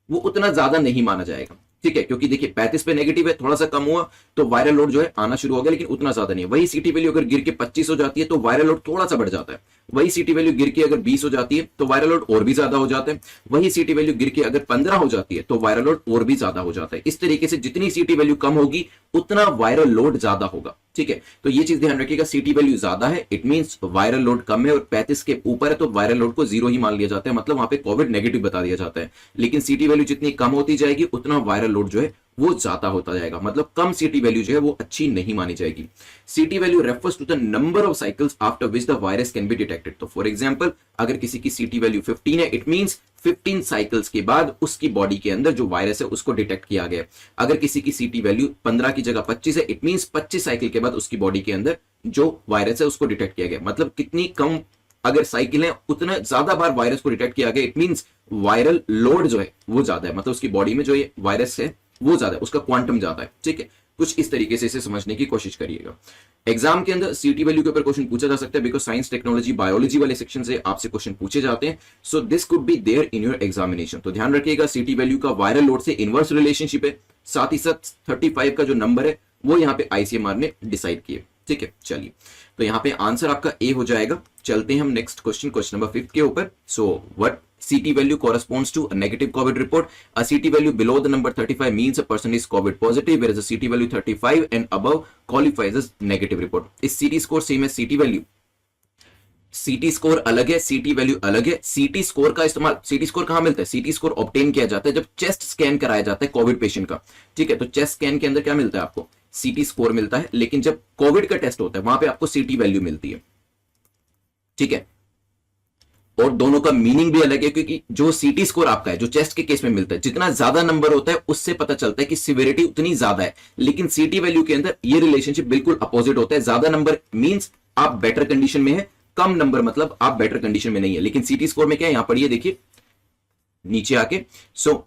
वो उतना ज्यादा नहीं माना जाएगा। ठीक है, क्योंकि देखिए 35 पे नेगेटिव है, थोड़ा सा कम हुआ तो वायरल लोड जो है आना शुरू हो गया, लेकिन उतना ज्यादा नहीं है। वही सीटी वैल्यू अगर गिर के 25 हो जाती है तो वायरल लोड थोड़ा सा बढ़ जाता है। वही सीटी वैल्यू गिर के अगर 20 हो जाती है तो वायरल लोड और भी ज्यादा हो जाता है। वही सीटी वैल्यू गिर के अगर 15 हो जाती है तो वायरल लोड और भी ज्यादा हो जाता है। इस तरीके से जितनी सीटी वैल्यू कम होगी उतना वायरल लोड ज्यादा होगा। ठीक है, तो ये चीज ध्यान रखिएगा, सीटी वैल्यू ज्यादा है इट मींस वायरल लोड कम है, और 35 के ऊपर है तो वायरल लोड को 0 ही मान लिया जाता है, मतलब वहां पे कोविड नेगेटिव बता दिया जाता है। लेकिन सीटी वैल्यू जितनी कम होती जाएगी उतना वायरल लोड जो है वो ज्यादा होता जाएगा, मतलब कम सीटी वैल्यू जो है वो अच्छी नहीं मानी जाएगी। CT value refers to the number of cycles after which the virus can be detected. तो फॉर एग्जांपल अगर किसी की सीटी वैल्यू 15 है, इट मींस 15 साइकिल्स के बाद उसकी बॉडी के अंदर जो वायरस है उसको डिटेक्ट किया गया। अगर किसी की सीटी वैल्यू 15 की जगह 25 है, इट मींस 25 साइकिल के बाद उसकी बॉडी के अंदर जो वायरस है उसको डिटेक्ट किया गया। मतलब कितनी कम अगर साइकिल है उतना ज्यादा बार वायरस को डिटेक्ट किया गया, इट मींस वायरल लोड जो है वो ज्यादा है, मतलब उसकी बॉडी में जो ये वायरस है वो ज्यादा है, उसका क्वांटम ज्यादा है। ठीक है, कुछ इस तरीके से इसे समझने की कोशिश करिएगा। एग्जाम के अंदर सीटी वैल्यू के ऊपर क्वेश्चन पूछा जा सकता है, बिकॉज साइंस, टेक्नोलॉजी, बायोलॉजी वाले सेक्शन से आपसे क्वेश्चन पूछे जाते हैं। So this could be there in your examination. तो ध्यान रखिएगा, सीटी वैल्यू का वायरल लोड से इनवर्स रिलेशनशिप है, साथ ही साथ 35 का जो नंबर है वो यहाँ पे आईसीएमआर ने डिसाइड किए। ठीक है, चलिए तो यहाँ पे आंसर आपका ए हो जाएगा। चलते हैं हम नेक्स्ट क्वेश्चन नंबर 5 के ऊपर। So what CT value corresponds to a negative COVID report. A CT value below the number 35 means a person is COVID positive, whereas a CT value 35 and above qualifies as negative report. इस CT score same है CT value, CT score अलग है, CT value अलग है। CT score का इस्तेमाल, CT score कहां मिलता है? CT स्कोर ऑब्टेन किया जाता है जब चेस्ट स्कैन कराया जाता है कोविड पेशेंट का। ठीक है, तो चेस्ट स्कैन के अंदर क्या मिलता है आपको? CT स्कोर मिलता है, लेकिन जब कोविड का टेस्ट होता है वहां पे आपको CT वैल्यू मिलती है। ठीक है, और दोनों का मीनिंग भी अलग है, क्योंकि जो सीटी स्कोर आपका है जो चेस्ट के केस में मिलता है, जितना ज्यादा नंबर होता है उससे पता चलता है कि सिवियरिटी उतनी ज्यादा है, लेकिन सीटी वैल्यू के अंदर ये रिलेशनशिप बिल्कुल अपोजिट होता है। ज्यादा नंबर मींस आप बेटर कंडीशन में है, कम नंबर मतलब आप बेटर कंडीशन में नहीं है। लेकिन सीटी स्कोर में क्या है, यहां पढ़िए देखिए नीचे आके, so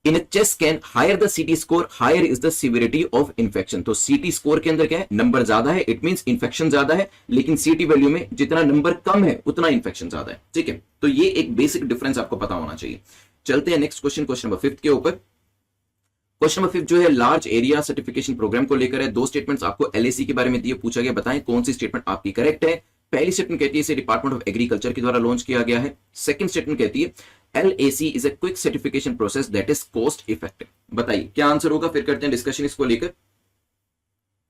in a chest scan higher the CT score higher is the severity of infection. तो सीटी स्कोर के अंदर क्या है, नंबर ज्यादा है, इट मींस इन्फेक्शन ज्यादा है, लेकिन सीटी वैल्यू में जितना नंबर कम है उतना इन्फेक्शन ज्यादा है। ठीक है, तो ये एक बेसिक डिफरेंस आपको पता होना चाहिए। चलते हैं नेक्स्ट क्वेश्चन, क्वेश्चन नंबर 5 के ऊपर। क्वेश्चन नंबर 5 जो है लार्ज एरिया सर्टिफिकेशन प्रोग्राम को लेकर है। दो स्टेटमेंट्स आपको एलएसी के बारे में दिए, पूछा गया बताएं कौन सी स्टेटमेंट आपकी करेक्ट है। पहली स्टेटमेंट कहती है इसे डिपार्टमेंट ऑफ एग्रीकल्चर के द्वारा लॉन्च किया गया है। सेकंड स्टेटमेंट कहती है LAC is a quick certification process that is cost effective. बताइए क्या आंसर होगा, फिर करते हैं डिस्कशन इसको लेकर।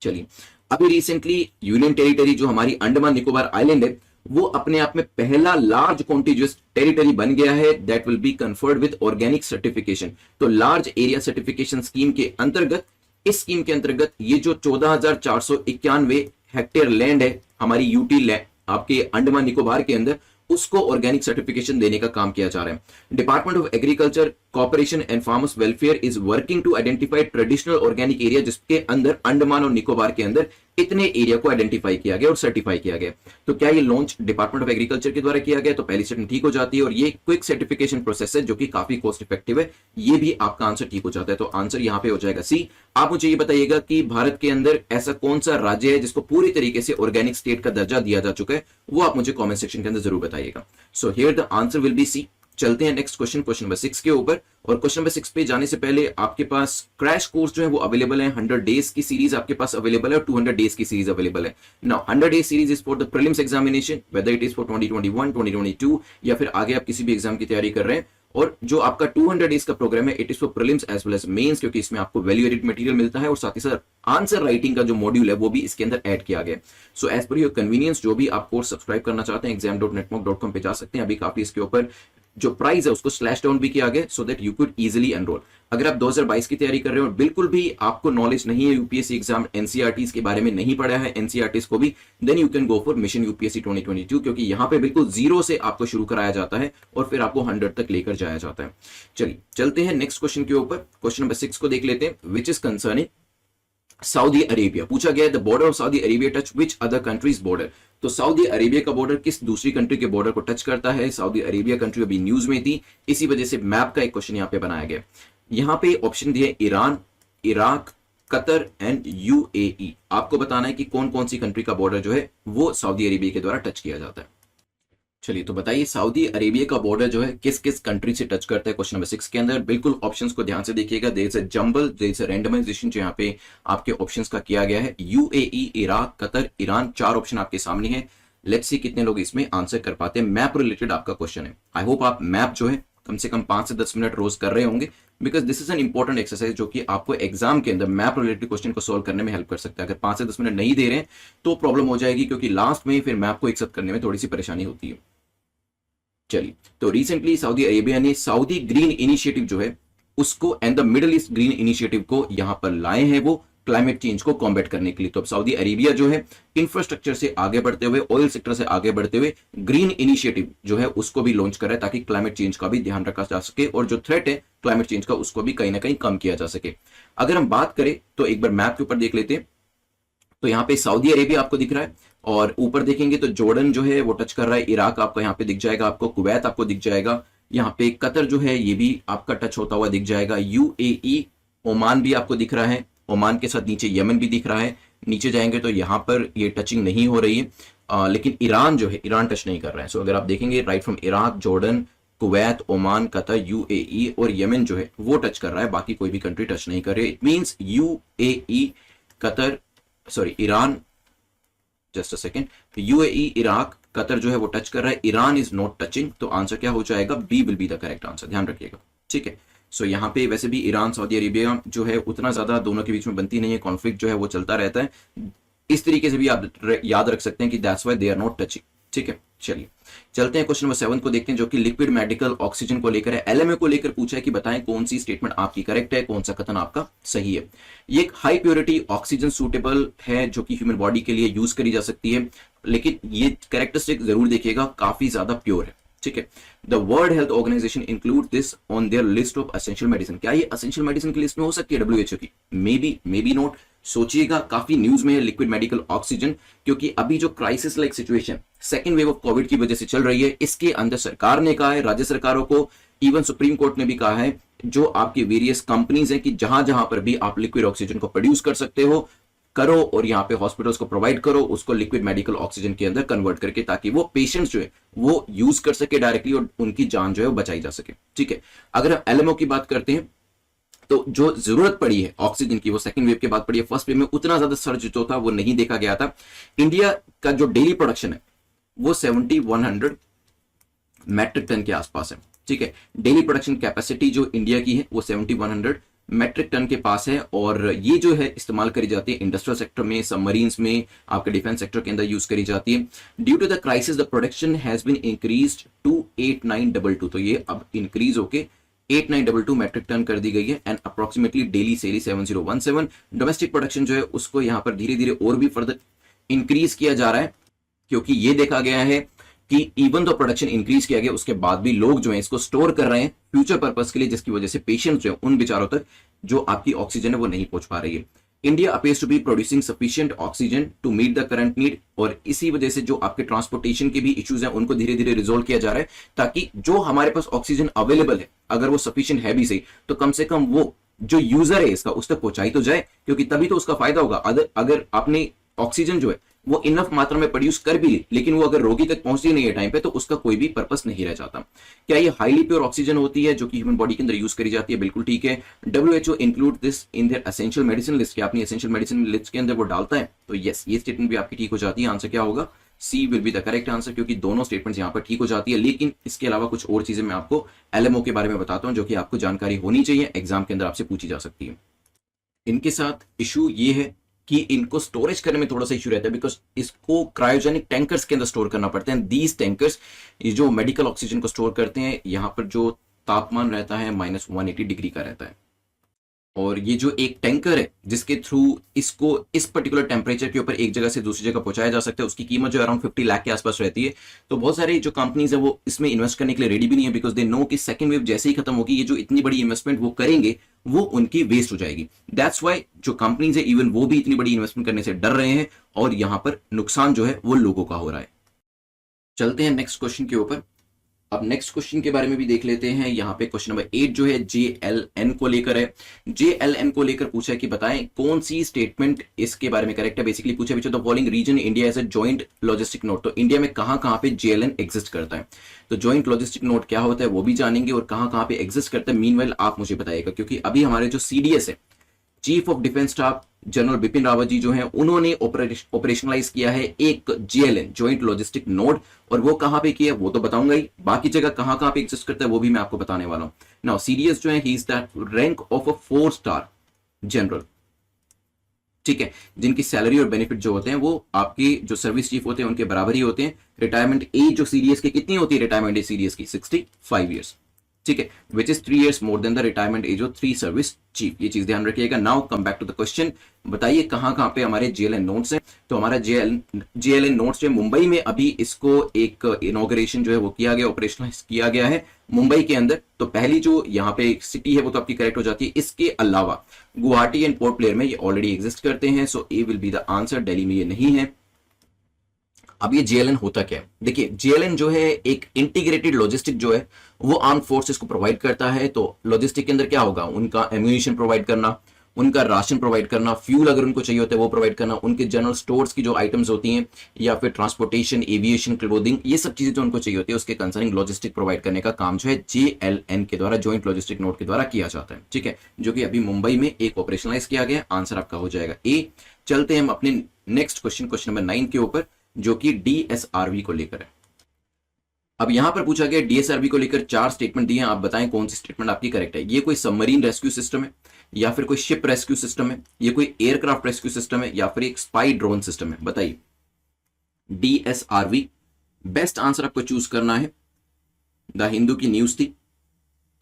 चलिए, अभी रिसेंटली यूनियन टेरिटरी जो हमारी अंडमान निकोबार आइलैंड है, वो अपने आप में पहला लार्ज कॉन्टिजियस टेरिटरी बन गया है that will be conferred with organic certification. तो लार्ज एरिया सर्टिफिकेशन स्कीम के अंतर्गत, इस स्कीम के अंतर्गत ये जो 14,491 हेक्टेयर लैंड है हमारी यूटी लैंड आपके अंडमान निकोबार के अंदर, उसको ऑर्गेनिक सर्टिफिकेशन देने का काम किया जा रहा है। Department of agriculture corporation and farmers welfare is working to identify traditional organic area, जिसके अंदर अंडमान और निकोबार के अंदर इतने एरिया को आइडेंटिफाई किया गया और सर्टिफाई किया गया। तो क्या ये लॉन्च डिपार्टमेंट ऑफ एग्रीकल्चर के द्वारा किया गया, तो पहली स्टेटमेंट ठीक हो जाती है। और ये क्विक सर्टिफिकेशन प्रोसेस है जो कि काफी कॉस्ट इफेक्टिव है, ये भी आपका आंसर ठीक हो जाता है। तो आंसर यहां पे हो जाएगा सी। आप मुझे ये बताइएगा कि भारत के अंदर ऐसा कौन सा राज्य है जिसको पूरी तरीके से ऑर्गेनिक स्टेट का दर्जा दिया जा चुका है, वो आप मुझे कॉमेंट सेक्शन के अंदर जरूर बताइएगा। So here the answer will be C. चलते हैं नेक्स्ट क्वेश्चन, क्वेश्चन नंबर 6 के ऊपर। और क्वेश्चन नंबर 6 पे जाने से पहले आपके पास क्रैश कोर्स जो है वो अवेलेबल है। 100 डेज की सीरीज आपके पास अवेलेबल है और 200 डेज की सीरीज अवेलेबल है। Now 100 days series is for the prelims examination, whether it is for 2021, 2022 या फिर आगे आप किसी भी एग्जाम की तैयारी कर रहे हैं। और जो आपका 200 डेज का प्रोग्राम है, it is for prelims as well as mains, क्योंकि इसमें आपको वैल्यू एडिड मटेरियल मिलता है और साथ ही साथ आंसर राइटिंग का जो मॉड्यूल है वो भी इसके अंदर ऐड किया गया। So as per your convenience, जो भी आप कोर्स सब्सक्राइब करना चाहते हैं exam.netmock.com पे जा सकते हैं। अभी काफी इसके ऊपर जो प्राइस है उसको स्लैश डाउन भी किया गया सो that you could easily enrol. अगर आप 2022 की तैयारी कर रहे हो और बिल्कुल भी आपको नॉलेज नहीं है यूपीएससी एग्जाम एनसीईआरटीज के बारे में, नहीं पढ़ा है एनसीईआरटीज को भी, then you can go for mission UPSC 2022, क्योंकि यहां पे बिल्कुल जीरो से आपको शुरू कराया जाता है और फिर आपको 100 तक लेकर जाया जाता है। चलिए चलते हैं नेक्स्ट क्वेश्चन के ऊपर। क्वेश्चन नंबर 6 को देख लेते हैं, which is concerning Saudi Arabia. पूछा गया है the border of Saudi Arabia touch which other countries border. तो सऊदी अरेबिया का बॉर्डर किस दूसरी कंट्री के बॉर्डर को टच करता है। सऊदी अरेबिया कंट्री अभी न्यूज में थी, इसी वजह से मैप का एक क्वेश्चन यहां पे बनाया गया। यहां पे ऑप्शन दिए Iran, Iraq, Qatar and UAE. आपको बताना है कि कौन कौन सी कंट्री का बॉर्डर जो है वो सऊदी अरेबिया के द्वारा टच किया जाता है। चलिए तो बताइए सऊदी अरेबिया का बॉर्डर जो है किस किस कंट्री से टच करता है। क्वेश्चन नंबर 6 के अंदर बिल्कुल ऑप्शंस को ध्यान से देखिएगा। There is a jumble, there is a randomisation जो यहाँ पे आपके ऑप्शंस का किया गया है। UAE, Iraq, Qatar, Iran, 4 option आपके सामने हैं। लेट्स सी कितने लोग इसमें आंसर कर पाते हैं। मैप रिलेटेड आपका क्वेश्चन है। आई होप आप मैप जो है कम से कम 5 से 10 मिनट रोज कर रहे होंगे, because this is an important exercise जो कि आपको एग्जाम के अंदर मैप रिलेटेड क्वेश्चन को सोल्व करने में हेल्प कर सकता है। अगर 5 से 10 मिनट नहीं दे रहे हैं तो प्रॉब्लम हो जाएगी, क्योंकि लास्ट में फिर मैप को एक साथ करने में थोड़ी सी परेशानी होती है। चलिए तो रिसेंटली सऊदी अरेबिया ने सऊदी ग्रीन इनिशिएटिव जो है उसको and the middle east green initiative को यहां पर लाए हैं, वो क्लाइमेट चेंज को कॉम्बैट करने के लिए। तो अब सऊदी अरेबिया जो है इंफ्रास्ट्रक्चर से आगे बढ़ते हुए, ऑयल सेक्टर से आगे बढ़ते हुए ग्रीन इनिशिएटिव जो है उसको भी लॉन्च कर रहा है, ताकि क्लाइमेट चेंज का भी ध्यान रखा जा सके और जो थ्रेट है क्लाइमेट चेंज का उसको भी कहीं ना कहीं कम किया जा सके। अगर हम बात करें तो एक बार मैप के ऊपर देख लेते हैं। तो यहाँ पे सऊदी अरेबिया आपको दिख रहा है और ऊपर देखेंगे तो जॉर्डन जो है वो टच कर रहा है, इराक आपको यहाँ पे दिख जाएगा, आपको कुवैत आपको दिख जाएगा, यहाँ पे कतर जो है ये भी आपका टच होता हुआ दिख जाएगा, यूएई, ओमान भी आपको दिख रहा है, ओमान के साथ नीचे यमन भी दिख रहा है। नीचे जाएंगे तो यहाँ पर ये टचिंग नहीं हो रही है, लेकिन ईरान जो है ईरान टच नहीं कर रहा है। सो अगर आप देखेंगे right from Iraq, Jordan, Kuwait, Oman, Qatar, UAE और यमन जो है वो टच कर रहा है, बाकी कोई भी कंट्री टच नहीं कर रही है। It means UAE, Qatar, sorry Iran, just a second, UAE, Iraq, Qatar जो है वो टच कर रहा है, ईरान इज नॉट टचिंग। तो आंसर क्या हो जाएगा, B will be the correct answer, ध्यान रखिएगा। ठीक है, सो यहाँ पे वैसे भी ईरान सऊदी अरेबिया जो है उतना ज्यादा दोनों के बीच में बनती नहीं है, कॉन्फ्लिक्ट जो है वो चलता रहता है। इस तरीके से भी आप याद रख सकते हैं कि that's why they are not touching. ठीक है, चलिए चलते हैं क्वेश्चन नंबर 7 को देखते हैं, जो कि लिक्विड मेडिकल ऑक्सीजन को लेकर है। एलएमए को लेकर पूछा है कि बताएं कौन सी स्टेटमेंट आपकी करेक्ट है, कौन सा कथन आपका सही है। ये एक हाई प्योरिटी ऑक्सीजन सूटेबल है जो कि ह्यूमन बॉडी के लिए यूज करी जा सकती है, लेकिन ये कैरेक्टरिस्टिक जरूर देखिएगा, काफी ज्यादा प्योर है। ठीक है, the world health organisation include this on their list of essential medicine. क्या ये एसेंशियल मेडिसिन की लिस्ट में हो सकती है डब्ल्यूएचओ की? मे बी नॉट, सोचिएगा, काफी न्यूज में है लिक्विड मेडिकल ऑक्सीजन, क्योंकि अभी जो crisis like situation second wave of Covid की वजह से चल रही है, इसके अंदर सरकार ने कहा है, राज्य सरकारों को, इवन सुप्रीम कोर्ट ने भी कहा है, जो आपकी वेरियस कंपनीज हैं कि जहां जहां पर भी आप लिक्विड ऑक्सीजन को प्रोड्यूस कर सकते हो करो, और यहाँ पे हॉस्पिटल्स को प्रोवाइड करो, उसको लिक्विड मेडिकल ऑक्सीजन के अंदर कन्वर्ट करके, ताकि वो पेशेंट्स जो है वो यूज कर सके डायरेक्टली और उनकी जान जो है वो बचाई जा सके। ठीक है, अगर हम एलएमओ की बात करते हैं तो जो जरूरत पड़ी है ऑक्सीजन की वो सेकंड वेव के बाद पड़ी है। फर्स्ट वेव में उतना ज्यादा सर्ज जो था वो नहीं देखा गया था। इंडिया का जो डेली प्रोडक्शन है वो 7100 मैट्रिक टन के आसपास है। ठीक है, डेली प्रोडक्शन कैपेसिटी जो इंडिया की है वो 7100 मैट्रिक टन के पास है, और ये जो है इस्तेमाल करी जाती है इंडस्ट्रियल सेक्टर में, सबमरीन्स में, आपके डिफेंस सेक्टर के अंदर यूज करी जाती है। Due to the crisis the production has been increased to 8922, तो ये अब इंक्रीज होके 8922 मैट्रिक टन कर दी गई है, and approximately daily cell 7017। Domestic production जो है उसको यहां पर धीरे धीरे और भी फर्दर इंक्रीज किया जा रहा है, क्योंकि ये देखा गया है कि इवन तो प्रोडक्शन इंक्रीज किया गया उसके बाद भी लोग जो है इसको स्टोर कर रहे हैं फ्यूचर पर्पस के लिए, जिसकी वजह से पेशेंट्स जो है उन बेचारों तक जो आपकी ऑक्सीजन है वो नहीं पहुंच पा रही है। India appears to be producing sufficient oxygen to meet the current need, और इसी वजह से जो आपके ट्रांसपोर्टेशन के भी इश्यूज हैं उनको धीरे धीरे रिजोल्व किया जा रहा है, ताकि जो हमारे पास ऑक्सीजन अवेलेबल है अगर वो सफिशिएंट है भी सही, तो कम से कम वो जो यूजर है इसका उस तक पहुंचाई तो जाए, क्योंकि तभी तो उसका फायदा होगा। अगर आपने ऑक्सीजन जो है वो इनफ मात्रा में प्रोड्यूस कर भी ली, लेकिन वो अगर रोगी तक पहुंचती नहीं है टाइम पे, तो उसका कोई भी पर्पस नहीं रह जाता। क्या ये हाईली प्योर ऑक्सीजन होती है जो कि ह्यूमन बॉडी के अंदर यूज करी जाती है? बिल्कुल ठीक है। WHO include this in their essential medicine list, क्या अपनी एसेंशियल मेडिसिन लिस्ट के अंदर वो डालता है? तो यस, ये स्टेटमेंट भी आपकी ठीक हो जाती है। आंसर क्या होगा? C will be the correct answer, क्योंकि दोनों स्टेटमेंट्स यहाँ पर ठीक हो जाती है। लेकिन इसके अलावा कुछ और चीजें मैं आपको LMO के बारे में बताता हूं जो कि आपको जानकारी होनी चाहिए, एग्जाम के अंदर आपसे पूछी जा सकती है। इनके साथ इशू ये है कि इनको स्टोरेज करने में थोड़ा सा इशू रहता है, बिकॉज इसको क्रायोजेनिक टैंकर्स के अंदर स्टोर करना पड़ता है। दीज टैंकर्स ये जो मेडिकल ऑक्सीजन को स्टोर करते हैं, यहाँ पर जो तापमान रहता है -180 डिग्री का रहता है, और ये जो एक टैंकर है जिसके थ्रू इसको इस पर्टिकुलर टेम्परेचर के ऊपर एक जगह से दूसरी जगह पहुंचाया जा सकता है, उसकी कीमत जो अराउंड 50 लाख के आसपास रहती है। तो बहुत सारे जो कंपनीज है वो इसमें इन्वेस्ट करने के लिए रेडी भी नहीं है, बिकॉज दे नो कि सेकंड वेव जैसे ही खत्म होगी ये जो इतनी बड़ी इन्वेस्टमेंट वो करेंगे वो उनकी वेस्ट हो जाएगी। दैट्स वाई जो कंपनीज है इवन वो भी इतनी बड़ी इन्वेस्टमेंट करने से डर रहे हैं, और यहां पर नुकसान जो है वो लोगों का हो रहा है। चलते हैं नेक्स्ट क्वेश्चन के ऊपर। अब नेक्स्ट क्वेश्चन के बारे में भी देख लेते हैं। यहाँ पे क्वेश्चन नंबर 8 जो है JLN को लेकर है। JLN को लेकर पूछा है कि बताएं कौन सी स्टेटमेंट इसके बारे में करेक्ट है। बेसिकली पूछा which of the following region India as a joint logistic node, तो इंडिया में कहां पे JLN एग्जिस्ट करता है। तो जॉइंट लॉजिस्टिक नोड क्या होता है वो भी जानेंगे, और कहां पे एग्जिस्ट करता है मीनवाइल आप मुझे बताइएगा, क्योंकि अभी हमारे जो CDS है, chief of defence staff general Bipin Rawat ji जो हैं उन्होंने ऑपरेशनलाइज किया है एक JLN जॉइंट लॉजिस्टिक नोड, और वो कहां पे किया वो तो बताऊंगा ही, बाकी जगह कहां पे एग्जिस्ट करता है वो भी मैं आपको बताने वाला हूं। नाउ CDS जो है he is that rank of a 4 star general, ठीक है, जिनकी सैलरी और बेनिफिट जो होते हैं वो आपके जो सर्विस चीफ होते हैं उनके बराबर ही होते हैं। रिटायरमेंट एज जो CDS की कितनी होती है, रिटायरमेंट एज CDS की 65 ईयर्स, ठीक है, which is 3 years more than the retirement age of 3 service chief. ये चीज ध्यान रखिएगा। Now come back to the question, बताइए कहां पे हमारे JLN नोट्स हैं। तो हमारा JLN नोट्स जो मुंबई में अभी इसको एक इनॉग्रेशन जो है वो किया गया, ऑपरेशनलाइज किया गया है मुंबई के अंदर। तो पहली जो यहाँ पे सिटी है वो तो आपकी करेक्ट हो जाती है। इसके अलावा गुवाहाटी एंड पोर्ट ब्लेयर में ये ऑलरेडी एग्जिस्ट करते हैं, so A will be the answer. Delhi में ये नहीं है। अब ये JLN होता क्या है, देखिए JLN जो है एक इंटीग्रेटेड लॉजिस्टिक जो है वो आर्म फोर्सेस को प्रोवाइड करता है। तो लॉजिस्टिक के अंदर क्या होगा, उनका एम्यूनिशन प्रोवाइड करना, उनका राशन प्रोवाइड करना, फ्यूल अगर उनको चाहिए होता है वो प्रोवाइड करना, उनके जनरल स्टोर्स की जो आइटम्स होती हैं, या फिर ट्रांसपोर्टेशन, एविएशन, क्लोथिंग, ये सब चीजें जो उनको चाहिए होती है उसके कंसर्निंग लॉजिस्टिक प्रोवाइड करने का काम जो है JLN के द्वारा, जॉइंट लॉजिस्टिक नोड के द्वारा किया जाता है, ठीक है, जो कि अभी मुंबई में एक ऑपरेशनलाइज किया गया। आंसर आपका हो जाएगा ए। चलते हैं हम अपने नेक्स्ट क्वेश्चन नंबर 9 के ऊपर, जो कि DSRV को लेकर है। अब यहां पर पूछा गया DSRV को लेकर 4 स्टेटमेंट दिए हैं, आप बताएं कौन सी स्टेटमेंट आपकी करेक्ट है। ये कोई सबमरीन रेस्क्यू सिस्टम है, या फिर कोई शिप रेस्क्यू सिस्टम है, ये कोई एयरक्राफ्ट रेस्क्यू सिस्टम है, या फिर एक स्पाई ड्रोन सिस्टम है, बताइए। DSRV बेस्ट आंसर आपको चूज करना है। द हिंदू की न्यूज थी,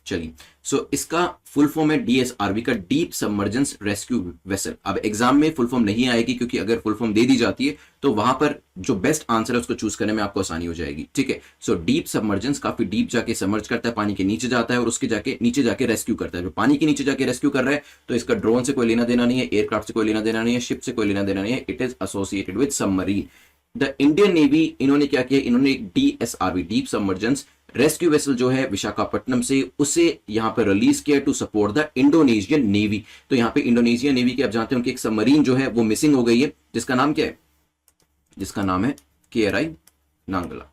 चलिए, सो इसका फुल फॉर्म है डीएसआरवी का, डीप सबमर्जेंस रेस्क्यू वेसल। अब एग्जाम में फुल फॉर्म नहीं आएगी, क्योंकि अगर फुल फॉर्म दे दी जाती है तो वहां पर जो बेस्ट आंसर है उसको चूज करने में आपको आसानी हो जाएगी, ठीक है। सो डीप सबमर्जेंस, काफी डीप जाके सबमर्ज करता है, पानी के नीचे जाता है और उसके जाके नीचे जाके रेस्क्यू करता है। जो पानी के नीचे जाके रेस्क्यू कर रहा है तो इसका ड्रोन से कोई लेना देना नहीं है, एयरक्राफ्ट से कोई लेना देना नहीं है, शिप से कोई लेना देना नहीं है, it is associated with submarine. The Indian navy इन्होंने क्या किया, इन्होंने एक DSRV, deep submergence rescue vessel जो है विशाखापट्टनम से, उसे यहां पर रिलीज किया to support the Indonesian navy. तो यहां पे इंडोनेशियन नेवी के आप जानते हो कि एक सबमरीन जो है वो मिसिंग हो गई है, जिसका नाम क्या है, जिसका नाम है KRI नांगला,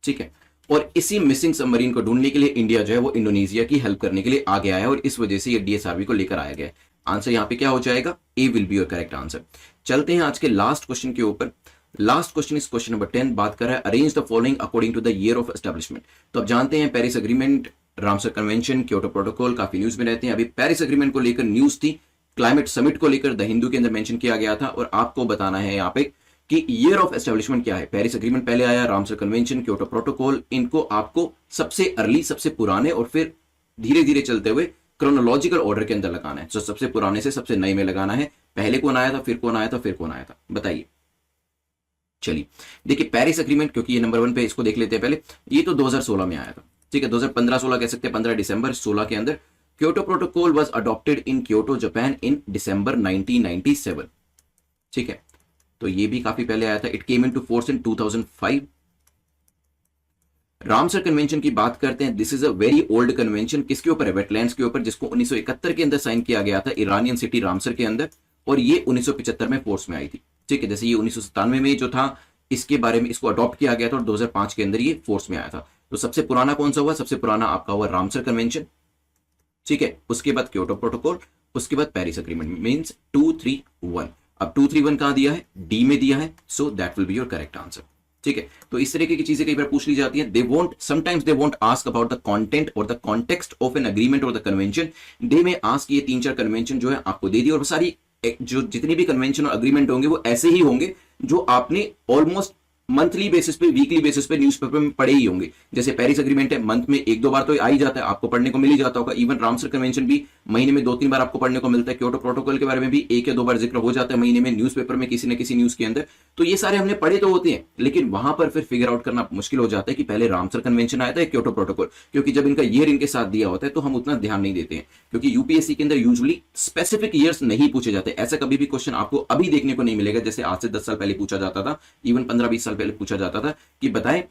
ठीक है। और इसी मिसिंग सबमरीन को ढूंढने के लिए इंडिया जो है वो इंडोनेशिया की हेल्प करने के लिए आ गया है, और इस वजह से ये डीएसआरवी को लेकर आया गया है। आंसर यहां पे क्या हो जाएगा, A will be your correct answer. चलते हैं आज के लास्ट क्वेश्चन के ऊपर। लास्ट क्वेश्चन इस क्वेश्चन नंबर 10 बात कर रहा है arrange the following according to the year of establishment. तो अब जानते हैं Paris agreement, Ramsar convention, Kyoto protocol काफी न्यूज में रहते हैं। अभी पेरिस एग्रीमेंट को लेकर न्यूज थी, क्लाइमेट समिट को लेकर द हिंदू के अंदर मेंशन किया गया था, और आपको बताना है यहाँ पे कि ईयर ऑफ एस्टेब्लिशमेंट क्या है। पेरिस एग्रीमेंट पहले आया, रामसर कन्वेंशन, क्योटो प्रोटोकॉल, इनको आपको सबसे अर्ली, सबसे पुराने और फिर धीरे धीरे चलते हुए क्रोनोलॉजिकल ऑर्डर के अंदर लगाना है। तो सबसे पुराने से सबसे नए में लगाना है। पहले कौन आया था, फिर कौन आया था, फिर कौन आया था, बताइए। चलिए देखिए, पेरिस एग्रीमेंट, क्योंकि ये नंबर 1 पे, इसको देख लेते हैं पहले। ये तो 2016 में आया था, ठीक है, 2015-16 कह सकते हैं, 15 दिसंबर 16 के अंदर। Kyoto protocol was adopted in Kyoto Japan in December 1997, ठीक है। तो ये भी काफी पहले आया था। It came into force in 2005। Ramsar convention की बात करते हैं, this is a very old convention. किसके ऊपर है, वेटलैंड्स के ऊपर, जिसको 1971 के अंदर साइन किया गया था ईरानियन सिटी रामसर के अंदर, और ये 1975 में फोर्स में आई थी, ठीक है। जैसे ये 1997 में जो था, इसके बारे में इसको अडॉप्ट किया गया था, और 2005 के अंदर ये फोर्स में आया था। तो सबसे पुराना कौन सा हुआ, सबसे पुराना आपका हुआ रामसर कन्वेंशन, ठीक है। उसके बाद क्योटो प्रोटोकॉल, उसके बाद पेरिस एग्रीमेंट, मींस 231। अब 231 कहां दिया है, डी में दिया है, so that will be your correct answer, ठीक है। तो इस तरीके की चीजें कई बार पूछ ली जाती हैं। They won't, sometimes they won't ask about the content और the context of an agreement और the convention. They may ask, ये 3-4 कन्वेंशन जो है आपको दे दी, और सारी जो जितनी भी कन्वेंशन और एग्रीमेंट होंगे वो ऐसे ही होंगे जो आपने ऑलमोस्ट मंथली बेसिस पे, वीकली बेसिस पे न्यूज़पेपर में पढ़े ही होंगे। जैसे पेरिस एग्रीमेंट है, मंथ में 1-2 बार तो आ ही जाता है, आपको पढ़ने को मिल ही जाता होगा। इवन रामसर कन्वेंशन भी महीने में 2-3 बार आपको पढ़ने को मिलता है। क्योटो प्रोटोकॉल के बारे में भी 1 या 2 बार जिक्र हो जाता है महीने में, न्यूज़पेपर में, किसी न किसी न्यूज के अंदर। तो ये सारे हमने पढ़े तो होते हैं, लेकिन वहां पर फिर फिगर आउट करना मुश्किल हो जाता है कि पहले रामसर कन्वेंशन आया था, क्योटो प्रोटोकॉल, क्योंकि जब इनका ईयर इनके साथ दिया होता है तो हम उतना ध्यान नहीं देते हैं, क्योंकि यूपीएससी के अंदर यूजुअली स्पेसिफिक ईयर्स नहीं पूछे जाते। ऐसा कभी भी क्वेश्चन आपको अभी देखने को नहीं मिलेगा, जैसे आज से 10 साल पहले पूछा जाता था, इवन 15-20 साल पहले पूछा जाता था कि बताएं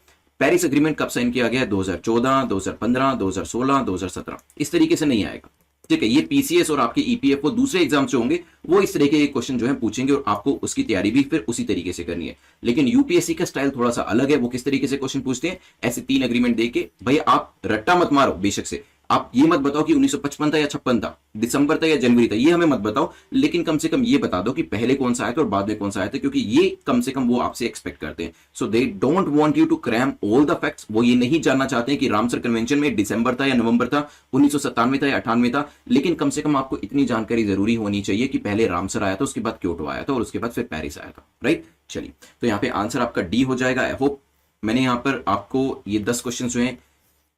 पेरिस एग्रीमेंट कब साइन किया गया, 2014, 2015, 2016, 2017। इस तरीके से नहीं आएगा, ठीक है। ये पीसीएस और आपके ईपीएफओ दूसरे एग्जाम जो होंगे वो इस तरीके के क्वेश्चन जो है पूछेंगे, और आपको उसकी तैयारी भी फिर उसी तरीके से करनी है। लेकिन यूपीएससी का स्टाइल थोड़ा सा अलग है। वो किस तरीके से क्वेश्चन पूछते हैं, ऐसे 3 एग्रीमेंट देके, भाई आप रट्टा मत मारो, बेशक से आप ये मत बताओ कि 1955 था या 56 था, दिसंबर था या जनवरी था, ये हमें मत बताओ, लेकिन कम से कम ये बता दो कि पहले कौन सा आया था और बाद में कौन सा आया था, क्योंकि ये कम से कम वो आपसे एक्सपेक्ट करते हैं। So they don't want you to cram all the facts. वो ये नहीं जानना चाहते हैं कि रामसर कन्वेंशन में दिसंबर था या नवंबर था, 1997 था या 98 था, लेकिन कम से कम आपको इतनी जानकारी जरूरी होनी चाहिए कि पहले रामसर आया था, उसके बाद क्योटो आया था, और उसके बाद फिर पेरिस आया था, राइट। चलिए, तो यहाँ पे आंसर आपका डी हो जाएगा। आई होप मैंने यहाँ पर आपको ये 10 क्वेश्चन जो हैं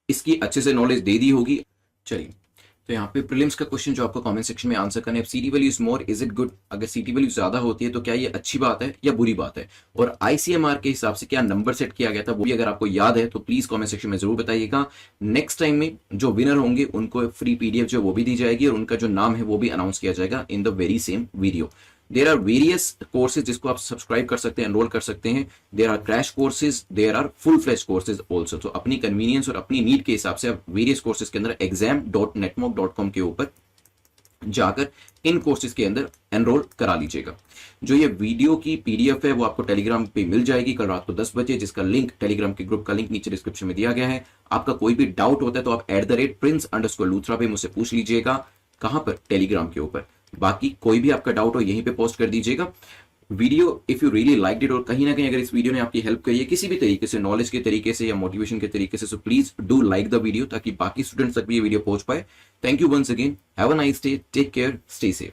इसकी अच्छे से नॉलेज दे दी होगी। चलिए, तो यहाँ पे प्रीलिम्स का क्वेश्चन जो आपको कमेंट सेक्शन में आंसर करना है, सीटी value is more, is it good. अगर सीटी वैल्यू ज्यादा होती है तो क्या ये अच्छी बात है या बुरी बात है, और आईसीएमआर के हिसाब से क्या नंबर सेट किया गया था वो भी अगर आपको याद है तो प्लीज कमेंट सेक्शन में जरूर बताइएगा। नेक्स्ट टाइम में जो विनर होंगे उनको फ्री पीडीएफ जो वो भी दी जाएगी, और उनका जो नाम है वो भी अनाउंस किया जाएगा in the very same video. There are various courses जिसको आप सब्सक्राइब कर सकते हैं, एनरोल कर सकते हैं। There are crash courses, there are full fledge courses also. तो अपनी कन्वीनियंस और अपनी नीड के हिसाब से आप वेरियस कोर्सेज के अंदर exam.netmoc.com के ऊपर जाकर इन कोर्सेज के अंदर एनरोल करा लीजिएगा। जो ये वीडियो की पीडीएफ है वो आपको टेलीग्राम पे मिल जाएगी कल रात को 10 बजे, जिसका लिंक, टेलीग्राम के ग्रुप का लिंक नीचे डिस्क्रिप्शन में दिया गया है। आपका कोई भी डाउट होता है तो आप @prince_luthra पे मुझसे पूछ लीजिएगा। कहां पर, टेलीग्राम के ऊपर। बाकी कोई भी आपका डाउट हो यहीं पे पोस्ट कर दीजिएगा। Video if you really liked it, और कहीं ना कहीं अगर इस वीडियो ने आपकी हेल्प करी है किसी भी तरीके से, नॉलेज के तरीके से या मोटिवेशन के तरीके से, so please do like the video ताकि बाकी स्टूडेंट्स तक भी ये वीडियो पहुंच पाए। Thank you once again, have a nice day, take care, stay safe.